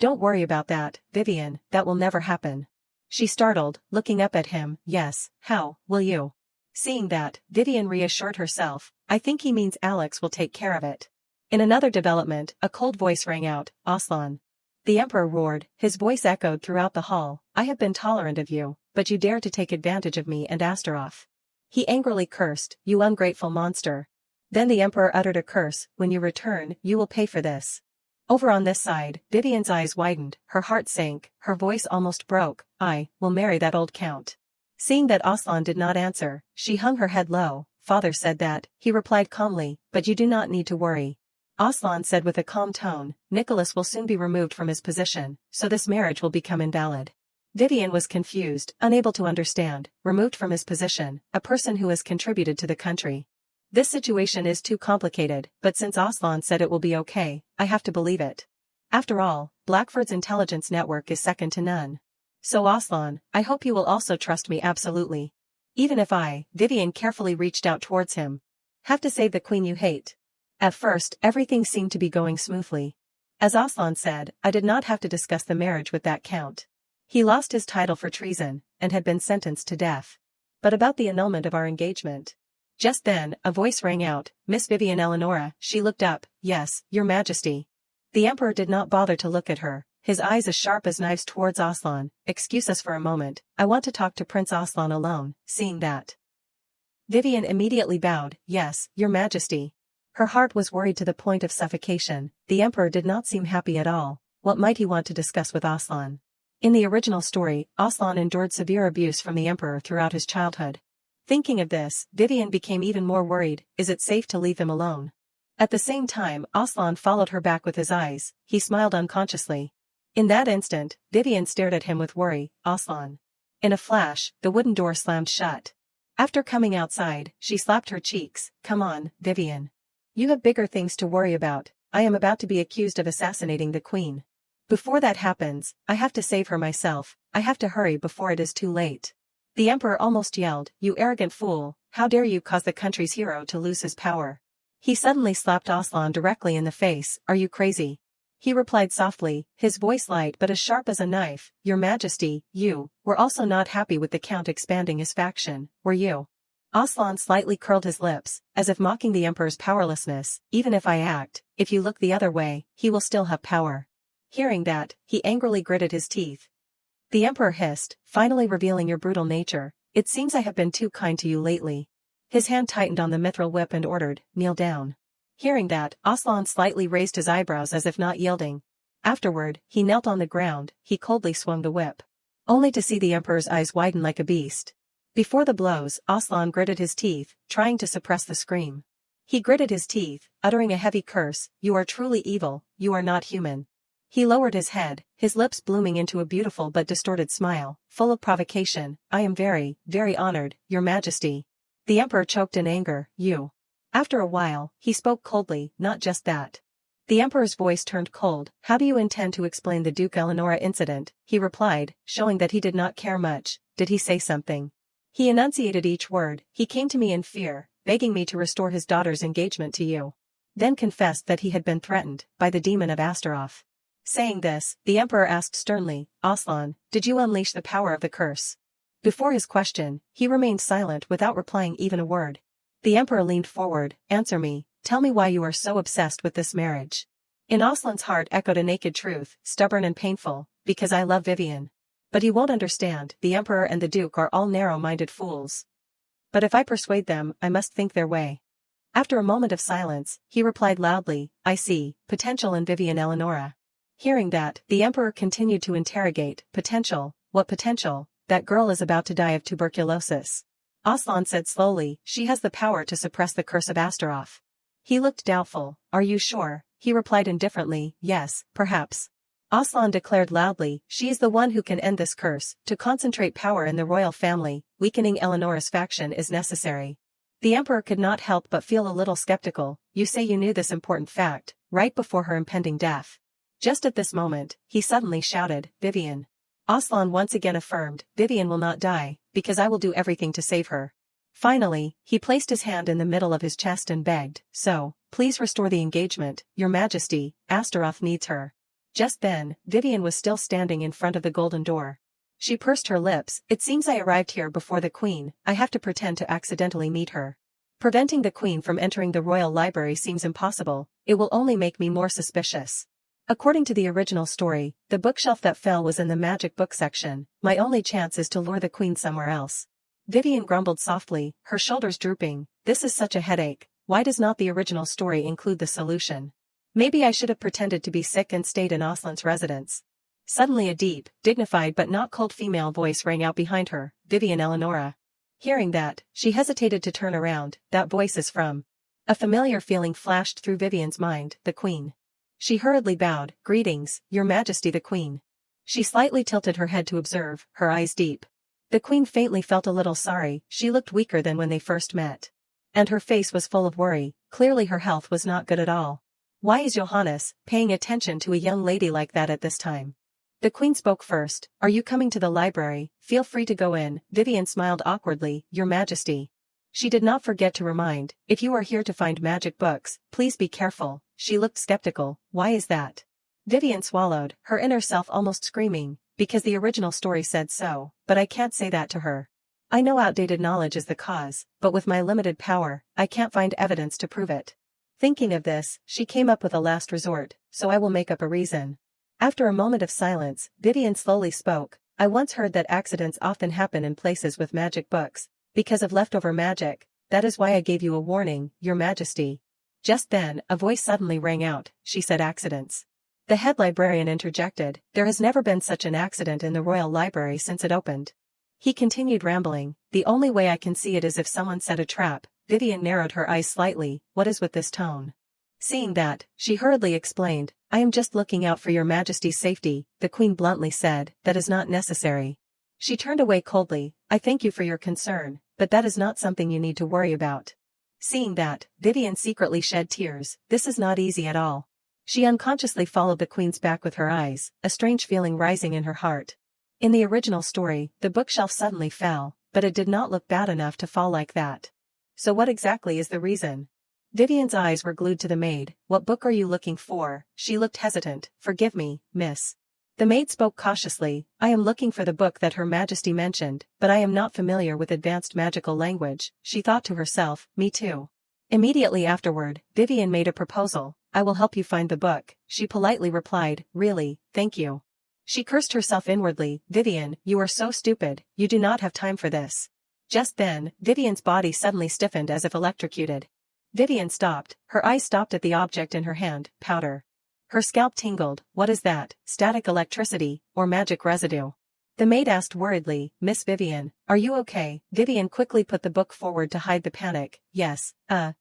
Don't worry about that, Vivian, that will never happen. She startled, looking up at him, yes, how, will you? Seeing that, Vivian reassured herself, I think he means Alex will take care of it. In another development, a cold voice rang out, Aslan. The Emperor roared, his voice echoed throughout the hall, I have been tolerant of you, but you dared to take advantage of me and Astaroth. He angrily cursed, you ungrateful monster. Then the Emperor uttered a curse, when you return, you will pay for this. Over on this side, Vivian's eyes widened, her heart sank, her voice almost broke, I will marry that old count. Seeing that Aslan did not answer, she hung her head low, father said that, he replied calmly, but you do not need to worry. Aslan said with a calm tone, Nicholas will soon be removed from his position, so this marriage will become invalid. Vivian was confused, unable to understand, removed from his position, a person who has contributed to the country. This situation is too complicated, but since Aslan said it will be okay, I have to believe it. After all, Blackford's intelligence network is second to none. So Aslan, I hope you will also trust me absolutely. Even if Vivian carefully reached out towards him. Have to save the queen you hate. At first, everything seemed to be going smoothly. As Aslan said, I did not have to discuss the marriage with that count. He lost his title for treason, and had been sentenced to death. But about the annulment of our engagement. Just then, a voice rang out, Miss Vivian Eleanora, she looked up, yes, your majesty. The Emperor did not bother to look at her, his eyes as sharp as knives towards Aslan, excuse us for a moment, I want to talk to Prince Aslan alone, seeing that. Vivian immediately bowed, yes, your majesty. Her heart was worried to the point of suffocation, the Emperor did not seem happy at all, what might he want to discuss with Aslan? In the original story, Aslan endured severe abuse from the Emperor throughout his childhood. Thinking of this, Vivian became even more worried, is it safe to leave him alone? At the same time, Aslan followed her back with his eyes, he smiled unconsciously. In that instant, Vivian stared at him with worry, Aslan. In a flash, the wooden door slammed shut. After coming outside, she slapped her cheeks, come on, Vivian. You have bigger things to worry about, I am about to be accused of assassinating the queen. Before that happens, I have to save her myself, I have to hurry before it is too late. The Emperor almost yelled, you arrogant fool, how dare you cause the country's hero to lose his power. He suddenly slapped Aslan directly in the face, are you crazy? He replied softly, his voice light but as sharp as a knife, your majesty, you, were also not happy with the count expanding his faction, were you? Aslan slightly curled his lips, as if mocking the Emperor's powerlessness, even if I act, if you look the other way, he will still have power. Hearing that, he angrily gritted his teeth. The Emperor hissed, finally revealing your brutal nature, it seems I have been too kind to you lately. His hand tightened on the mithril whip and ordered, kneel down. Hearing that, Aslan slightly raised his eyebrows as if not yielding. Afterward, he knelt on the ground, he coldly swung the whip. Only to see the Emperor's eyes widen like a beast. Before the blows, Aslan gritted his teeth, trying to suppress the scream. He gritted his teeth, uttering a heavy curse, you are truly evil, you are not human. He lowered his head, his lips blooming into a beautiful but distorted smile, full of provocation, I am very, very honored, your majesty. The Emperor choked in anger, you. After a while, he spoke coldly, not just that. The Emperor's voice turned cold, how do you intend to explain the Duke Eleanora incident? He replied, showing that he did not care much, did he say something? He enunciated each word, he came to me in fear, begging me to restore his daughter's engagement to you. Then confessed that he had been threatened, by the demon of Astaroth. Saying this, the Emperor asked sternly, Aslan, did you unleash the power of the curse? Before his question, he remained silent without replying even a word. The Emperor leaned forward, answer me, tell me why you are so obsessed with this marriage. In Aslan's heart echoed a naked truth, stubborn and painful, because I love Vivian. But he won't understand, the Emperor and the Duke are all narrow-minded fools. But if I persuade them, I must think their way. After a moment of silence, he replied loudly, I see, potential in Vivian Eleonora. Hearing that, the emperor continued to interrogate, potential, what potential? That girl is about to die of tuberculosis. Aslan said slowly, she has the power to suppress the curse of Astaroth. He looked doubtful, are you sure? He replied indifferently, yes, perhaps. Aslan declared loudly, she is the one who can end this curse. To concentrate power in the royal family, weakening Eleonora's faction is necessary. The emperor could not help but feel a little skeptical. You say you knew this important fact, right before her impending death. Just at this moment, he suddenly shouted, Vivian. Aslan once again affirmed, Vivian will not die, because I will do everything to save her. Finally, he placed his hand in the middle of his chest and begged, so, please restore the engagement, your majesty, Astaroth needs her. Just then, Vivian was still standing in front of the golden door. She pursed her lips, it seems I arrived here before the queen, I have to pretend to accidentally meet her. Preventing the queen from entering the royal library seems impossible, it will only make me more suspicious. According to the original story, the bookshelf that fell was in the magic book section, my only chance is to lure the queen somewhere else. Vivian grumbled softly, her shoulders drooping, this is such a headache, why does not the original story include the solution? Maybe I should have pretended to be sick and stayed in Aslan's residence. Suddenly a deep, dignified but not cold female voice rang out behind her, Vivian Eleonora. Hearing that, she hesitated to turn around, that voice is from. A familiar feeling flashed through Vivian's mind, the queen. She hurriedly bowed, greetings, your majesty the queen. She slightly tilted her head to observe, her eyes deep. The queen faintly felt a little sorry, she looked weaker than when they first met. And her face was full of worry, clearly her health was not good at all. Why is Johannes paying attention to a young lady like that at this time? The queen spoke first, are you coming to the library? Feel free to go in. Vivian smiled awkwardly, your majesty. She did not forget to remind, if you are here to find magic books, please be careful. She looked skeptical, why is that? Vivian swallowed, her inner self almost screaming, because the original story said so, but I can't say that to her. I know outdated knowledge is the cause, but with my limited power, I can't find evidence to prove it. Thinking of this, she came up with a last resort, so I will make up a reason. After a moment of silence, Vivian slowly spoke, I once heard that accidents often happen in places with magic books, because of leftover magic, that is why I gave you a warning, your majesty. Just then, a voice suddenly rang out, she said accidents. The head librarian interjected, there has never been such an accident in the royal library since it opened. He continued rambling, the only way I can see it is if someone set a trap. Vivian narrowed her eyes slightly, what is with this tone? Seeing that, she hurriedly explained, I am just looking out for your majesty's safety, the queen bluntly said, that is not necessary. She turned away coldly, I thank you for your concern, but that is not something you need to worry about. Seeing that, Vivian secretly shed tears, this is not easy at all. She unconsciously followed the queen's back with her eyes, a strange feeling rising in her heart. In the original story, the bookshelf suddenly fell, but it did not look bad enough to fall like that. So what exactly is the reason? Vivian's eyes were glued to the maid, what book are you looking for? She looked hesitant, forgive me, miss. The maid spoke cautiously, I am looking for the book that Her Majesty mentioned, but I am not familiar with advanced magical language, she thought to herself, me too. Immediately afterward, Vivian made a proposal, I will help you find the book, she politely replied, really, thank you. She cursed herself inwardly, Vivian, you are so stupid, you do not have time for this. Just then, Vivian's body suddenly stiffened as if electrocuted. Vivian stopped, her eyes stopped at the object in her hand, powder. Her scalp tingled, what is that, static electricity, or magic residue? The maid asked worriedly, Miss Vivian, are you okay? Vivian quickly put the book forward to hide the panic, yes,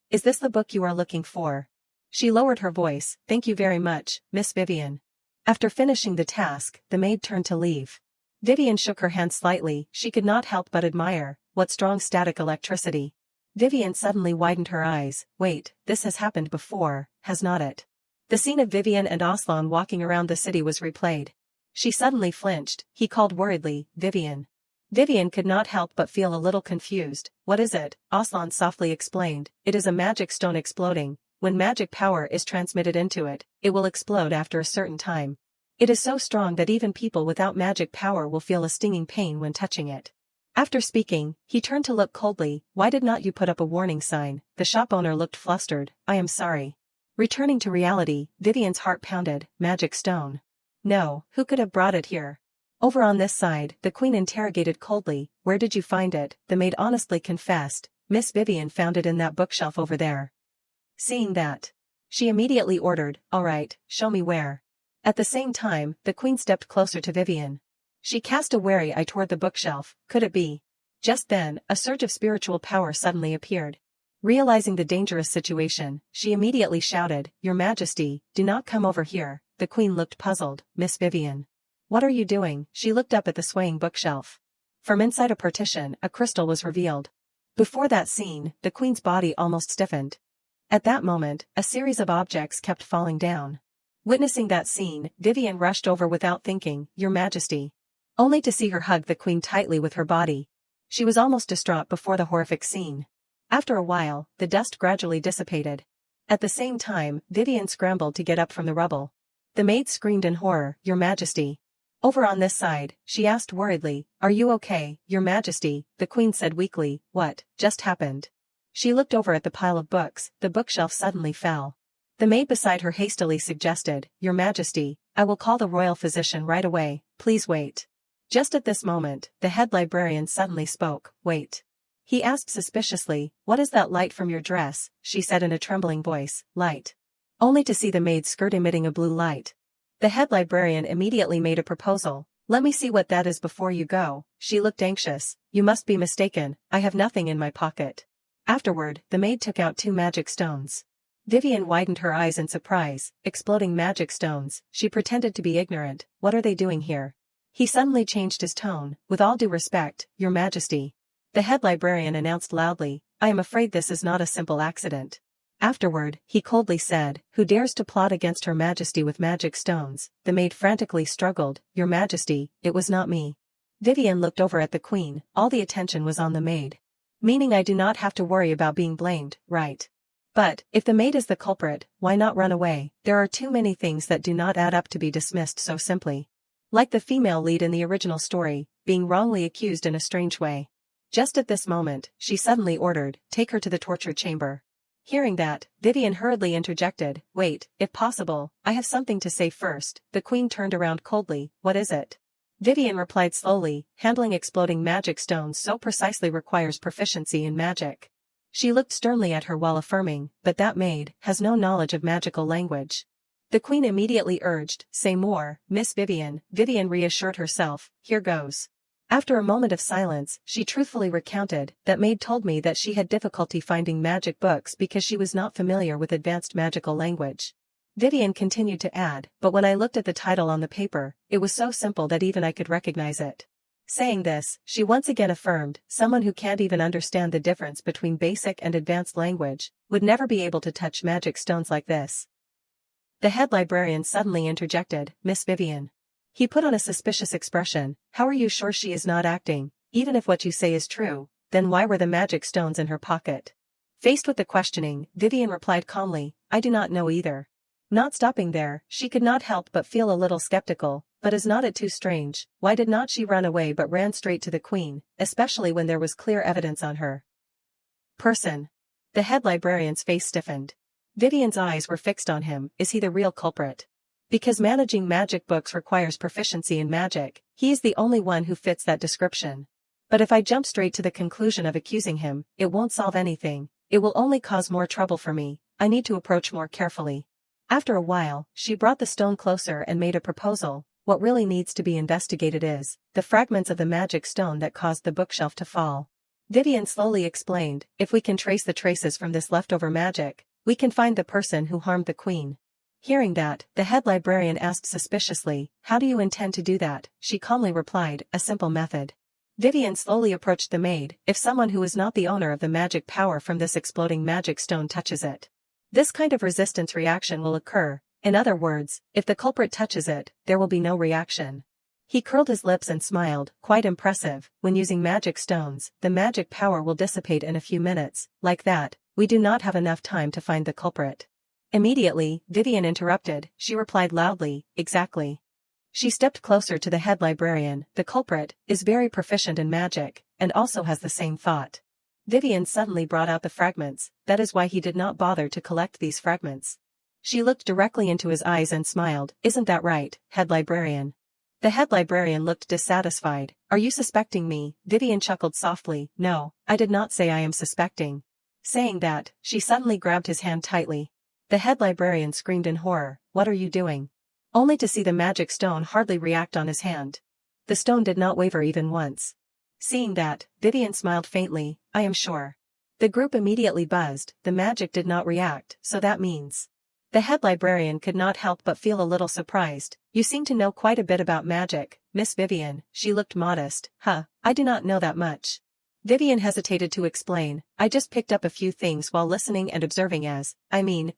is this the book you are looking for? She lowered her voice, thank you very much, Miss Vivian. After finishing the task, the maid turned to leave. Vivian shook her hand slightly, she could not help but admire, what strong static electricity. Vivian suddenly widened her eyes, wait, this has happened before, has not it? The scene of Vivian and Aslan walking around the city was replayed. She suddenly flinched, he called worriedly, Vivian. Vivian could not help but feel a little confused, what is it? Aslan softly explained, it is a magic stone exploding, when magic power is transmitted into it, it will explode after a certain time. It is so strong that even people without magic power will feel a stinging pain when touching it. After speaking, he turned to look coldly, why did not you put up a warning sign? The shop owner looked flustered, I am sorry. Returning to reality, Vivian's heart pounded, magic stone. No, who could have brought it here? Over on this side, the queen interrogated coldly, where did you find it? The maid honestly confessed, Miss Vivian found it in that bookshelf over there. Seeing that, she immediately ordered, "All right, show me where." At the same time, the queen stepped closer to Vivian. She cast a wary eye toward the bookshelf. Could it be? Just then, a surge of spiritual power suddenly appeared. Realizing the dangerous situation, she immediately shouted, "Your Majesty, do not come over here." The queen looked puzzled. "Miss Vivian. What are you doing?" She looked up at the swaying bookshelf. From inside a partition, a crystal was revealed. Before that scene, the queen's body almost stiffened. At that moment, a series of objects kept falling down. Witnessing that scene, Vivian rushed over without thinking, "Your Majesty." Only to see her hug the queen tightly with her body. She was almost distraught before the horrific scene. After a while, the dust gradually dissipated. At the same time, Vivian scrambled to get up from the rubble. The maid screamed in horror, "Your Majesty." Over on this side, she asked worriedly, "Are you okay, Your Majesty?" The queen said weakly, "What just happened?" She looked over at the pile of books. The bookshelf suddenly fell. The maid beside her hastily suggested, "Your Majesty, I will call the royal physician right away, please wait." Just at this moment, the head librarian suddenly spoke, "Wait." He asked suspiciously, "What is that light from your dress?" She said in a trembling voice, "Light." Only to see the maid's skirt emitting a blue light. The head librarian immediately made a proposal, "Let me see what that is before you go." She looked anxious, "You must be mistaken, I have nothing in my pocket." Afterward, the maid took out 2 magic stones. Vivian widened her eyes in surprise. Exploding magic stones. She pretended to be ignorant. "What are they doing here?" He suddenly changed his tone. "With all due respect, Your Majesty." The head librarian announced loudly, "I am afraid this is not a simple accident." Afterward, he coldly said, "Who dares to plot against Her Majesty with magic stones?" The maid frantically struggled, "Your Majesty, it was not me." Vivian looked over at the queen. All the attention was on the maid. "Meaning I do not have to worry about being blamed, right? But, if the maid is the culprit, why not run away?" There are too many things that do not add up to be dismissed so simply. Like the female lead in the original story, being wrongly accused in a strange way. Just at this moment, she suddenly ordered, "Take her to the torture chamber." Hearing that, Vivian hurriedly interjected, "Wait, if possible, I have something to say first." The queen turned around coldly, "What is it?" Vivian replied slowly, "Handling exploding magic stones so precisely requires proficiency in magic." She looked sternly at her while affirming, "But that maid has no knowledge of magical language." The queen immediately urged, "Say more, Miss Vivian." Vivian reassured herself, "Here goes." After a moment of silence, she truthfully recounted, "That maid told me that she had difficulty finding magic books because she was not familiar with advanced magical language." Vivian continued to add, "But when I looked at the title on the paper, it was so simple that even I could recognize it." Saying this, she once again affirmed, "Someone who can't even understand the difference between basic and advanced language would never be able to touch magic stones like this." The head librarian suddenly interjected, "Miss Vivian." He put on a suspicious expression, "How are you sure she is not acting? Even if what you say is true, then why were the magic stones in her pocket?" Faced with the questioning, Vivian replied calmly, "I do not know either." Not stopping there, she could not help but feel a little skeptical, but is not it too strange? Why did not she run away but ran straight to the queen, especially when there was clear evidence on her person? The head librarian's face stiffened. Vivian's eyes were fixed on him. Is he the real culprit? Because managing magic books requires proficiency in magic, he is the only one who fits that description. But if I jump straight to the conclusion of accusing him, it won't solve anything. It will only cause more trouble for me. I need to approach more carefully. After a while, she brought the stone closer and made a proposal. What really needs to be investigated is the fragments of the magic stone that caused the bookshelf to fall. Vivian slowly explained, "If we can trace the traces from this leftover magic, we can find the person who harmed the queen." Hearing that, the head librarian asked suspiciously, "How do you intend to do that?" She calmly replied, "A simple method." Vivian slowly approached the maid. "If someone who is not the owner of the magic power from this exploding magic stone touches it, this kind of resistance reaction will occur. In other words, if the culprit touches it, there will be no reaction." He curled his lips and smiled, "Quite impressive. When using magic stones, the magic power will dissipate in a few minutes. Like that, we do not have enough time to find the culprit." Immediately, Vivian interrupted. She replied loudly, "Exactly." She stepped closer to the head librarian. "The culprit is very proficient in magic, and also has the same thought." Vivian suddenly brought out the fragments. "That is why he did not bother to collect these fragments." She looked directly into his eyes and smiled. "Isn't that right, head librarian?" The head librarian looked dissatisfied. "Are you suspecting me?" Vivian chuckled softly. "No, I did not say I am suspecting. Saying that, she suddenly grabbed his hand tightly. The head librarian screamed in horror, "What are you doing?" Only to see the magic stone hardly react on his hand. The stone did not waver even once. Seeing that, Vivian smiled faintly, "I am sure." The group immediately buzzed, the magic did not react, so that means. The head librarian could not help but feel a little surprised. "You seem to know quite a bit about magic, Miss Vivian." She looked modest. I do not know that much." Vivian hesitated to explain, "I just picked up a few things while listening and observing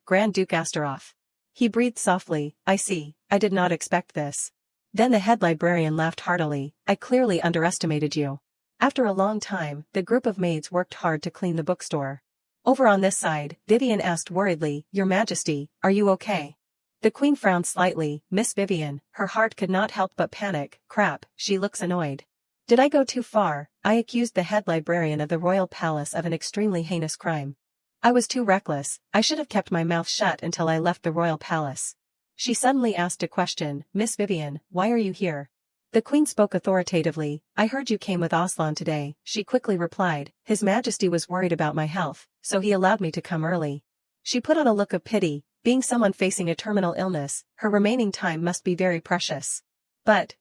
Grand Duke Astaroth." He breathed softly, "I see, I did not expect this." Then the head librarian laughed heartily, "I clearly underestimated you." After a long time, the group of maids worked hard to clean the bookstore. Over on this side, Vivian asked worriedly, "Your Majesty, are you okay?" The queen frowned slightly, "Miss Vivian," her heart could not help but panic, "Crap, she looks annoyed. Did I go too far?" I accused the head librarian of the royal palace of an extremely heinous crime. "I was too reckless, I should have kept my mouth shut until I left the royal palace." She suddenly asked a question, "Miss Vivian, why are you here?" The queen spoke authoritatively, "I heard you came with Aslan today." She quickly replied, "His Majesty was worried about my health, so he allowed me to come early." She put on a look of pity, being someone facing a terminal illness, her remaining time must be very precious. But,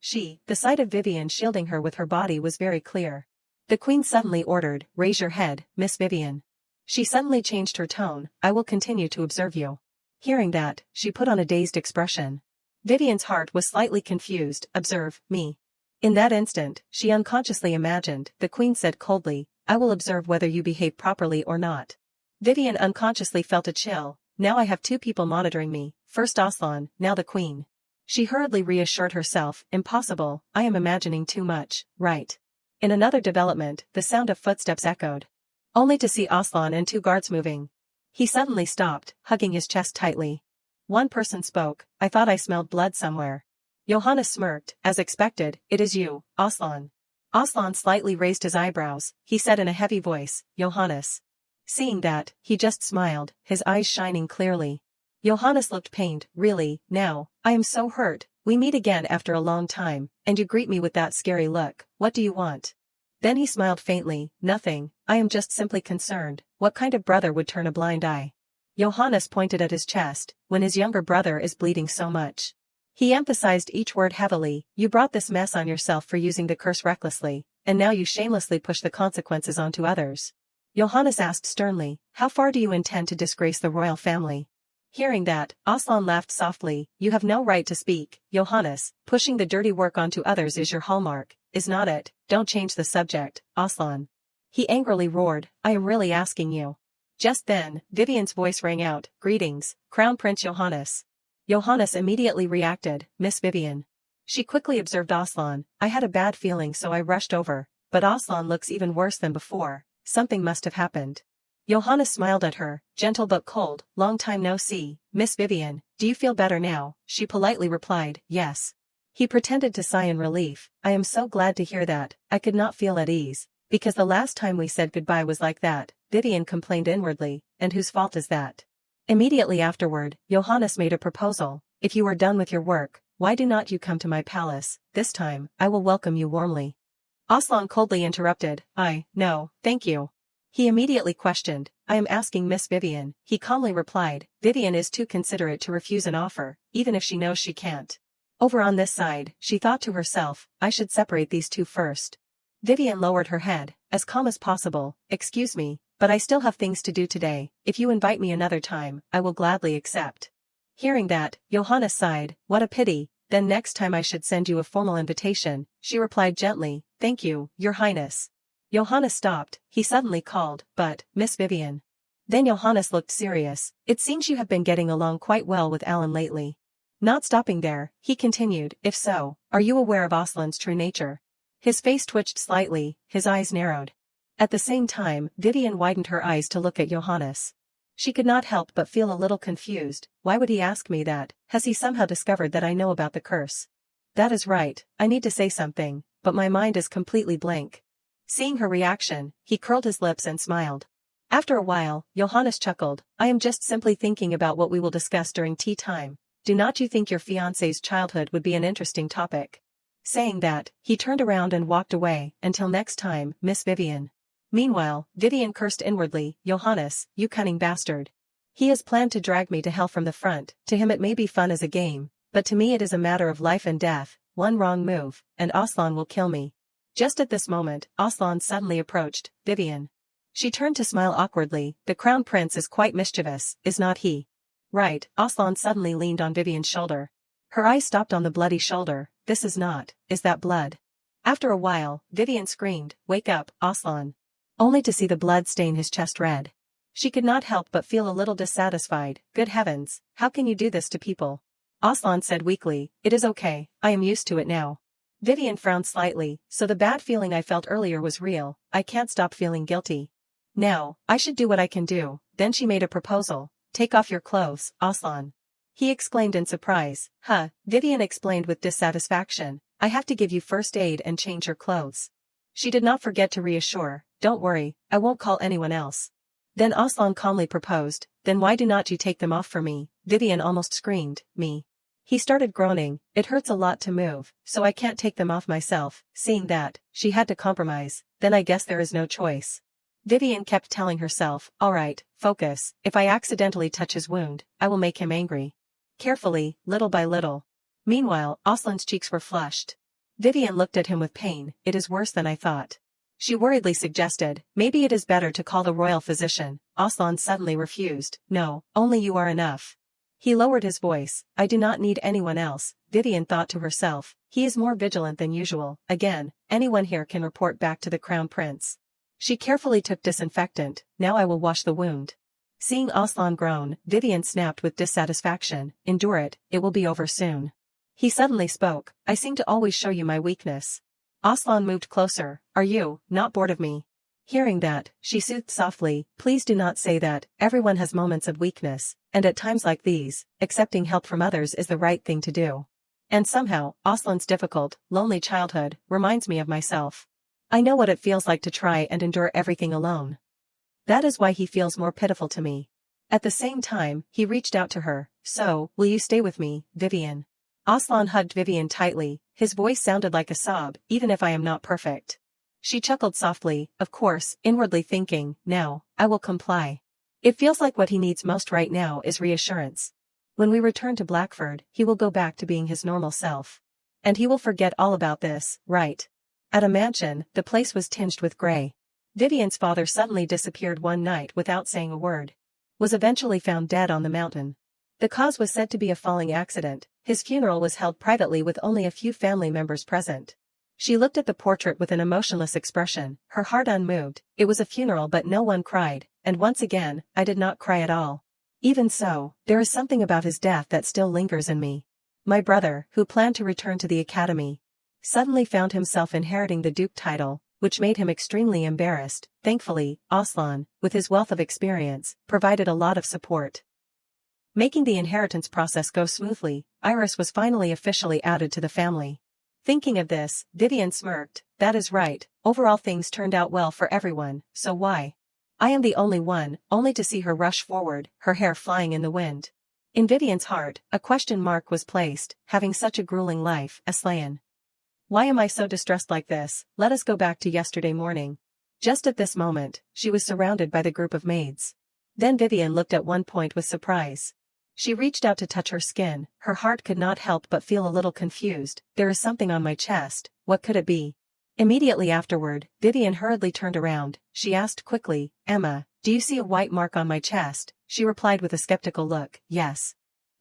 the sight of Vivian shielding her with her body was very clear. The queen suddenly ordered, "Raise your head, Miss Vivian." She suddenly changed her tone, "I will continue to observe you." Hearing that, she put on a dazed expression. Vivian's heart was slightly confused, "Observe, me." In that instant, she unconsciously imagined, the queen said coldly, "I will observe whether you behave properly or not." Vivian unconsciously felt a chill, "Now I have two people monitoring me, first Aslan, now the queen." She hurriedly reassured herself, "Impossible, I am imagining too much, right?" In another development, the sound of footsteps echoed. Only to see Aslan and two guards moving. He suddenly stopped, hugging his chest tightly. One person spoke, "I thought I smelled blood somewhere." Johannes smirked, "As expected, it is you, Aslan." Aslan slightly raised his eyebrows, he said in a heavy voice, "Johannes." Seeing that, he just smiled, his eyes shining clearly. Johannes looked pained, "Really, now, I am so hurt, we meet again after a long time, and you greet me with that scary look, what do you want?" Then he smiled faintly, "Nothing, I am just simply concerned, what kind of brother would turn a blind eye?" Johannes pointed at his chest, "When his younger brother is bleeding so much." He emphasized each word heavily, "You brought this mess on yourself for using the curse recklessly, and now you shamelessly push the consequences onto others." Johannes asked sternly, "How far do you intend to disgrace the royal family?" Hearing that, Aslan laughed softly, "You have no right to speak, Johannes, pushing the dirty work onto others is your hallmark, is not it? Don't change the subject, Aslan." He angrily roared, "I am really asking you." Just then, Vivian's voice rang out, "Greetings, Crown Prince Johannes." Johannes immediately reacted, "Miss Vivian." She quickly observed Aslan, "I had a bad feeling so I rushed over, but Aslan looks even worse than before, something must have happened." Johannes smiled at her, gentle but cold, "Long time no see, Miss Vivian, do you feel better now?" She politely replied, "Yes." He pretended to sigh in relief, "I am so glad to hear that, I could not feel at ease, because the last time we said goodbye was like that." Vivian complained inwardly, "And whose fault is that?" Immediately afterward, Johannes made a proposal, "If you are done with your work, why do not you come to my palace? This time, I will welcome you warmly." Aslan coldly interrupted, "No, thank you." He immediately questioned, "I am asking Miss Vivian." He calmly replied, "Vivian is too considerate to refuse an offer, even if she knows she can't." Over on this side, she thought to herself, "I should separate these two first." Vivian lowered her head, as calm as possible, "Excuse me, but I still have things to do today. If you invite me another time, I will gladly accept." Hearing that, Johannes sighed, "What a pity, then next time I should send you a formal invitation." She replied gently, "Thank you, Your Highness." Johannes stopped, he suddenly called, "But, Miss Vivian." Then Johannes looked serious, "It seems you have been getting along quite well with Alan lately." Not stopping there, he continued, "If so, are you aware of Aslan's true nature?" His face twitched slightly, his eyes narrowed. At the same time, Vivian widened her eyes to look at Johannes. She could not help but feel a little confused, why would he ask me that? Has he somehow discovered that I know about the curse? That is right, I need to say something, but my mind is completely blank. Seeing her reaction, he curled his lips and smiled. After a while, Johannes chuckled, "I am just simply thinking about what we will discuss during tea time. Do not you think your fiancé's childhood would be an interesting topic?" Saying that, he turned around and walked away, "Until next time, Miss Vivian." Meanwhile, Vivian cursed inwardly, Johannes, you cunning bastard. He has planned to drag me to hell from the front. To him it may be fun as a game, but to me it is a matter of life and death. One wrong move, and Aslan will kill me. Just at this moment, Aslan suddenly approached Vivian. She turned to smile awkwardly. The crown prince is quite mischievous, is not he? Right, Aslan suddenly leaned on Vivian's shoulder. Her eyes stopped on the bloody shoulder. This is not, is that blood? After a while, Vivian screamed, wake up, Aslan. Only to see the blood stain his chest red. She could not help but feel a little dissatisfied. Good heavens, how can you do this to people? Aslan said weakly, it is okay, I am used to it now. Vivian frowned slightly, so the bad feeling I felt earlier was real. I can't stop feeling guilty. Now, I should do what I can do. Then she made a proposal. Take off your clothes, Aslan. He exclaimed in surprise. Huh, Vivian explained with dissatisfaction. I have to give you first aid and change your clothes. She did not forget to reassure. Don't worry, I won't call anyone else. Then Aslan calmly proposed. Then why do not you take them off for me? Vivian almost screamed. Me. He started groaning. It hurts a lot to move, so I can't take them off myself. Seeing that, she had to compromise. Then I guess there is no choice. Vivian kept telling herself, alright, focus, if I accidentally touch his wound, I will make him angry. Carefully, little by little. Meanwhile, Aslan's cheeks were flushed. Vivian looked at him with pain. It is worse than I thought. She worriedly suggested, maybe it is better to call the royal physician. Aslan suddenly refused. No, only you are enough. He lowered his voice. I do not need anyone else, Vivian thought to herself. He is more vigilant than usual. Again, anyone here can report back to the crown prince. She carefully took disinfectant. Now I will wash the wound. Seeing Aslan groan, Vivian snapped with dissatisfaction. Endure it, it will be over soon. He suddenly spoke. I seem to always show you my weakness. Aslan moved closer. Are you not bored of me? Hearing that, she soothed softly. Please do not say that. Everyone has moments of weakness, and at times like these, accepting help from others is the right thing to do. And somehow, Aslan's difficult, lonely childhood reminds me of myself. I know what it feels like to try and endure everything alone. That is why he feels more pitiful to me. At the same time, he reached out to her. So, will you stay with me, Vivian? Aslan hugged Vivian tightly. His voice sounded like a sob, even if I am not perfect. She chuckled softly, of course, inwardly thinking, now, I will comply. It feels like what he needs most right now is reassurance. When we return to Blackford, he will go back to being his normal self. And he will forget all about this, right? At a mansion, the place was tinged with gray. Vivian's father suddenly disappeared one night without saying a word. Was eventually found dead on the mountain. The cause was said to be a falling accident. His funeral was held privately with only a few family members present. She looked at the portrait with an emotionless expression, her heart unmoved. It was a funeral but no one cried, and once again, I did not cry at all. Even so, there is something about his death that still lingers in me. My brother, who planned to return to the academy, suddenly found himself inheriting the duke title, which made him extremely embarrassed. Thankfully, Aslan, with his wealth of experience, provided a lot of support. Making the inheritance process go smoothly, Iris was finally officially added to the family. Thinking of this, Vivian smirked. That is right, overall things turned out well for everyone, so why? I am the only one, only to see her rush forward, her hair flying in the wind. In Vivian's heart, a question mark was placed, having such a grueling life, Aslan. Why am I so distressed like this? Let us go back to yesterday morning. Just at this moment, she was surrounded by the group of maids. Then Vivian looked at one point with surprise. She reached out to touch her skin, her heart could not help but feel a little confused. There is something on my chest, what could it be? Immediately afterward, Vivian hurriedly turned around. She asked quickly, Emma, do you see a white mark on my chest? She replied with a skeptical look, yes.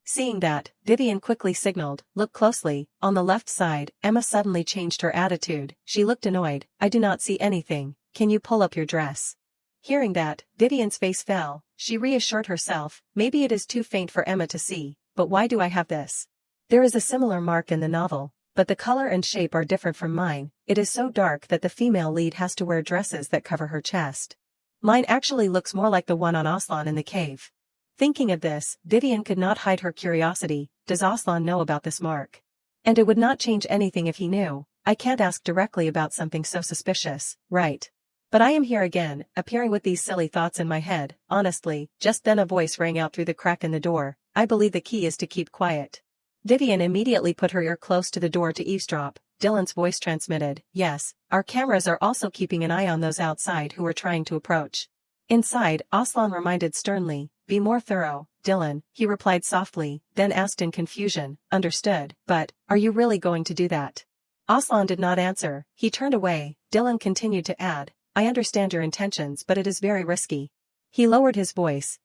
Seeing that, Vivian quickly signaled, look closely. On the left side, Emma suddenly changed her attitude. She looked annoyed. I do not see anything. Can you pull up your dress? Hearing that, Vivian's face fell. She reassured herself, maybe it is too faint for Emma to see, but why do I have this? There is a similar mark in the novel, but the color and shape are different from mine. It is so dark that the female lead has to wear dresses that cover her chest. Mine actually looks more like the one on Aslan in the cave. Thinking of this, Vivian could not hide her curiosity. Does Aslan know about this mark? And it would not change anything if he knew. I can't ask directly about something so suspicious, right? But I am here again, appearing with these silly thoughts in my head. Honestly, just then a voice rang out through the crack in the door. I believe the key is to keep quiet. Vivian immediately put her ear close to the door to eavesdrop. Dylan's voice transmitted. Yes, our cameras are also keeping an eye on those outside who are trying to approach. Inside, Aslan reminded sternly, be more thorough, Dylan, he replied softly, then asked in confusion, understood, but, are you really going to do that? Aslan did not answer, he turned away. Dylan continued to add, I understand your intentions but it is very risky. He lowered his voice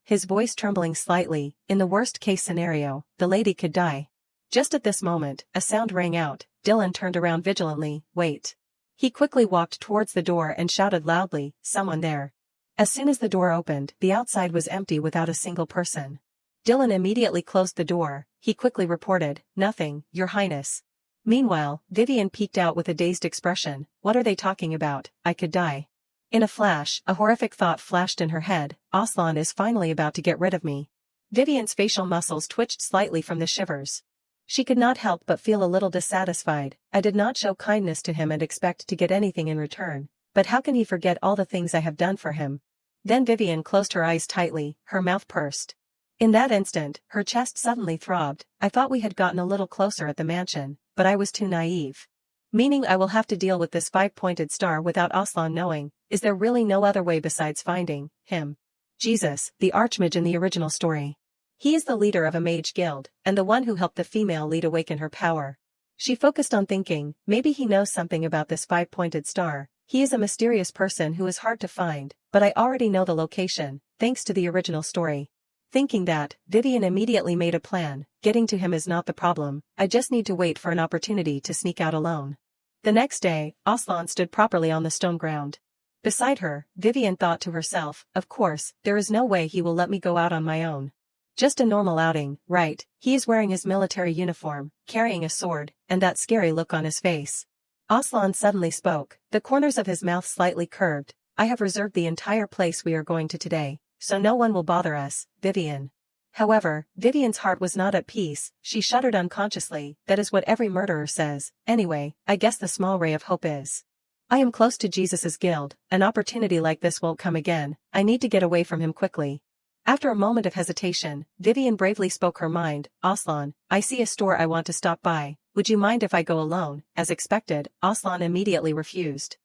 trembling slightly, in the worst-case scenario, the lady could die. Just at this moment, a sound rang out. Dylan turned around vigilantly, wait. He quickly walked towards the door and shouted loudly, someone there. As soon as the door opened, the outside was empty without a single person. Dylan immediately closed the door. He quickly reported, nothing, Your Highness. Meanwhile, Vivian peeked out with a dazed expression, what are they talking about, I could die. In a flash, a horrific thought flashed in her head, Aslan is finally about to get rid of me. Vivian's facial muscles twitched slightly from the shivers. She could not help but feel a little dissatisfied. I did not show kindness to him and expect to get anything in return. But how can he forget all the things I have done for him? Then Vivian closed her eyes tightly, her mouth pursed. In that instant, her chest suddenly throbbed. I thought we had gotten a little closer at the mansion, but I was too naive. Meaning I will have to deal with this five-pointed star without Aslan knowing. Is there really no other way besides finding him? Jesus, the Archmage in the original story. He is the leader of a mage guild, and the one who helped the female lead awaken her power. She focused on thinking, maybe he knows something about this five-pointed star. He is a mysterious person who is hard to find, but I already know the location, thanks to the original story. Thinking that, Vivian immediately made a plan. Getting to him is not the problem, I just need to wait for an opportunity to sneak out alone. The next day, Aslan stood properly on the stone ground. Beside her, Vivian thought to herself, of course, there is no way he will let me go out on my own. Just a normal outing, right? He is wearing his military uniform, carrying a sword, and that scary look on his face. Aslan suddenly spoke, the corners of his mouth slightly curved. I have reserved the entire place we are going to today, so no one will bother us, Vivian. However, Vivian's heart was not at peace. She shuddered unconsciously. That is what every murderer says. Anyway, I guess the small ray of hope is. I am close to Jesus's guild. An opportunity like this won't come again. I need to get away from him quickly. After a moment of hesitation, Vivian bravely spoke her mind. Aslan, I see a store I want to stop by. Would you mind if I go alone? As expected, Aslan immediately refused.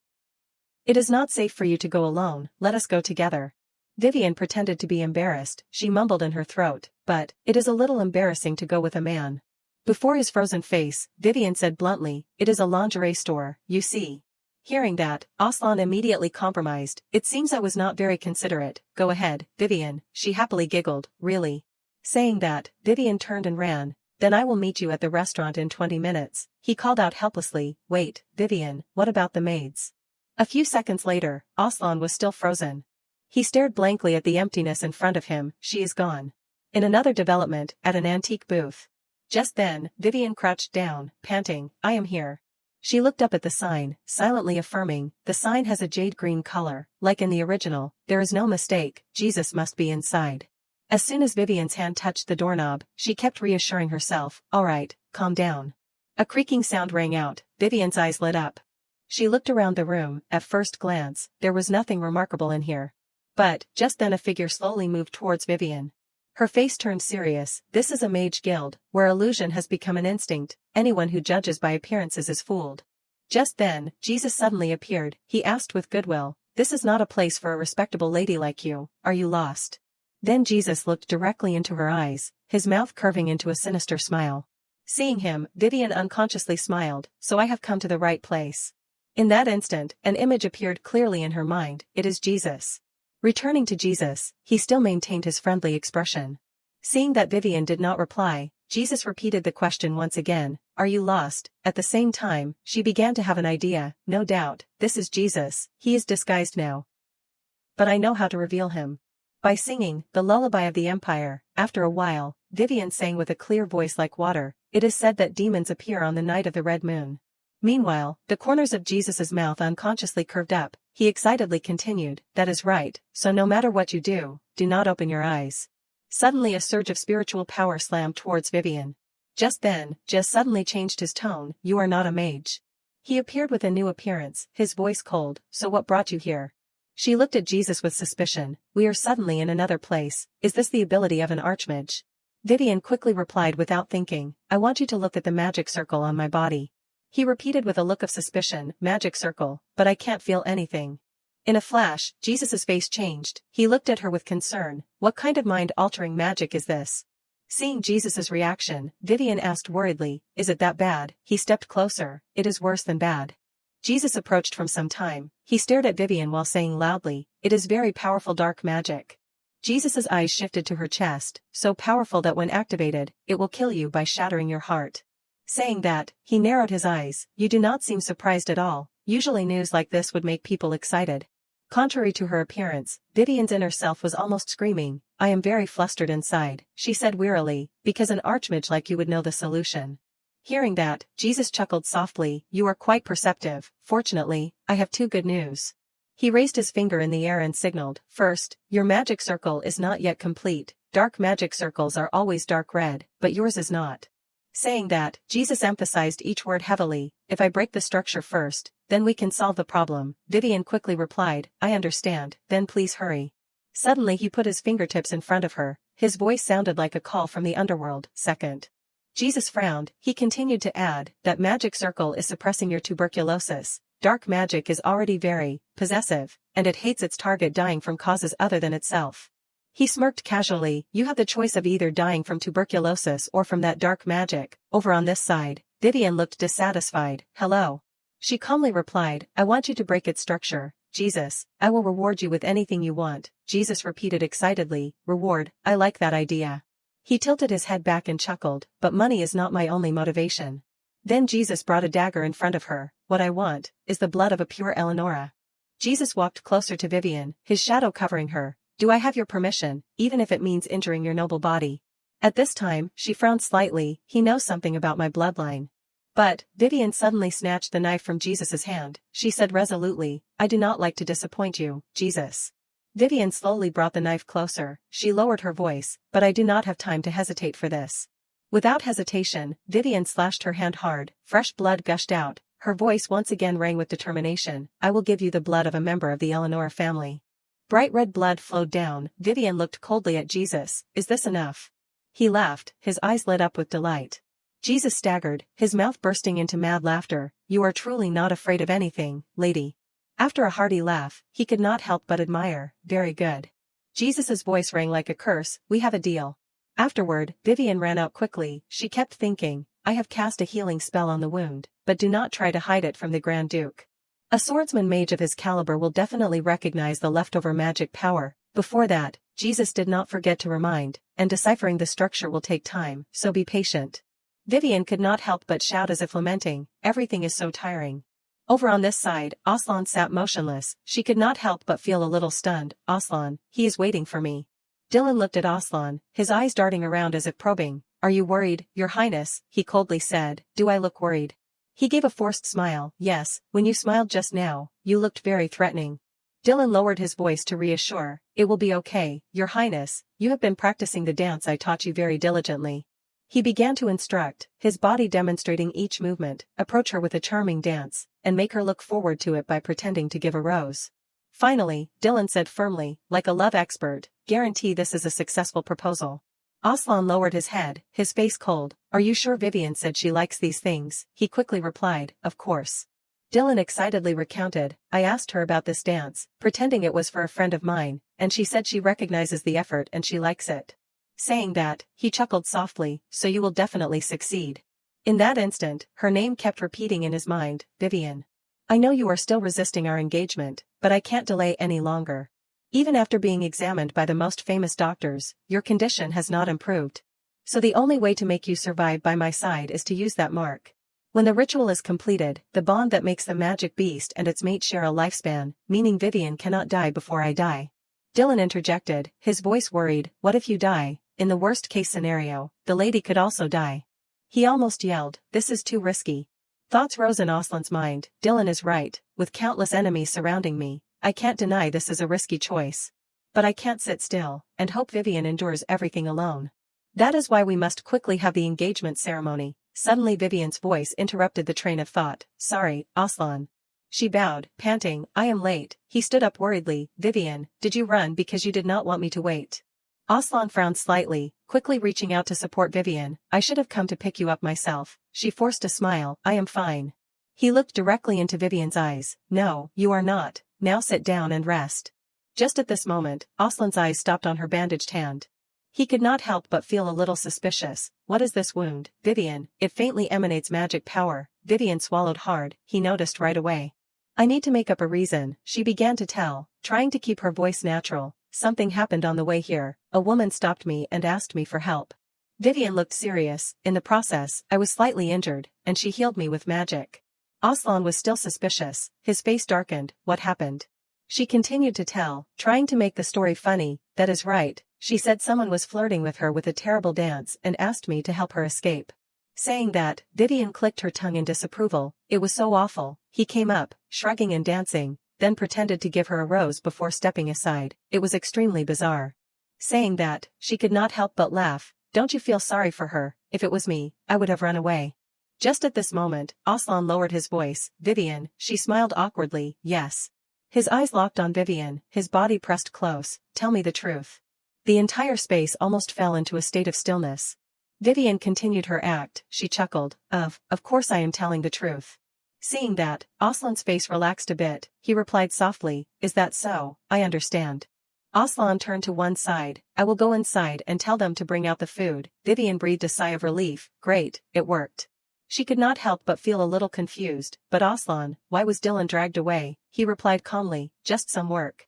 It is not safe for you to go alone. Let us go together. Vivian pretended to be embarrassed. She mumbled in her throat, but, it is a little embarrassing to go with a man. Before his frozen face, Vivian said bluntly, it is a lingerie store, you see. Hearing that, Aslan immediately compromised. It seems I was not very considerate. Go ahead, Vivian, she happily giggled, really. Saying that, Vivian turned and ran. Then I will meet you at the restaurant in 20 minutes. He called out helplessly, wait, Vivian, what about the maids? A few seconds later, Aslan was still frozen. He stared blankly at the emptiness in front of him. She is gone. In another development, at an antique booth. Just then, Vivian crouched down, panting, I am here. She looked up at the sign, silently affirming, the sign has a jade green color, like in the original, there is no mistake, Jesus must be inside. As soon as Vivian's hand touched the doorknob, she kept reassuring herself, alright, calm down. A creaking sound rang out, Vivian's eyes lit up. She looked around the room. At first glance, there was nothing remarkable in here. But, just then a figure slowly moved towards Vivian. Her face turned serious. This is a mage guild, where illusion has become an instinct. Anyone who judges by appearances is fooled. Just then, Jesus suddenly appeared. He asked with goodwill, this is not a place for a respectable lady like you. Are you lost? Then Jesus looked directly into her eyes, his mouth curving into a sinister smile. Seeing him, Vivian unconsciously smiled, so I have come to the right place. In that instant, an image appeared clearly in her mind. It is Jesus. Returning to Jesus, he still maintained his friendly expression. Seeing that Vivian did not reply, Jesus repeated the question once again, are you lost? At the same time, she began to have an idea, no doubt, this is Jesus, he is disguised now. But I know how to reveal him. By singing, the lullaby of the empire. After a while, Vivian sang with a clear voice like water, it is said that demons appear on the night of the red moon. Meanwhile, the corners of Jesus's mouth unconsciously curved up. He excitedly continued, that is right, so no matter what you do not open your eyes. Suddenly a surge of spiritual power slammed towards Vivian. Just then, Jesus suddenly changed his tone, you are not a mage. He appeared with a new appearance, his voice cold, so what brought you here? She looked at Jesus with suspicion, we are suddenly in another place, is this the ability of an archmage? Vivian quickly replied without thinking, I want you to look at the magic circle on my body. He repeated with a look of suspicion, magic circle, but I can't feel anything. In a flash, Jesus's face changed. He looked at her with concern. What kind of mind-altering magic is this? Seeing Jesus's reaction, Vivian asked worriedly, is it that bad? He stepped closer. It is worse than bad. Jesus approached from some time. He stared at Vivian while saying loudly, it is very powerful dark magic. Jesus's eyes shifted to her chest, so powerful that when activated, it will kill you by shattering your heart. Saying that, he narrowed his eyes. You do not seem surprised at all. Usually news like this would make people excited. Contrary to her appearance, Vivian's inner self was almost screaming. I am very flustered inside, she said wearily, because an archmage like you would know the solution. Hearing that, Jesus chuckled softly, you are quite perceptive. Fortunately, I have two good news. He raised his finger in the air and signaled, first, your magic circle is not yet complete. Dark magic circles are always dark red, but yours is not. Saying that, Jesus emphasized each word heavily, if I break the structure first, then we can solve the problem. Vivian quickly replied, I understand, then please hurry. Suddenly he put his fingertips in front of her. His voice sounded like a call from the underworld. Second. Jesus frowned. He continued to add, that magic circle is suppressing your tuberculosis. Dark magic is already very possessive, and it hates its target dying from causes other than itself. He smirked casually, you have the choice of either dying from tuberculosis or from that dark magic. Over on this side, Vivian looked dissatisfied. Hello. She calmly replied, I want you to break its structure. Jesus, I will reward you with anything you want. Jesus repeated excitedly, reward, I like that idea. He tilted his head back and chuckled, but money is not my only motivation. Then Jesus brought a dagger in front of her. What I want, is the blood of a pure Eleonora. Jesus walked closer to Vivian, his shadow covering her. Do I have your permission, even if it means injuring your noble body? At this time, she frowned slightly, he knows something about my bloodline. But, Vivian suddenly snatched the knife from Jesus's hand. She said resolutely, I do not like to disappoint you, Jesus. Vivian slowly brought the knife closer. She lowered her voice, but I do not have time to hesitate for this. Without hesitation, Vivian slashed her hand hard. Fresh blood gushed out. Her voice once again rang with determination. I will give you the blood of a member of the Eleonora family. Bright red blood flowed down. Vivian looked coldly at Jesus. Is this enough? He laughed, his eyes lit up with delight. Jesus staggered, his mouth bursting into mad laughter. You are truly not afraid of anything, lady. After a hearty laugh, he could not help but admire. Very good. Jesus's voice rang like a curse. We have a deal. Afterward, Vivian ran out quickly. She kept thinking, I have cast a healing spell on the wound, but do not try to hide it from the Grand Duke. A swordsman mage of his caliber will definitely recognize the leftover magic power. Before that, Jesus did not forget to remind, and deciphering the structure will take time, so be patient. Vivian could not help but shout as if lamenting, everything is so tiring. Over on this side, Aslan sat motionless. She could not help but feel a little stunned. Aslan, he is waiting for me. Dylan looked at Aslan, his eyes darting around as if probing. Are you worried, Your Highness? He coldly said. Do I look worried? He gave a forced smile. Yes, when you smiled just now, you looked very threatening. Dylan lowered his voice to reassure. It will be okay, Your Highness. You have been practicing the dance I taught you very diligently. He began to instruct, his body demonstrating each movement. Approach her with a charming dance, and make her look forward to it by pretending to give a rose. Finally, Dylan said firmly, like a love expert, guarantee this is a successful proposal. Aslan lowered his head, his face cold. Are you sure Vivian said she likes these things? He quickly replied, of course. Dylan excitedly recounted, I asked her about this dance, pretending it was for a friend of mine, and she said she recognizes the effort and she likes it. Saying that, he chuckled softly, so you will definitely succeed. In that instant, her name kept repeating in his mind, Vivian. I know you are still resisting our engagement, but I can't delay any longer. Even after being examined by the most famous doctors, your condition has not improved. So the only way to make you survive by my side is to use that mark. When the ritual is completed, the bond that makes the magic beast and its mate share a lifespan, meaning Vivian cannot die before I die. Dylan interjected, his voice worried, what if you die? In the worst-case scenario, the lady could also die. He almost yelled, this is too risky. Thoughts rose in Aslan's mind, Dylan is right, with countless enemies surrounding me, I can't deny this is a risky choice. But I can't sit still, and hope Vivian endures everything alone. That is why we must quickly have the engagement ceremony. Suddenly Vivian's voice interrupted the train of thought, sorry, Aslan. She bowed, panting, I am late. He stood up worriedly, Vivian, did you run because you did not want me to wait? Aslan frowned slightly, quickly reaching out to support Vivian, I should have come to pick you up myself. She forced a smile, I am fine. He looked directly into Vivian's eyes. No, you are not. Now sit down and rest. Just at this moment, Aslan's eyes stopped on her bandaged hand. He could not help but feel a little suspicious. What is this wound, Vivian? It faintly emanates magic power. Vivian swallowed hard, he noticed right away. I need to make up a reason, she began to tell, trying to keep her voice natural. Something happened on the way here. A woman stopped me and asked me for help. Vivian looked serious. In the process, I was slightly injured, and she healed me with magic. Aslan was still suspicious, his face darkened. What happened? She continued to tell, trying to make the story funny. That is right, she said someone was flirting with her with a terrible dance and asked me to help her escape. Saying that, Vivian clicked her tongue in disapproval. It was so awful. He came up, shrugging and dancing, then pretended to give her a rose before stepping aside. It was extremely bizarre. Saying that, she could not help but laugh. Don't you feel sorry for her? If it was me, I would have run away. Just at this moment, Aslan lowered his voice. Vivian, she smiled awkwardly. Yes. His eyes locked on Vivian, his body pressed close. Tell me the truth. The entire space almost fell into a state of stillness. Vivian continued her act. She chuckled. Of course I am telling the truth. Seeing that, Aslan's face relaxed a bit, he replied softly, is that so? I understand. Aslan turned to one side. I will go inside and tell them to bring out the food. Vivian breathed a sigh of relief. Great, it worked. She could not help but feel a little confused. But Aslan, why was Dylan dragged away? He replied calmly, just some work.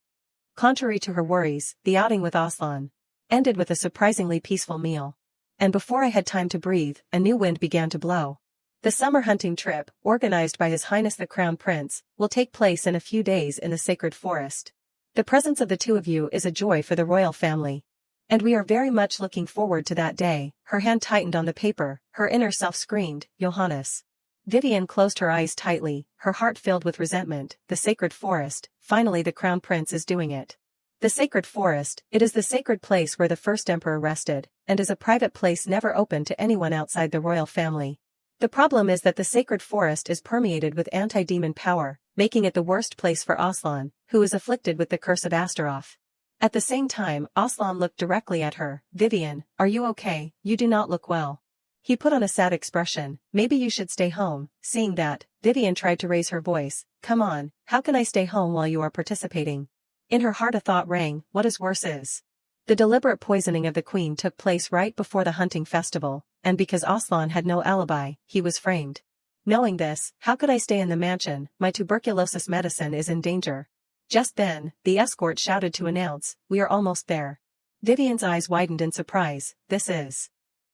Contrary to her worries, the outing with Aslan ended with a surprisingly peaceful meal. And before I had time to breathe, a new wind began to blow. The summer hunting trip, organized by His Highness the Crown Prince, will take place in a few days in the sacred forest. The presence of the two of you is a joy for the royal family. And we are very much looking forward to that day. Her hand tightened on the paper, her inner self screamed, Johannes. Vivian closed her eyes tightly, her heart filled with resentment. The sacred forest, finally the Crown Prince is doing it. The sacred forest, it is the sacred place where the first emperor rested, and is a private place never open to anyone outside the royal family. The problem is that the sacred forest is permeated with anti-demon power, making it the worst place for Aslan, who is afflicted with the curse of Astaroth. At the same time, Aslan looked directly at her. Vivian, are you okay? You do not look well. He put on a sad expression. Maybe you should stay home. Seeing that, Vivian tried to raise her voice. Come on, how can I stay home while you are participating? In her heart a thought rang, what is worse is. The deliberate poisoning of the queen took place right before the hunting festival, and because Aslan had no alibi, he was framed. Knowing this, how could I stay in the mansion? My tuberculosis medicine is in danger. Just then, the escort shouted to announce, we are almost there. Vivian's eyes widened in surprise. This is.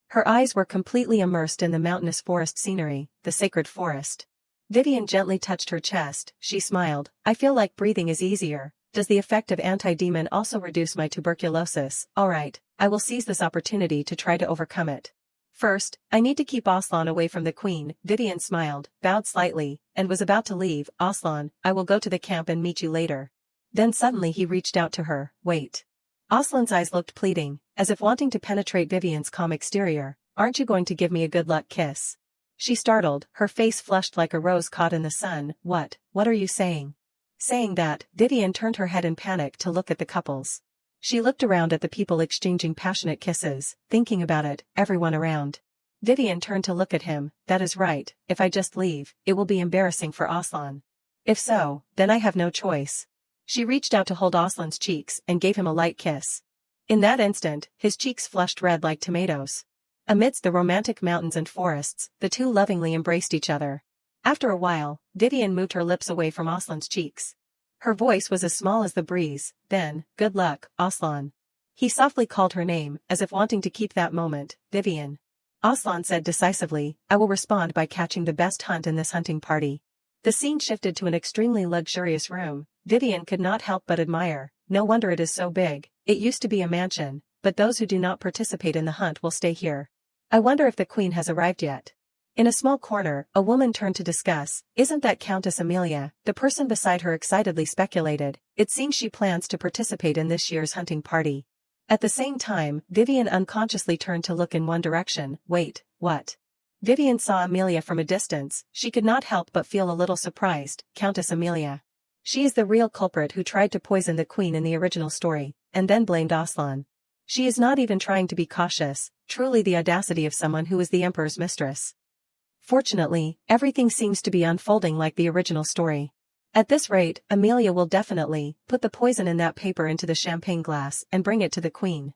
Her eyes were completely immersed in the mountainous forest scenery, the sacred forest. Vivian gently touched her chest. She smiled. I feel like breathing is easier. Does the effect of anti-demon also reduce my tuberculosis? Alright, I will seize this opportunity to try to overcome it. First, I need to keep Aslan away from the queen. Vivian smiled, bowed slightly, and was about to leave. Aslan, I will go to the camp and meet you later. Then suddenly he reached out to her. Wait. Aslan's eyes looked pleading, as if wanting to penetrate Vivian's calm exterior. Aren't you going to give me a good luck kiss? She startled, her face flushed like a rose caught in the sun. What are you saying? Saying that, Vivian turned her head in panic to look at the couples. She looked around at the people exchanging passionate kisses, thinking about it, everyone around. Vivian turned to look at him. That is right, if I just leave, it will be embarrassing for Aslan. If so, then I have no choice. She reached out to hold Aslan's cheeks and gave him a light kiss. In that instant, his cheeks flushed red like tomatoes. Amidst the romantic mountains and forests, the two lovingly embraced each other. After a while, Vivian moved her lips away from Aslan's cheeks. Her voice was as small as the breeze. Then, good luck, Aslan. He softly called her name, as if wanting to keep that moment. Vivian. Aslan said decisively, I will respond by catching the best hunt in this hunting party. The scene shifted to an extremely luxurious room. Vivian could not help but admire. No wonder it is so big. It used to be a mansion, but those who do not participate in the hunt will stay here. I wonder if the queen has arrived yet. In a small corner, a woman turned to discuss. Isn't that Countess Amelia? The person beside her excitedly speculated. It seems she plans to participate in this year's hunting party. At the same time, Vivian unconsciously turned to look in one direction. Wait, what? Vivian saw Amelia from a distance. She could not help but feel a little surprised. Countess Amelia. She is the real culprit who tried to poison the queen in the original story, and then blamed Aslan. She is not even trying to be cautious. Truly the audacity of someone who is the emperor's mistress. Fortunately, everything seems to be unfolding like the original story. At this rate, Amelia will definitely put the poison in that paper into the champagne glass and bring it to the queen.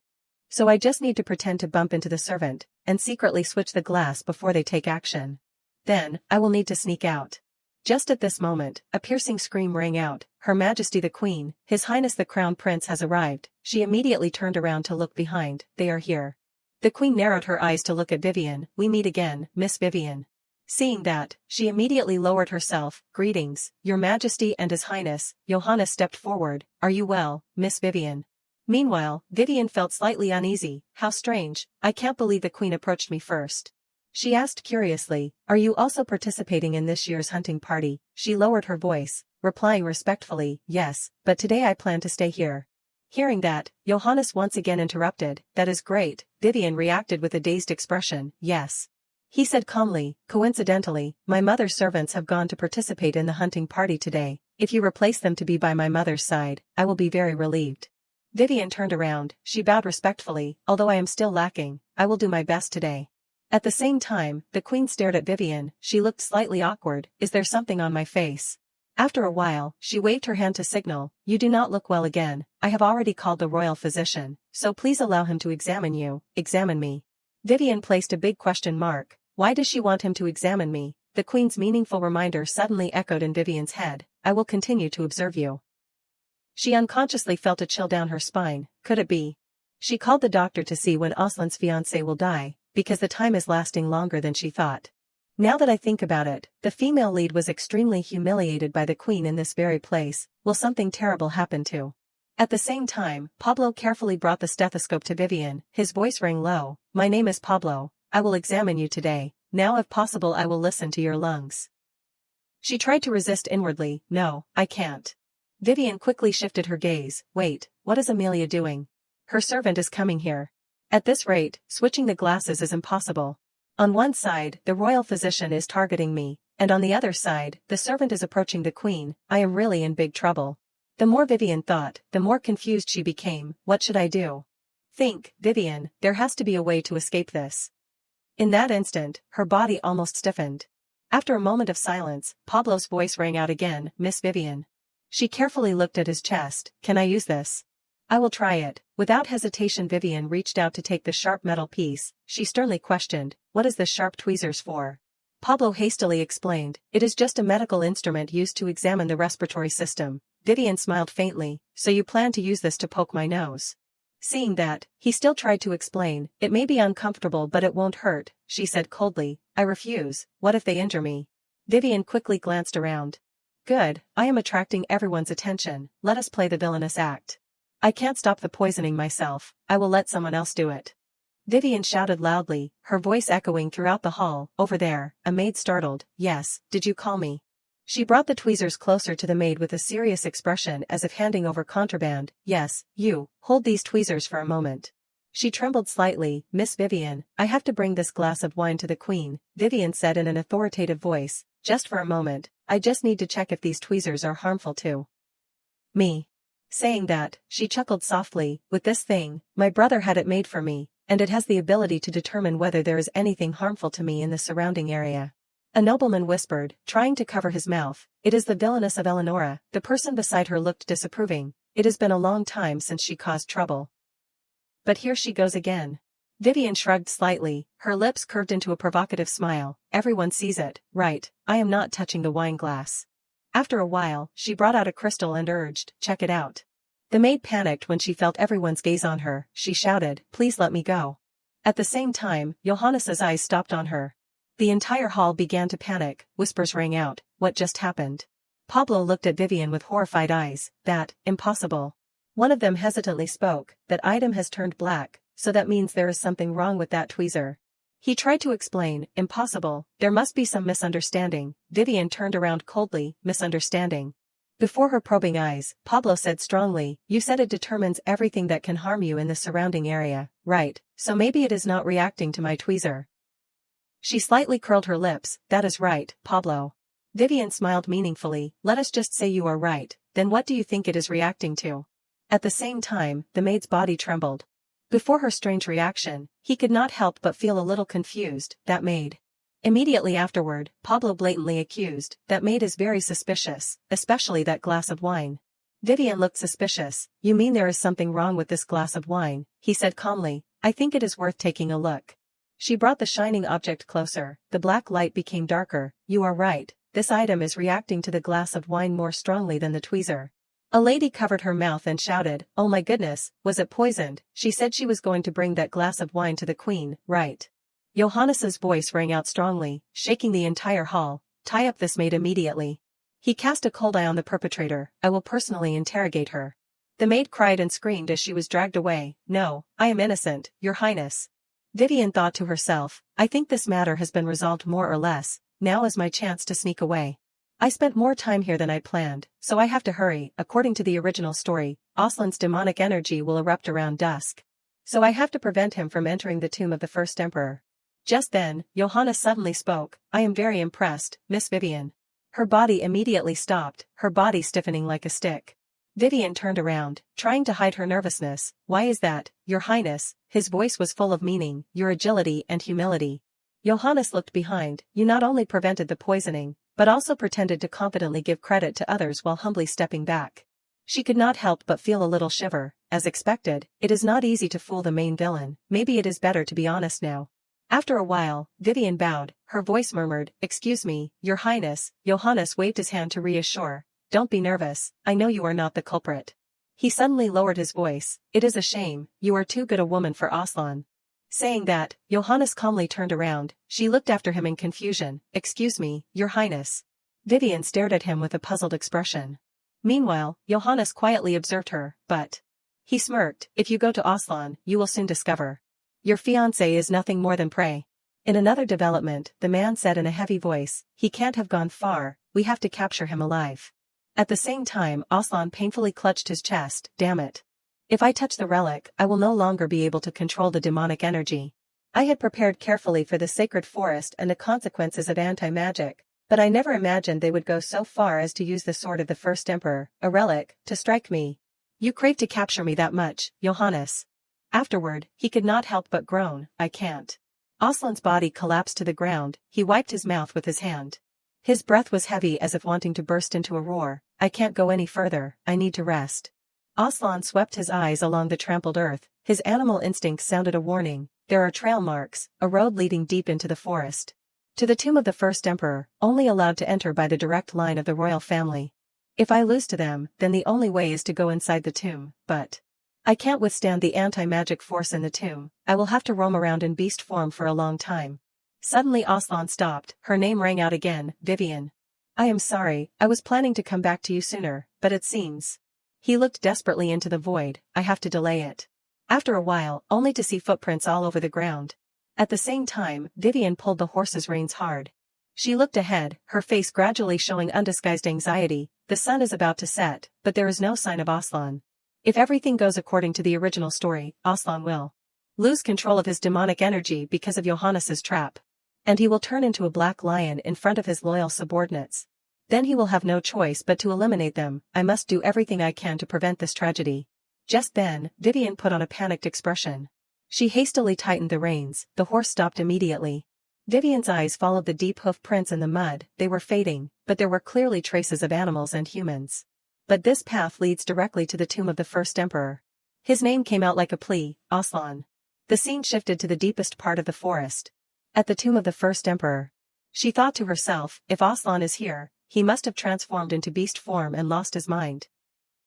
So I just need to pretend to bump into the servant and secretly switch the glass before they take action. Then, I will need to sneak out. Just at this moment, a piercing scream rang out, Her Majesty the Queen, His Highness the Crown Prince has arrived. She immediately turned around to look behind, they are here. The Queen narrowed her eyes to look at Vivian, We meet again, Miss Vivian. Seeing that, she immediately lowered herself, Greetings, Your Majesty and His Highness. Johannes stepped forward, Are you well, Miss Vivian? Meanwhile, Vivian felt slightly uneasy, How strange, I can't believe the Queen approached me first. She asked curiously, Are you also participating in this year's hunting party? She lowered her voice, replying respectfully, Yes, but today I plan to stay here. Hearing that, Johannes once again interrupted, That is great. Vivian reacted with a dazed expression, Yes. He said calmly, Coincidentally, my mother's servants have gone to participate in the hunting party today. If you replace them to be by my mother's side, I will be very relieved. Vivian turned around, she bowed respectfully, Although I am still lacking, I will do my best today. At the same time, the Queen stared at Vivian, she looked slightly awkward, Is there something on my face? After a while, she waved her hand to signal, You do not look well again, I have already called the royal physician, so please allow him to examine you, examine me. Vivian placed a big question mark, Why does she want him to examine me? The Queen's meaningful reminder suddenly echoed in Vivian's head, I will continue to observe you. She unconsciously felt a chill down her spine, could it be? She called the doctor to see when Aslan's fiancé will die, because the time is lasting longer than she thought. Now that I think about it, the female lead was extremely humiliated by the Queen in this very place, will something terrible happen to? At the same time, Pablo carefully brought the stethoscope to Vivian, his voice rang low, My name is Pablo, I will examine you today, now if possible I will listen to your lungs. She tried to resist inwardly, No, I can't. Vivian quickly shifted her gaze, Wait, what is Amelia doing? Her servant is coming here. At this rate, switching the glasses is impossible. On one side, the royal physician is targeting me, and on the other side, the servant is approaching the Queen, I am really in big trouble. The more Vivian thought, the more confused she became, What should I do? Think, Vivian, there has to be a way to escape this. In that instant, her body almost stiffened. After a moment of silence, Pablo's voice rang out again, Miss Vivian. She carefully looked at his chest, Can I use this? I will try it. Without hesitation Vivian reached out to take the sharp metal piece, she sternly questioned, What is the sharp tweezers for? Pablo hastily explained, It is just a medical instrument used to examine the respiratory system. Vivian smiled faintly, So you plan to use this to poke my nose? Seeing that, he still tried to explain, It may be uncomfortable but it won't hurt, she said coldly, I refuse, what if they injure me? Vivian quickly glanced around. Good, I am attracting everyone's attention, let us play the villainous act. I can't stop the poisoning myself, I will let someone else do it. Vivian shouted loudly, her voice echoing throughout the hall, Over there, a maid startled, Yes, did you call me? She brought the tweezers closer to the maid with a serious expression as if handing over contraband, Yes, you, hold these tweezers for a moment. She trembled slightly, Miss Vivian, I have to bring this glass of wine to the Queen, Vivian said in an authoritative voice, Just for a moment, I just need to check if these tweezers are harmful to me. Saying that, she chuckled softly, With this thing, my brother had it made for me, and it has the ability to determine whether there is anything harmful to me in the surrounding area. A nobleman whispered, trying to cover his mouth, It is the villainess of Eleonora. The person beside her looked disapproving, It has been a long time since she caused trouble. But here she goes again. Vivian shrugged slightly, her lips curved into a provocative smile, Everyone sees it, right, I am not touching the wine glass. After a while, she brought out a crystal and urged, Check it out. The maid panicked when she felt everyone's gaze on her, she shouted, Please let me go. At the same time, Johannes's eyes stopped on her. The entire hall began to panic, whispers rang out, What just happened? Pablo looked at Vivian with horrified eyes, That, impossible. One of them hesitantly spoke, That item has turned black, so that means there is something wrong with that tweezer. He tried to explain, Impossible, there must be some misunderstanding. Vivian turned around coldly, Misunderstanding. Before her probing eyes, Pablo said strongly, You said it determines everything that can harm you in the surrounding area, right, so maybe it is not reacting to my tweezer. She slightly curled her lips, That is right, Pablo. Vivian smiled meaningfully, Let us just say you are right, then what do you think it is reacting to? At the same time, the maid's body trembled. Before her strange reaction, he could not help but feel a little confused, That maid. Immediately afterward, Pablo blatantly accused, that maid is very suspicious, especially that glass of wine. Vivian looked suspicious. You mean there is something wrong with this glass of wine, he said calmly. I think it is worth taking a look. She brought the shining object closer. The black light became darker. You are right, this item is reacting to the glass of wine more strongly than the tweezer. A lady covered her mouth and shouted, oh my goodness, was it poisoned? She said she was going to bring that glass of wine to the queen, right? Johannes's voice rang out strongly, shaking the entire hall. Tie up this maid immediately. He cast a cold eye on the perpetrator. I will personally interrogate her. The maid cried and screamed as she was dragged away. No, I am innocent, Your Highness. Vivian thought to herself, I think this matter has been resolved more or less, now is my chance to sneak away. I spent more time here than I planned, so I have to hurry. According to the original story, Aslan's demonic energy will erupt around dusk. So I have to prevent him from entering the tomb of the first emperor. Just then, Johannes suddenly spoke. I am very impressed, Miss Vivian. Her body immediately stopped, her body stiffening like a stick. Vivian turned around, trying to hide her nervousness. Why is that, Your Highness? His voice was full of meaning, your agility and humility. Johannes looked behind. You not only prevented the poisoning, but also pretended to confidently give credit to others while humbly stepping back. She could not help but feel a little shiver. As expected, it is not easy to fool the main villain. Maybe it is better to be honest now. After a while, Vivian bowed, her voice murmured, excuse me, Your Highness. Johannes waved his hand to reassure. Don't be nervous, I know you are not the culprit. He suddenly lowered his voice. It is a shame, you are too good a woman for Aslan. Saying that, Johannes calmly turned around. She looked after him in confusion. Excuse me, Your Highness. Vivian stared at him with a puzzled expression. Meanwhile, Johannes quietly observed her, but... He smirked. If you go to Aslan, you will soon discover. Your fiancé is nothing more than prey. In another development, the man said in a heavy voice, he can't have gone far, we have to capture him alive. At the same time, Aslan painfully clutched his chest. Damn it. If I touch the relic, I will no longer be able to control the demonic energy. I had prepared carefully for the sacred forest and the consequences of anti-magic, but I never imagined they would go so far as to use the sword of the first emperor, a relic, to strike me. You crave to capture me that much, Johannes. Afterward, he could not help but groan, I can't. Aslan's body collapsed to the ground, he wiped his mouth with his hand. His breath was heavy as if wanting to burst into a roar. I can't go any further, I need to rest. Aslan swept his eyes along the trampled earth, his animal instincts sounded a warning. There are trail marks, a road leading deep into the forest. To the tomb of the first emperor, only allowed to enter by the direct line of the royal family. If I lose to them, then the only way is to go inside the tomb, but... I can't withstand the anti-magic force in the tomb, I will have to roam around in beast form for a long time. Suddenly Aslan stopped, her name rang out again, Vivian. I am sorry, I was planning to come back to you sooner, but it seems... He looked desperately into the void, I have to delay it. After a while, only to see footprints all over the ground. At the same time, Vivian pulled the horse's reins hard. She looked ahead, her face gradually showing undisguised anxiety. The sun is about to set, but there is no sign of Aslan. If everything goes according to the original story, Aslan will lose control of his demonic energy because of Johannes's trap. And he will turn into a black lion in front of his loyal subordinates. Then he will have no choice but to eliminate them. I must do everything I can to prevent this tragedy. Just then, Vivian put on a panicked expression. She hastily tightened the reins, the horse stopped immediately. Vivian's eyes followed the deep hoof prints in the mud, they were fading, but there were clearly traces of animals and humans. But this path leads directly to the tomb of the first emperor. His name came out like a plea, Aslan. The scene shifted to the deepest part of the forest. At the tomb of the first emperor. She thought to herself, if Aslan is here, he must have transformed into beast form and lost his mind.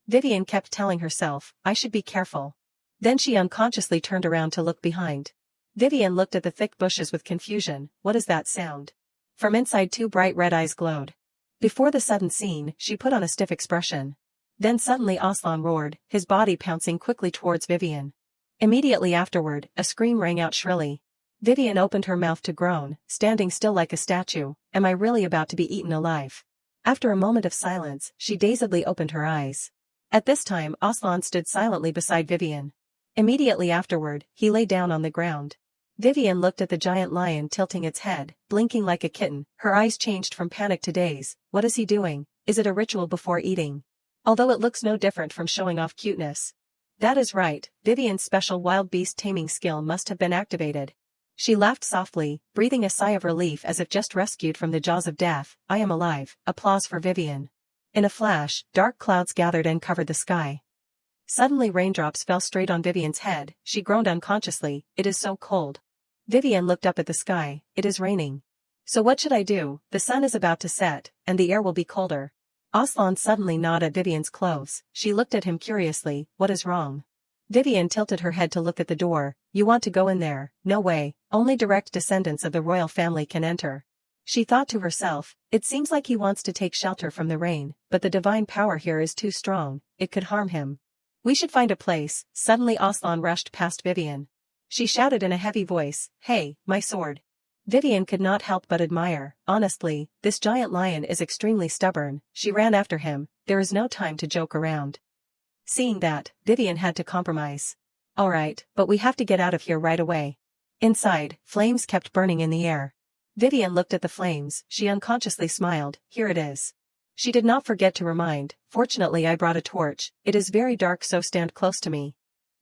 Vivian kept telling herself, I should be careful. Then she unconsciously turned around to look behind. Vivian looked at the thick bushes with confusion. What is that sound? From inside two bright red eyes glowed. Before the sudden scene, she put on a stiff expression. Then suddenly Aslan roared, his body pouncing quickly towards Vivian. Immediately afterward, a scream rang out shrilly. Vivian opened her mouth to groan, standing still like a statue. Am I really about to be eaten alive? After a moment of silence, she dazedly opened her eyes. At this time Aslan stood silently beside Vivian. Immediately afterward, he lay down on the ground. Vivian looked at the giant lion tilting its head, blinking like a kitten, her eyes changed from panic to daze. What is he doing? Is it a ritual before eating? Although it looks no different from showing off cuteness. That is right, Vivian's special wild beast taming skill must have been activated. She laughed softly, breathing a sigh of relief as if just rescued from the jaws of death. I am alive. Applause for Vivian. In a flash, dark clouds gathered and covered the sky. Suddenly raindrops fell straight on Vivian's head. She groaned unconsciously. It is so cold. Vivian looked up at the sky. It is raining. So what should I do? The sun is about to set, and the air will be colder. Aslan suddenly gnawed at Vivian's clothes. She looked at him curiously. What is wrong? Vivian tilted her head to look at the door. You want to go in there? No way, only direct descendants of the royal family can enter. She thought to herself, it seems like he wants to take shelter from the rain, but the divine power here is too strong, it could harm him. We should find a place. Suddenly Aslan rushed past Vivian. She shouted in a heavy voice, hey, my sword. Vivian could not help but admire. Honestly, this giant lion is extremely stubborn. She ran after him. There is no time to joke around. Seeing that, Vivian had to compromise. Alright, but we have to get out of here right away. Inside, flames kept burning in the air. Vivian looked at the flames. She unconsciously smiled. Here it is. She did not forget to remind, fortunately I brought a torch. It is very dark, so stand close to me.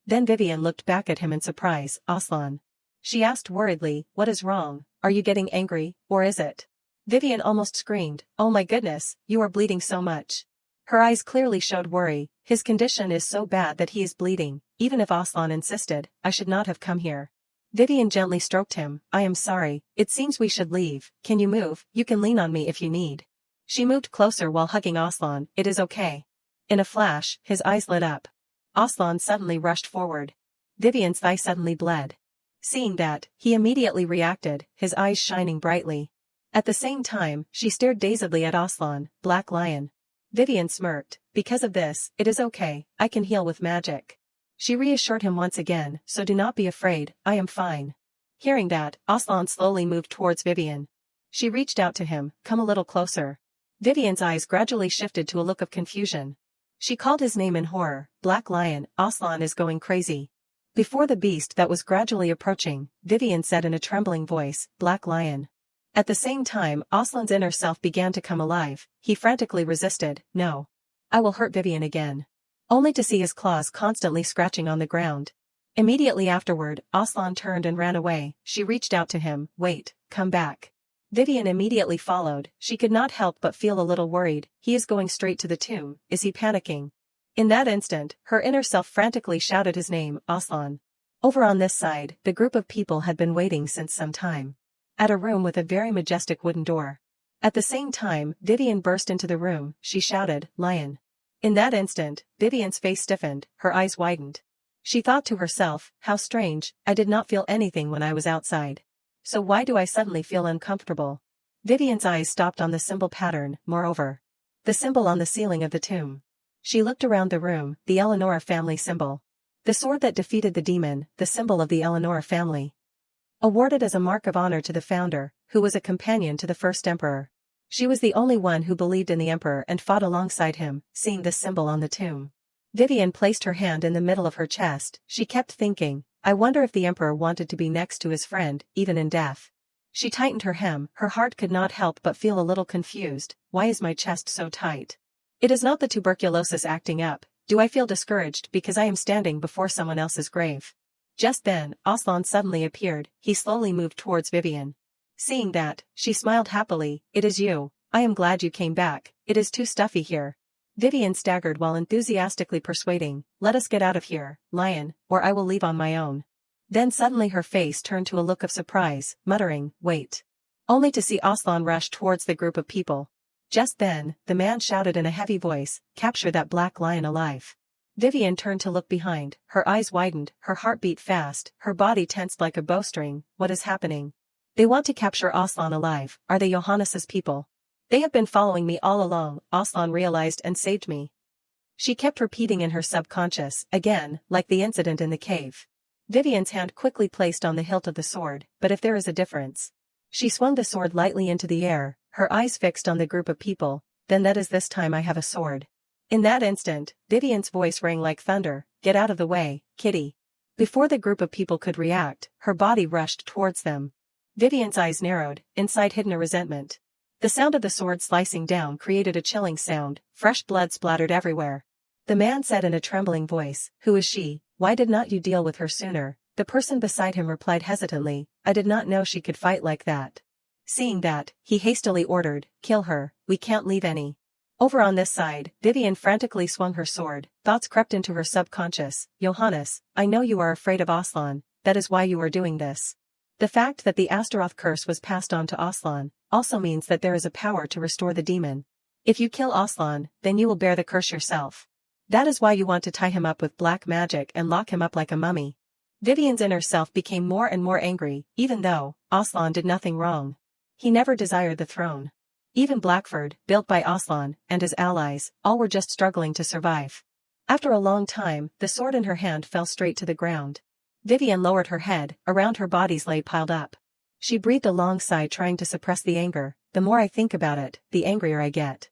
Then Vivian looked back at him in surprise. Aslan. She asked worriedly, what is wrong? Are you getting angry, or is it? Vivian almost screamed, oh my goodness, you are bleeding so much. Her eyes clearly showed worry. His condition is so bad that he is bleeding. Even if Aslan insisted, I should not have come here. Vivian gently stroked him. I am sorry, it seems we should leave. Can you move? You can lean on me if you need. She moved closer while hugging Aslan. It is okay. In a flash, his eyes lit up. Aslan suddenly rushed forward. Vivian's thigh suddenly bled. Seeing that, he immediately reacted, his eyes shining brightly. At the same time, she stared dazedly at Aslan. Black lion. Vivian smirked. Because of this, it is okay, I can heal with magic. She reassured him once again, so do not be afraid, I am fine. Hearing that, Aslan slowly moved towards Vivian. She reached out to him, come a little closer. Vivian's eyes gradually shifted to a look of confusion. She called his name in horror. Black lion, Aslan is going crazy. Before the beast that was gradually approaching, Vivian said in a trembling voice, Black lion. At the same time, Aslan's inner self began to come alive. He frantically resisted. No. I will hurt Vivian again. Only to see his claws constantly scratching on the ground. Immediately afterward, Aslan turned and ran away. She reached out to him. Wait, come back. Vivian immediately followed. She could not help but feel a little worried. He is going straight to the tomb. Is he panicking? In that instant, her inner self frantically shouted his name, Aslan. Over on this side, the group of people had been waiting since some time. At a room with a very majestic wooden door. At the same time, Vivian burst into the room. She shouted, Lion. In that instant, Vivian's face stiffened, her eyes widened. She thought to herself, how strange, I did not feel anything when I was outside. So why do I suddenly feel uncomfortable? Vivian's eyes stopped on the symbol pattern, moreover. The symbol on the ceiling of the tomb. She looked around the room, the Eleanora family symbol. The sword that defeated the demon, the symbol of the Eleanora family. Awarded as a mark of honor to the founder, who was a companion to the first emperor. She was the only one who believed in the emperor and fought alongside him, seeing this symbol on the tomb. Vivian placed her hand in the middle of her chest. She kept thinking, I wonder if the emperor wanted to be next to his friend, even in death. She tightened her hem. Her heart could not help but feel a little confused. Why is my chest so tight? It is not the tuberculosis acting up. Do I feel discouraged because I am standing before someone else's grave? Just then, Aslan suddenly appeared. He slowly moved towards Vivian. Seeing that, she smiled happily. It is you. I am glad you came back. It is too stuffy here. Vivian staggered while enthusiastically persuading, let us get out of here, lion, or I will leave on my own. Then suddenly her face turned to a look of surprise, muttering, wait. Only to see Aslan rush towards the group of people. Just then, the man shouted in a heavy voice, capture that black lion alive. Vivian turned to look behind, her eyes widened, her heart beat fast, her body tensed like a bowstring. What is happening? They want to capture Aslan alive. Are they Johannes's people? They have been following me all along, Aslan realized, and saved me. She kept repeating in her subconscious, again, like the incident in the cave. Vivian's hand quickly placed on the hilt of the sword, but if there is a difference. She swung the sword lightly into the air, her eyes fixed on the group of people, then that is this time I have a sword. In that instant, Vivian's voice rang like thunder, get out of the way, kitty. Before the group of people could react, her body rushed towards them. Vivian's eyes narrowed, inside hidden a resentment. The sound of the sword slicing down created a chilling sound, fresh blood splattered everywhere. The man said in a trembling voice, who is she? Why did not you deal with her sooner? The person beside him replied hesitantly, I did not know she could fight like that. Seeing that, he hastily ordered, kill her, we can't leave any. Over on this side, Vivian frantically swung her sword, thoughts crept into her subconscious, Johannes, I know you are afraid of Aslan, that is why you are doing this. The fact that the Astaroth curse was passed on to Aslan, also means that there is a power to restore the demon. If you kill Aslan, then you will bear the curse yourself. That is why you want to tie him up with black magic and lock him up like a mummy. Vivian's inner self became more and more angry, even though Aslan did nothing wrong. He never desired the throne. Even Blackford, built by Aslan, and his allies, all were just struggling to survive. After a long time, the sword in her hand fell straight to the ground. Vivian lowered her head, around her bodies lay piled up. She breathed a long sigh trying to suppress the anger, the more I think about it, the angrier I get.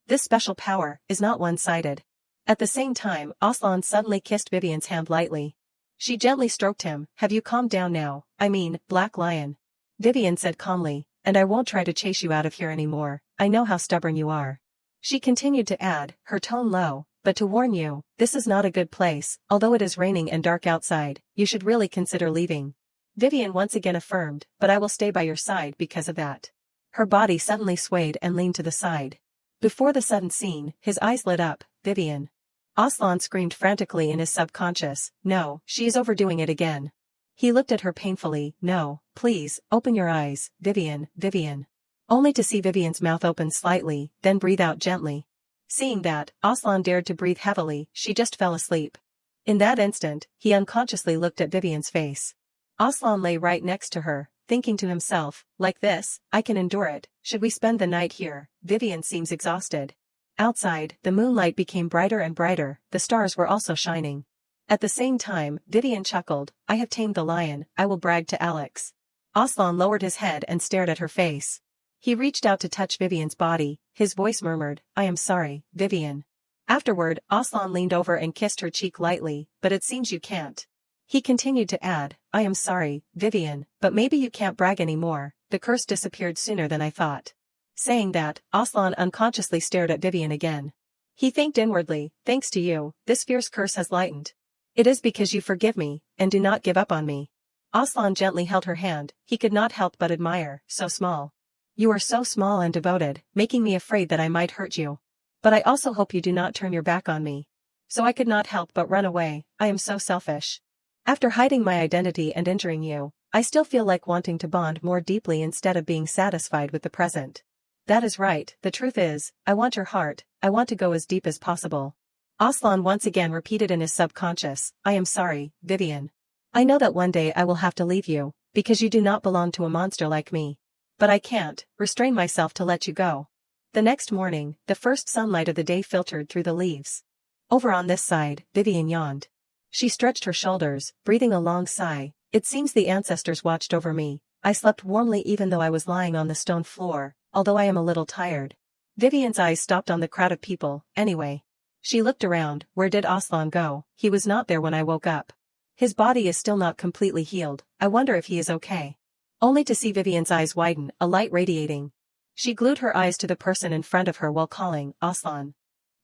This special power is not one-sided. At the same time, Aslan suddenly kissed Vivian's hand lightly. She gently stroked him, have you calmed down now, I mean, Black Lion? Vivian said calmly, and I won't try to chase you out of here anymore, I know how stubborn you are. She continued to add, her tone low, but to warn you, this is not a good place, although it is raining and dark outside, you should really consider leaving. Vivian once again affirmed, but I will stay by your side because of that. Her body suddenly swayed and leaned to the side. Before the sudden scene, his eyes lit up, Vivian. Aslan screamed frantically in his subconscious, no, she is overdoing it again. He looked at her painfully, no, please, open your eyes, Vivian, Vivian. Only to see Vivian's mouth open slightly, then breathe out gently. Seeing that, Aslan dared to breathe heavily, she just fell asleep. In that instant, he unconsciously looked at Vivian's face. Aslan lay right next to her, thinking to himself, like this, I can endure it, should we spend the night here, Vivian seems exhausted. Outside, the moonlight became brighter and brighter, the stars were also shining. At the same time, Vivian chuckled, I have tamed the lion, I will brag to Alex. Aslan lowered his head and stared at her face. He reached out to touch Vivian's body, his voice murmured, I am sorry, Vivian. Afterward, Aslan leaned over and kissed her cheek lightly, but it seems you can't. He continued to add, I am sorry, Vivian, but maybe you can't brag anymore, the curse disappeared sooner than I thought. Saying that, Aslan unconsciously stared at Vivian again. He thanked inwardly, thanks to you, this fierce curse has lightened. It is because you forgive me, and do not give up on me. Aslan gently held her hand, he could not help but admire, so small. You are so small and devoted, making me afraid that I might hurt you. But I also hope you do not turn your back on me. So I could not help but run away, I am so selfish. After hiding my identity and injuring you, I still feel like wanting to bond more deeply instead of being satisfied with the present. That is right, the truth is, I want your heart, I want to go as deep as possible. Aslan once again repeated in his subconscious, I am sorry, Vivian. I know that one day I will have to leave you, because you do not belong to a monster like me. But I can't restrain myself to let you go. The next morning, the first sunlight of the day filtered through the leaves. Over on this side, Vivian yawned. She stretched her shoulders, breathing a long sigh, it seems the ancestors watched over me, I slept warmly even though I was lying on the stone floor, although I am a little tired. Vivian's eyes stopped on the crowd of people, anyway. She looked around, where did Aslan go? He was not there when I woke up. His body is still not completely healed, I wonder if he is okay. Only to see Vivian's eyes widen, a light radiating. She glued her eyes to the person in front of her while calling, Aslan.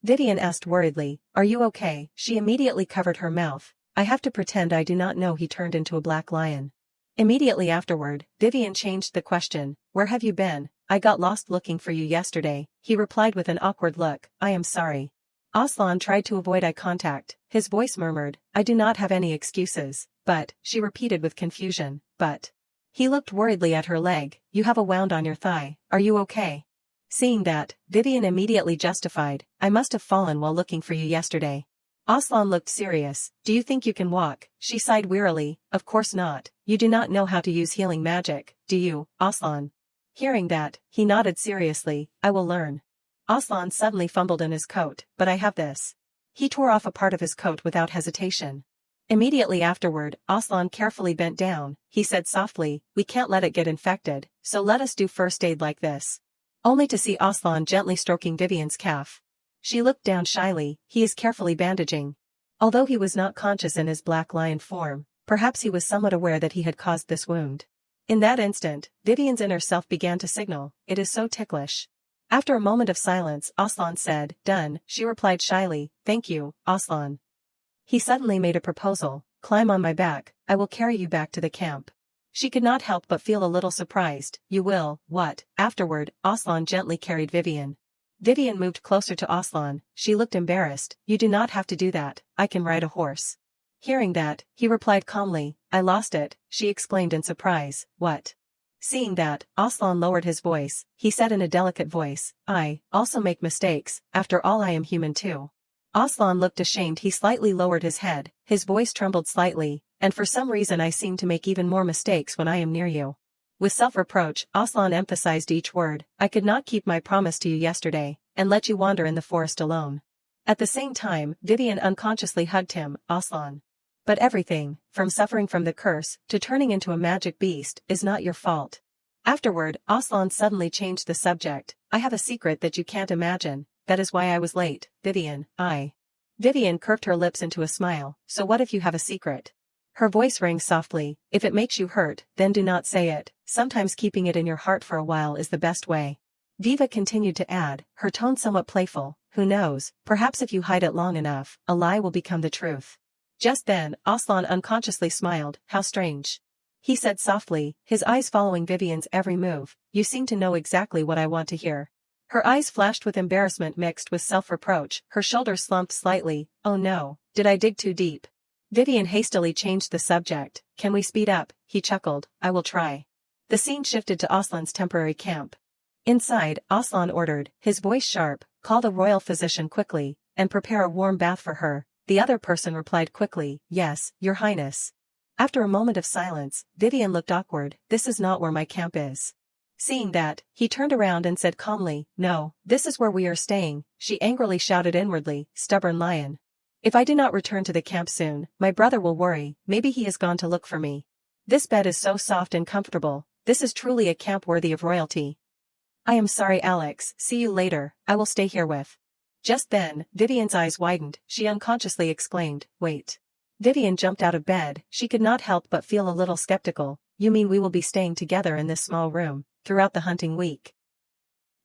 Vivian asked worriedly, are you okay? She immediately covered her mouth, I have to pretend I do not know he turned into a black lion. Immediately afterward, Vivian changed the question, where have you been? I got lost looking for you yesterday, he replied with an awkward look, I am sorry. Aslan tried to avoid eye contact, his voice murmured, I do not have any excuses, but, she repeated with confusion, but. He looked worriedly at her leg, you have a wound on your thigh, are you okay? Seeing that, Vivian immediately justified, I must have fallen while looking for you yesterday. Aslan looked serious, do you think you can walk? She sighed wearily, of course not, you do not know how to use healing magic, do you, Aslan? Hearing that, he nodded seriously, I will learn. Aslan suddenly fumbled in his coat, but I have this. He tore off a part of his coat without hesitation. Immediately afterward, Aslan carefully bent down, he said softly, we can't let it get infected, so let us do first aid like this. Only to see Aslan gently stroking Vivian's calf. She looked down shyly, he is carefully bandaging. Although he was not conscious in his black lion form, perhaps he was somewhat aware that he had caused this wound. In that instant, Vivian's inner self began to signal, it is so ticklish. After a moment of silence, Aslan said, done, she replied shyly, thank you, Aslan. He suddenly made a proposal, climb on my back, I will carry you back to the camp. She could not help but feel a little surprised. You will, what? Afterward, Aslan gently carried Vivian. Vivian moved closer to Aslan. She looked embarrassed. You do not have to do that, I can ride a horse. Hearing that, he replied calmly, I lost it, she exclaimed in surprise. What? Seeing that, Aslan lowered his voice. He said in a delicate voice, I also make mistakes, after all I am human too. Aslan looked ashamed. He slightly lowered his head, his voice trembled slightly, and for some reason I seem to make even more mistakes when I am near you. With self-reproach, Aslan emphasized each word, I could not keep my promise to you yesterday, and let you wander in the forest alone. At the same time, Vivian unconsciously hugged him. Aslan. But everything, from suffering from the curse, to turning into a magic beast, is not your fault. Afterward, Aslan suddenly changed the subject. I have a secret that you can't imagine, that is why I was late, Vivian, Vivian curved her lips into a smile, so what if you have a secret? Her voice rang softly, if it makes you hurt, then do not say it, sometimes keeping it in your heart for a while is the best way. Viva continued to add, her tone somewhat playful, who knows, perhaps if you hide it long enough, a lie will become the truth. Just then, Aslan unconsciously smiled, how strange. He said softly, his eyes following Vivian's every move, you seem to know exactly what I want to hear. Her eyes flashed with embarrassment mixed with self-reproach, her shoulders slumped slightly, oh no, did I dig too deep? Vivian hastily changed the subject, can we speed up? He chuckled, I will try. The scene shifted to Aslan's temporary camp. Inside, Aslan ordered, his voice sharp, call the royal physician quickly, and prepare a warm bath for her. The other person replied quickly, yes, your highness. After a moment of silence, Vivian looked awkward, this is not where my camp is. Seeing that, he turned around and said calmly, no, this is where we are staying, she angrily shouted inwardly, stubborn lion. If I do not return to the camp soon, my brother will worry, maybe he has gone to look for me. This bed is so soft and comfortable, this is truly a camp worthy of royalty. I am sorry Alex, see you later, I will stay here with. Just then, Vivian's eyes widened, she unconsciously exclaimed, wait. Vivian jumped out of bed, she could not help but feel a little skeptical, you mean we will be staying together in this small room, throughout the hunting week?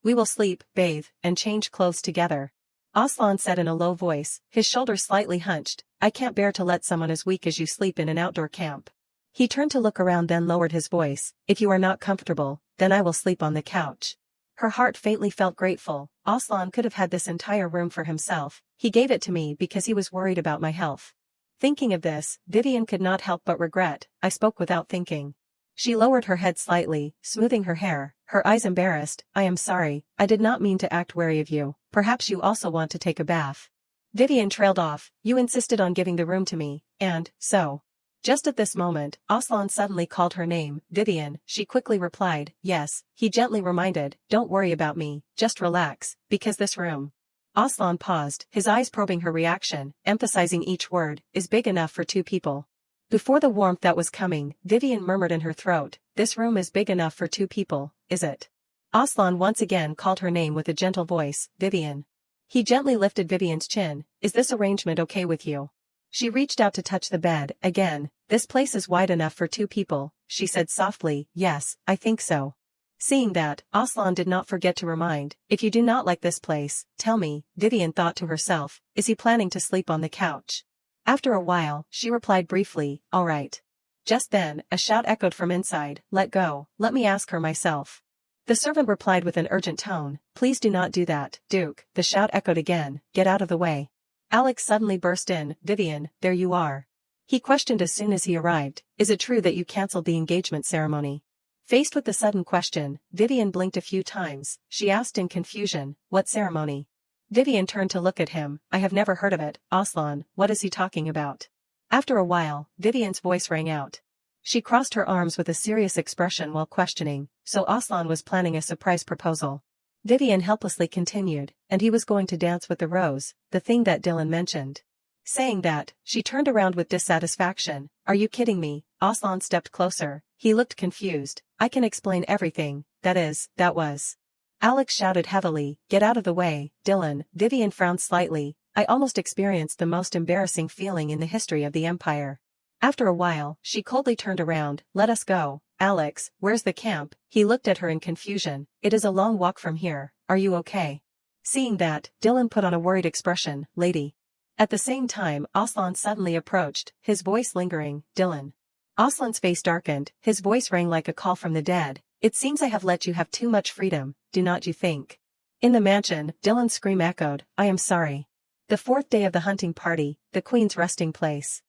We will sleep, bathe, and change clothes together. Aslan said in a low voice, his shoulders slightly hunched, I can't bear to let someone as weak as you sleep in an outdoor camp. He turned to look around then lowered his voice, if you are not comfortable, then I will sleep on the couch. Her heart faintly felt grateful, Aslan could have had this entire room for himself, he gave it to me because he was worried about my health. Thinking of this, Vivian could not help but regret, I spoke without thinking. She lowered her head slightly, smoothing her hair, her eyes embarrassed, I am sorry, I did not mean to act wary of you, perhaps you also want to take a bath. Vivian trailed off, you insisted on giving the room to me, and, so. Just at this moment, Aslan suddenly called her name, Vivian, she quickly replied, yes, he gently reminded, don't worry about me, just relax, because this room. Aslan paused, his eyes probing her reaction, emphasizing each word, is big enough for two people. Before the warmth that was coming, Vivian murmured in her throat, this room is big enough for two people, is it? Aslan once again called her name with a gentle voice, Vivian. He gently lifted Vivian's chin, is this arrangement okay with you? She reached out to touch the bed, again, this place is wide enough for two people, she said softly, yes, I think so. Seeing that, Aslan did not forget to remind, if you do not like this place, tell me, Vivian thought to herself, is he planning to sleep on the couch? After a while, she replied briefly, all right. Just then, a shout echoed from inside, let go, let me ask her myself. The servant replied with an urgent tone, please do not do that, Duke, the shout echoed again, get out of the way. Alex suddenly burst in, Vivian, there you are. He questioned as soon as he arrived, is it true that you cancelled the engagement ceremony? Faced with the sudden question, Vivian blinked a few times, she asked in confusion, what ceremony? Vivian turned to look at him, I have never heard of it, Aslan, what is he talking about? After a while, Vivian's voice rang out. She crossed her arms with a serious expression while questioning, so Aslan was planning a surprise proposal. Vivian helplessly continued, and he was going to dance with the rose, the thing that Dylan mentioned. Saying that, she turned around with dissatisfaction, are you kidding me? Aslan stepped closer, he looked confused, I can explain everything, that was. Alex shouted heavily, get out of the way, Dylan. Vivian frowned slightly, I almost experienced the most embarrassing feeling in the history of the Empire. After a while, she coldly turned around, let us go. Alex, where's the camp? He looked at her in confusion, it is a long walk from here, are you okay? Seeing that, Dylan put on a worried expression, lady. At the same time, Aslan suddenly approached, his voice lingering, Dylan. Aslan's face darkened, his voice rang like a call from the dead. It seems I have let you have too much freedom, do not you think? In the mansion, Dylan's scream echoed, I am sorry. The fourth day of the hunting party, the queen's resting place.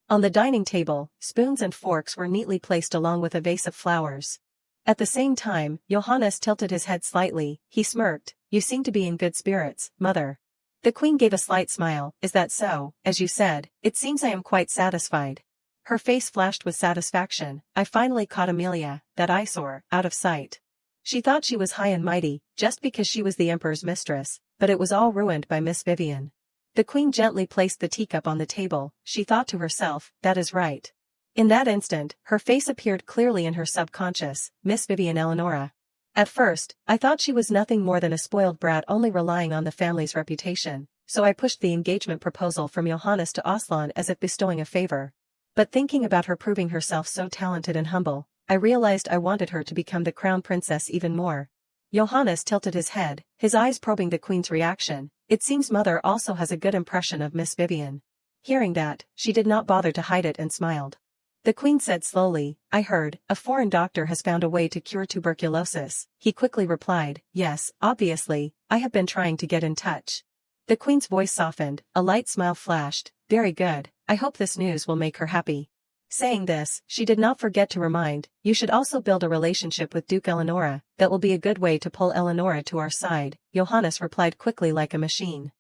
On the dining table, spoons and forks were neatly placed along with a vase of flowers. At the same time, Johannes tilted his head slightly, he smirked, you seem to be in good spirits, mother. The queen gave a slight smile, is that so? As you said, it seems I am quite satisfied. Her face flashed with satisfaction, I finally caught Amelia, that eyesore, out of sight. She thought she was high and mighty, just because she was the emperor's mistress, but it was all ruined by Miss Vivian. The queen gently placed the teacup on the table, she thought to herself, that is right. In that instant, her face appeared clearly in her subconscious, Miss Vivian Eleonora. At first, I thought she was nothing more than a spoiled brat only relying on the family's reputation, so I pushed the engagement proposal from Johannes to Aslan as if bestowing a favor. But thinking about her proving herself so talented and humble, I realized I wanted her to become the crown princess even more. Johannes tilted his head, his eyes probing the queen's reaction. It seems mother also has a good impression of Miss Vivian. Hearing that, she did not bother to hide it and smiled. The queen said slowly, I heard, a foreign doctor has found a way to cure tuberculosis. He quickly replied, yes, obviously, I have been trying to get in touch. The queen's voice softened, a light smile flashed, very good, I hope this news will make her happy. Saying this, she did not forget to remind, you should also build a relationship with Duke Eleonora, that will be a good way to pull Eleonora to our side. Johannes replied quickly like a machine.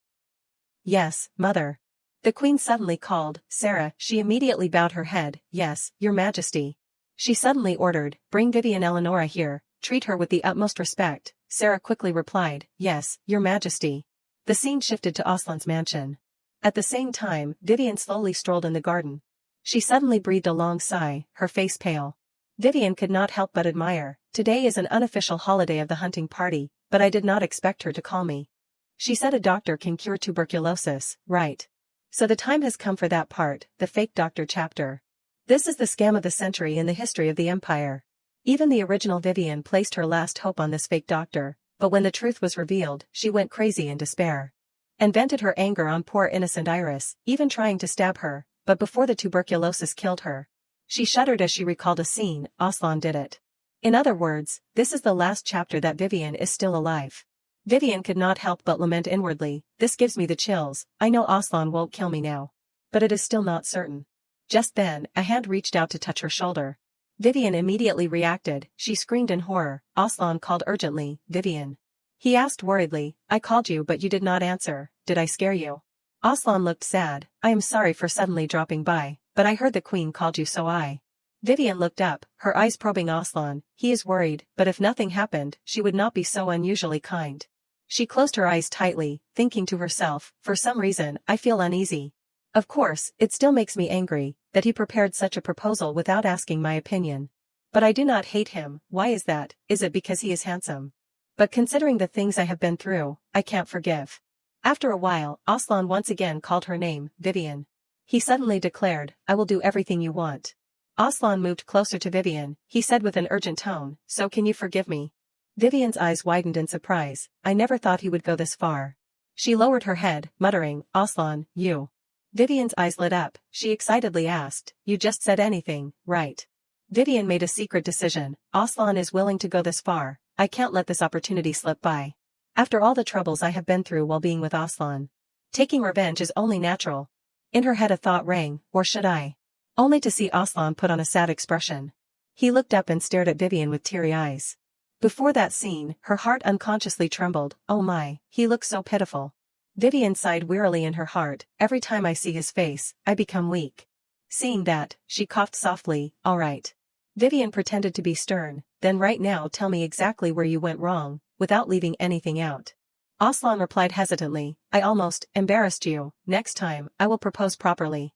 Yes, mother. The queen suddenly called, Sarah, she immediately bowed her head, yes, your majesty. She suddenly ordered, bring Vivian Eleonora here, treat her with the utmost respect. Sarah quickly replied, yes, your majesty. The scene shifted to Aslan's mansion. At the same time, Vivian slowly strolled in the garden. She suddenly breathed a long sigh, her face pale. Vivian could not help but admire, today is an unofficial holiday of the hunting party, but I did not expect her to call me. She said a doctor can cure tuberculosis, right? So the time has come for that part, the fake doctor chapter. This is the scam of the century in the history of the empire. Even the original Vivian placed her last hope on this fake doctor, but when the truth was revealed, she went crazy in despair. And vented her anger on poor innocent Iris, even trying to stab her. But before the tuberculosis killed her. She shuddered as she recalled a scene, Aslan did it. In other words, this is the last chapter that Vivian is still alive. Vivian could not help but lament inwardly, this gives me the chills, I know Aslan won't kill me now. But it is still not certain. Just then, a hand reached out to touch her shoulder. Vivian immediately reacted, she screamed in horror, Aslan called urgently, Vivian. He asked worriedly, I called you but you did not answer, did I scare you? Aslan looked sad, I am sorry for suddenly dropping by, but I heard the queen called you so I. Vivian looked up, her eyes probing Aslan, he is worried, but if nothing happened, she would not be so unusually kind. She closed her eyes tightly, thinking to herself, for some reason, I feel uneasy. Of course, it still makes me angry, that he prepared such a proposal without asking my opinion. But I do not hate him, why is that, is it because he is handsome? But considering the things I have been through, I can't forgive. After a while, Aslan once again called her name, Vivian. He suddenly declared, I will do everything you want. Aslan moved closer to Vivian, he said with an urgent tone, so can you forgive me? Vivian's eyes widened in surprise, I never thought he would go this far. She lowered her head, muttering, Aslan, you. Vivian's eyes lit up, she excitedly asked, you just said anything, right? Vivian made a secret decision, Aslan is willing to go this far, I can't let this opportunity slip by. After all the troubles I have been through while being with Aslan. Taking revenge is only natural. In her head a thought rang, or should I? Only to see Aslan put on a sad expression. He looked up and stared at Vivian with teary eyes. Before that scene, her heart unconsciously trembled, oh my, he looks so pitiful. Vivian sighed wearily in her heart, every time I see his face, I become weak. Seeing that, she coughed softly, all right. Vivian pretended to be stern, then right now tell me exactly where you went wrong, without leaving anything out. Aslan replied hesitantly, I almost embarrassed you, next time, I will propose properly.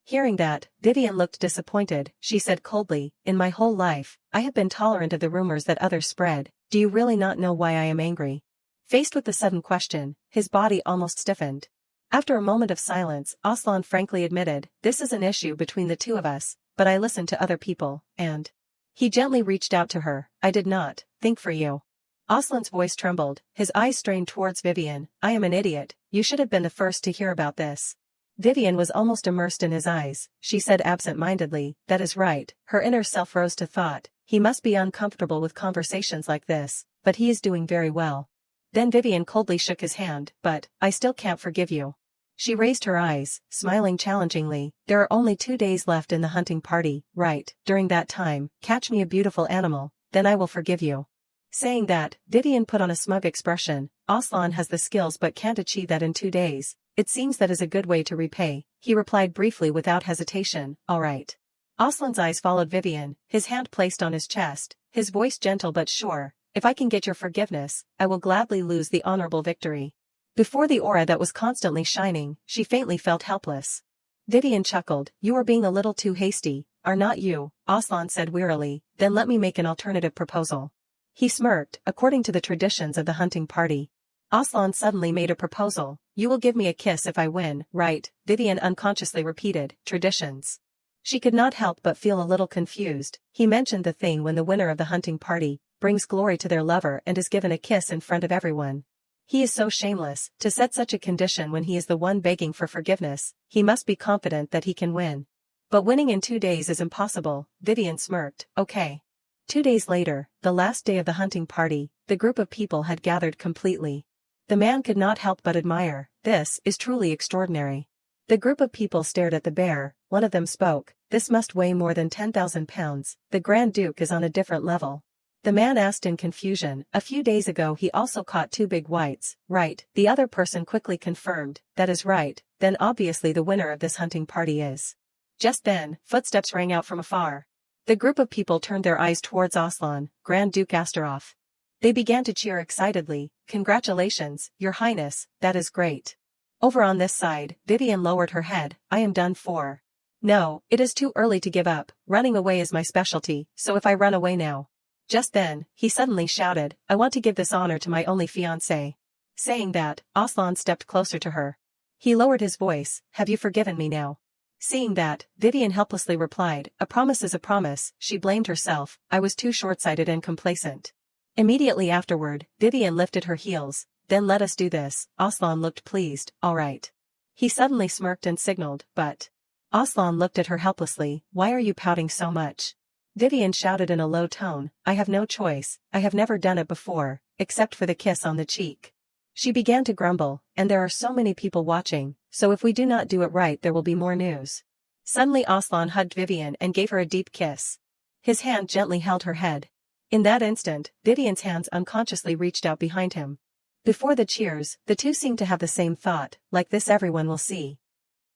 Hearing that, Vivian looked disappointed, she said coldly, in my whole life, I have been tolerant of the rumors that others spread, do you really not know why I am angry? Faced with the sudden question, his body almost stiffened. After a moment of silence, Aslan frankly admitted, this is an issue between the two of us, but I listened to other people, and... He gently reached out to her, I did not, think for you. Aslan's voice trembled, his eyes strained towards Vivian, I am an idiot, you should have been the first to hear about this. Vivian was almost immersed in his eyes. She said absent-mindedly, "That is right." Her inner self rose to thought, he must be uncomfortable with conversations like this, but he is doing very well. Then Vivian coldly shook his hand, "But, I still can't forgive you." She raised her eyes, smiling challengingly. "There are only 2 days left in the hunting party, right? During that time, catch me a beautiful animal, then I will forgive you." Saying that, Vivian put on a smug expression. "Aslan has the skills but can't achieve that in 2 days. It seems that is a good way to repay," he replied briefly without hesitation. "All right." Aslan's eyes followed Vivian, his hand placed on his chest, his voice gentle but sure. "If I can get your forgiveness, I will gladly lose the honorable victory." Before the aura that was constantly shining, she faintly felt helpless. Vivian chuckled. "You are being a little too hasty, are not you?" Aslan said wearily. "Then let me make an alternative proposal." He smirked. According to the traditions of the hunting party, Aslan suddenly made a proposal. "You will give me a kiss if I win, right?" Vivian unconsciously repeated, "Traditions." She could not help but feel a little confused. He mentioned the thing when the winner of the hunting party brings glory to their lover and is given a kiss in front of everyone. He is so shameless to set such a condition when he is the one begging for forgiveness. He must be confident that he can win. But winning in 2 days is impossible. Vivian smirked. "Okay." 2 days later, the last day of the hunting party, the group of people had gathered completely. The man could not help but admire. "This is truly extraordinary." The group of people stared at the bear. One of them spoke. "This must weigh more than 10,000 pounds. The Grand Duke is on a different level." The man asked in confusion. "A few days ago he also caught 2 big whites, right?" The other person quickly confirmed. "That is right." "Then obviously the winner of this hunting party is." Just then, footsteps rang out from afar. The group of people turned their eyes towards Aslan, Grand Duke Astaroth. They began to cheer excitedly. "Congratulations, Your Highness, that is great." Over on this side, Vivian lowered her head. "I am done for." "No, it is too early to give up. Running away is my specialty, so if I run away now." Just then, he suddenly shouted, "I want to give this honor to my only fiancée." Saying that, Aslan stepped closer to her. He lowered his voice. "Have you forgiven me now?" Seeing that, Vivian helplessly replied, "A promise is a promise." She blamed herself. "I was too short-sighted and complacent." Immediately afterward, Vivian lifted her heels. "Then let us do this." Aslan looked pleased. "All right." He suddenly smirked and signaled, "But." Aslan looked at her helplessly. "Why are you pouting so much?" Vivian shouted in a low tone, "I have no choice. I have never done it before, except for the kiss on the cheek." She began to grumble, "And there are so many people watching, so if we do not do it right there will be more news." Suddenly Aslan hugged Vivian and gave her a deep kiss. His hand gently held her head. In that instant, Vivian's hands unconsciously reached out behind him. Before the cheers, the two seemed to have the same thought. "Like this everyone will see.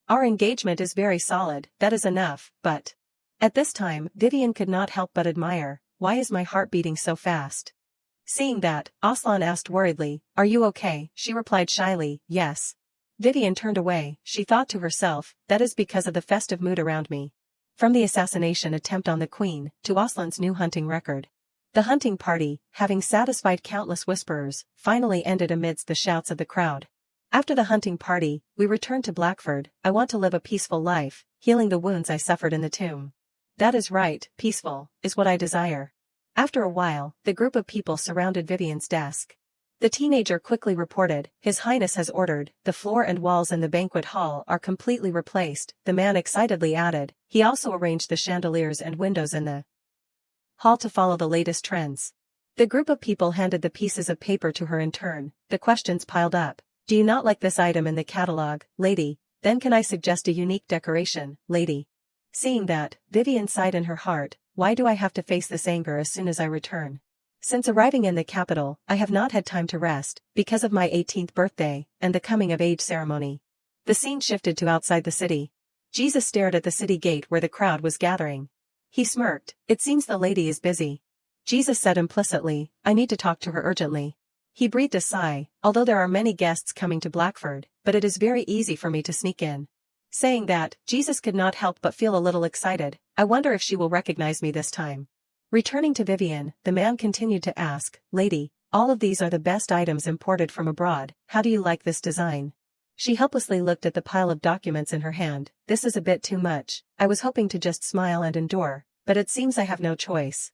Our engagement is very solid, that is enough." But at this time, Vivian could not help but admire. "Why is my heart beating so fast?" Seeing that, Aslan asked worriedly, "Are you okay?" She replied shyly, "Yes." Vivian turned away. She thought to herself, "That is because of the festive mood around me." From the assassination attempt on the queen, to Aslan's new hunting record. The hunting party, having satisfied countless whisperers, finally ended amidst the shouts of the crowd. After the hunting party, we returned to Blackford. "I want to live a peaceful life, healing the wounds I suffered in the tomb." "That is right, peaceful, is what I desire." After a while, the group of people surrounded Vivian's desk. The teenager quickly reported, "His Highness has ordered, the floor and walls in the banquet hall are completely replaced." The man excitedly added, "He also arranged the chandeliers and windows in the hall to follow the latest trends." The group of people handed the pieces of paper to her in turn. The questions piled up. "Do you not like this item in the catalogue, lady? Then can I suggest a unique decoration, lady?" Seeing that, Vivian sighed in her heart. "Why do I have to face this anger as soon as I return? Since arriving in the capital, I have not had time to rest, because of my 18th birthday, and the coming-of-age ceremony." The scene shifted to outside the city. Jesus stared at the city gate where the crowd was gathering. He smirked. "It seems the lady is busy." Jesus said implicitly, "I need to talk to her urgently." He breathed a sigh. "Although there are many guests coming to Blackford, but it is very easy for me to sneak in." Saying that, Jesus could not help but feel a little excited. "I wonder if she will recognize me this time." Returning to Vivian, the man continued to ask, "Lady, all of these are the best items imported from abroad. How do you like this design?" She helplessly looked at the pile of documents in her hand. "This is a bit too much. I was hoping to just smile and endure, but it seems I have no choice."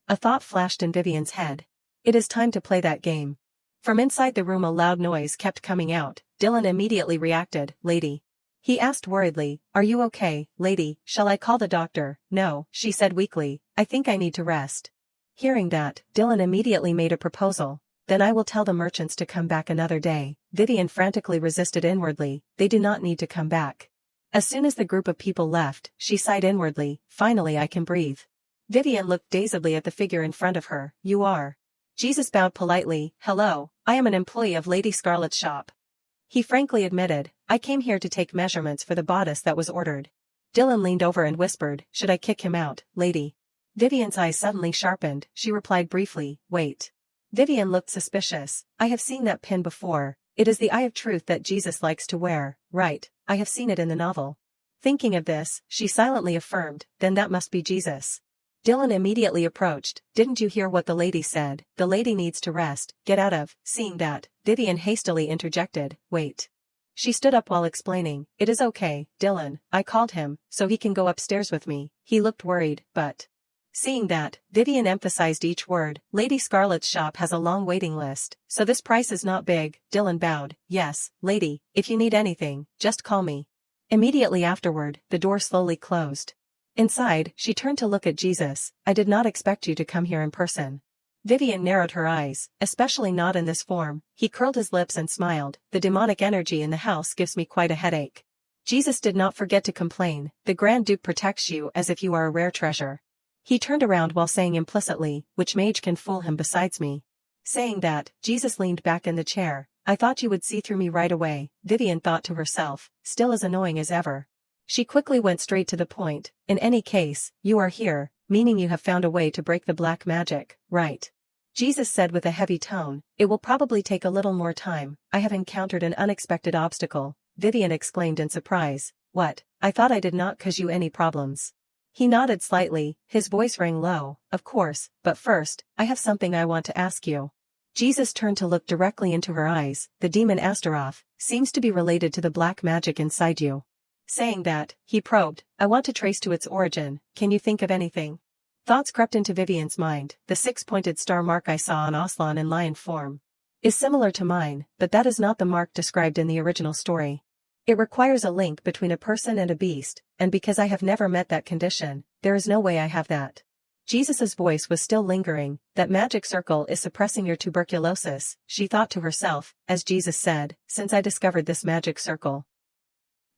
A thought flashed in Vivian's head. It is time to play that game. From inside the room a loud noise kept coming out. Dylan immediately reacted, "Lady." He asked worriedly, "Are you okay, lady? Shall I call the doctor?" "No," she said weakly, "I think I need to rest." Hearing that, Dylan immediately made a proposal. "Then I will tell the merchants to come back another day." Vivian frantically resisted inwardly, "They do not need to come back." As soon as the group of people left, she sighed inwardly, "Finally I can breathe." Vivian looked dazedly at the figure in front of her. "You are?" Jesus bowed politely, "Hello, I am an employee of Lady Scarlet's shop." He frankly admitted, "I came here to take measurements for the bodice that was ordered." Dylan leaned over and whispered, "Should I kick him out, lady?" Vivian's eyes suddenly sharpened. She replied briefly, "Wait." Vivian looked suspicious. "I have seen that pin before. It is the eye of truth that Jesus likes to wear, right? I have seen it in the novel." Thinking of this, she silently affirmed, "Then that must be Jesus." Dylan immediately approached. "Didn't you hear what the lady said? The lady needs to rest. Get out of." Seeing that, Vivian hastily interjected, "Wait." She stood up while explaining, "It is okay, Dylan, I called him, so he can go upstairs with me." He looked worried, but... Seeing that, Vivian emphasized each word. "Lady Scarlet's shop has a long waiting list, so this price is not big." Dylan bowed. "Yes, lady, if you need anything, just call me." Immediately afterward, the door slowly closed. Inside, she turned to look at Jesus. "I did not expect you to come here in person." Vivian narrowed her eyes, "Especially not in this form." He curled his lips and smiled, "The demonic energy in the house gives me quite a headache." Jesus did not forget to complain, "The Grand Duke protects you as if you are a rare treasure." He turned around while saying implicitly, "Which mage can fool him besides me?" Saying that, Jesus leaned back in the chair. "I thought you would see through me right away," Vivian thought to herself, still as annoying as ever. She quickly went straight to the point. "In any case, you are here, meaning you have found a way to break the black magic, right?" Jesus said with a heavy tone, "It will probably take a little more time. I have encountered an unexpected obstacle." Vivian exclaimed in surprise, "What? I thought I did not cause you any problems." He nodded slightly, his voice rang low, "Of course, but first, I have something I want to ask you." Jesus turned to look directly into her eyes. "The demon Astaroth seems to be related to the black magic inside you." Saying that, he probed, "I want to trace to its origin. Can you think of anything?" Thoughts crept into Vivian's mind. "The six-pointed star mark I saw on Aslan in lion form is similar to mine, but that is not the mark described in the original story. It requires a link between a person and a beast, and because I have never met that condition, there is no way I have that." Jesus's voice was still lingering. "That magic circle is suppressing your tuberculosis," she thought to herself, as Jesus said, "Since I discovered this magic circle,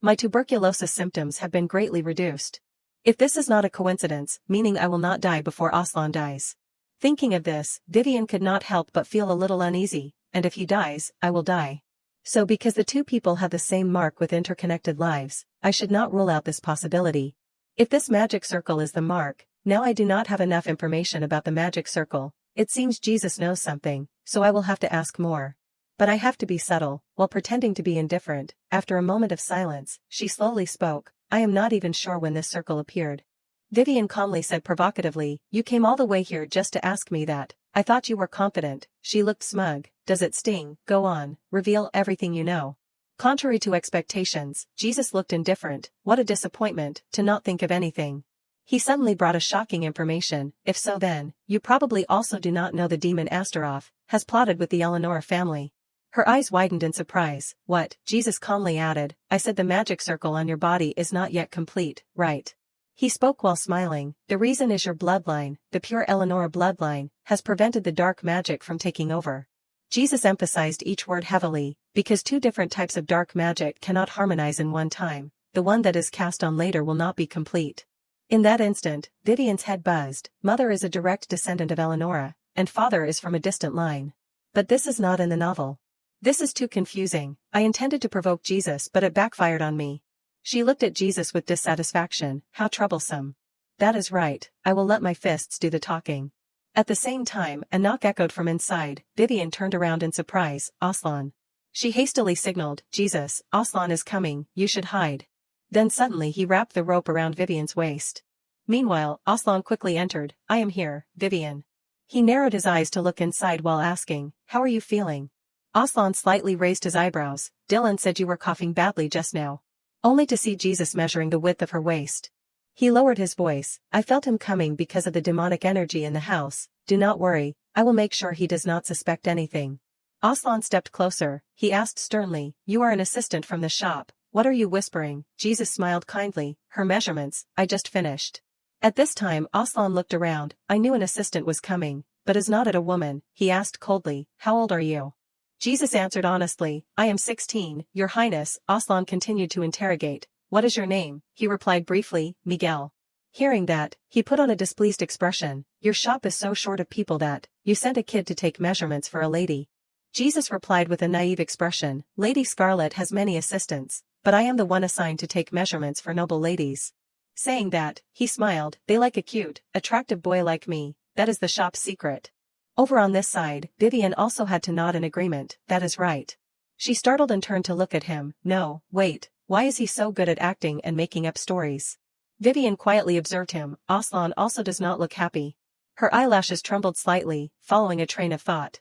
my tuberculosis symptoms have been greatly reduced. If this is not a coincidence, meaning I will not die before Aslan dies." Thinking of this, Vivian could not help but feel a little uneasy, "And if he dies, I will die. So because the two people have the same mark with interconnected lives, I should not rule out this possibility. If this magic circle is the mark, now I do not have enough information about the magic circle. It seems Jesus knows something, so I will have to ask more. But I have to be subtle." While pretending to be indifferent, after a moment of silence, she slowly spoke, "I am not even sure when this circle appeared." Vivian calmly said provocatively, "You came all the way here just to ask me that. I thought you were confident." She looked smug. "Does it sting? Go on, reveal everything you know." Contrary to expectations, Jesus looked indifferent. What a disappointment, to not think of anything. He suddenly brought a shocking information. "If so then, you probably also do not know the demon Astaroth has plotted with the Eleanor family." Her eyes widened in surprise. "What?" Jesus calmly added, "I said the magic circle on your body is not yet complete, right?" He spoke while smiling. "The reason is your bloodline, the pure Eleanor bloodline, has prevented the dark magic from taking over." Jesus emphasized each word heavily, because two different types of dark magic cannot harmonize in one time. The one that is cast on later will not be complete. In that instant, Vivian's head buzzed. Mother is a direct descendant of Eleonora, and father is from a distant line. But this is not in the novel. This is too confusing. I intended to provoke Jesus, but it backfired on me. She looked at Jesus with dissatisfaction. How troublesome. That is right, I will let my fists do the talking. At the same time, a knock echoed from inside. Vivian turned around in surprise. Aslan. She hastily signaled, "Jesus, Aslan is coming, you should hide." Then suddenly he wrapped the rope around Vivian's waist. Meanwhile, Aslan quickly entered. "I am here, Vivian." He narrowed his eyes to look inside while asking, "How are you feeling?" Aslan slightly raised his eyebrows. "Dylan said you were coughing badly just now." Only to see Jesus measuring the width of her waist. He lowered his voice. "I felt him coming because of the demonic energy in the house. Do not worry, I will make sure he does not suspect anything." Aslan stepped closer. He asked sternly, "You are an assistant from the shop, What are you whispering? Jesus smiled kindly. Her measurements, I just finished. At this time Aslan looked around. I knew an assistant was coming, but is not it a woman? He asked coldly. How old are you? Jesus answered honestly. I am 16, Your Highness. Aslan continued to interrogate. What is your name? He replied briefly, Miguel. Hearing that, he put on a displeased expression. Your shop is so short of people that you sent a kid to take measurements for a lady. Jesus replied with a naive expression. Lady Scarlet has many assistants, but I am the one assigned to take measurements for noble ladies. Saying that, he smiled. They like a cute, attractive boy like me. That is the shop's secret. Over on this side, Vivian also had to nod in agreement. That is right. She startled and turned to look at him. No, wait, why is he so good at acting and making up stories? Vivian quietly observed him. Aslan also does not look happy. Her eyelashes trembled slightly, following a train of thought.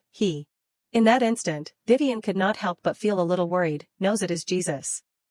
In that instant, Vivian could not help but feel a little worried. Knows it is Jesus.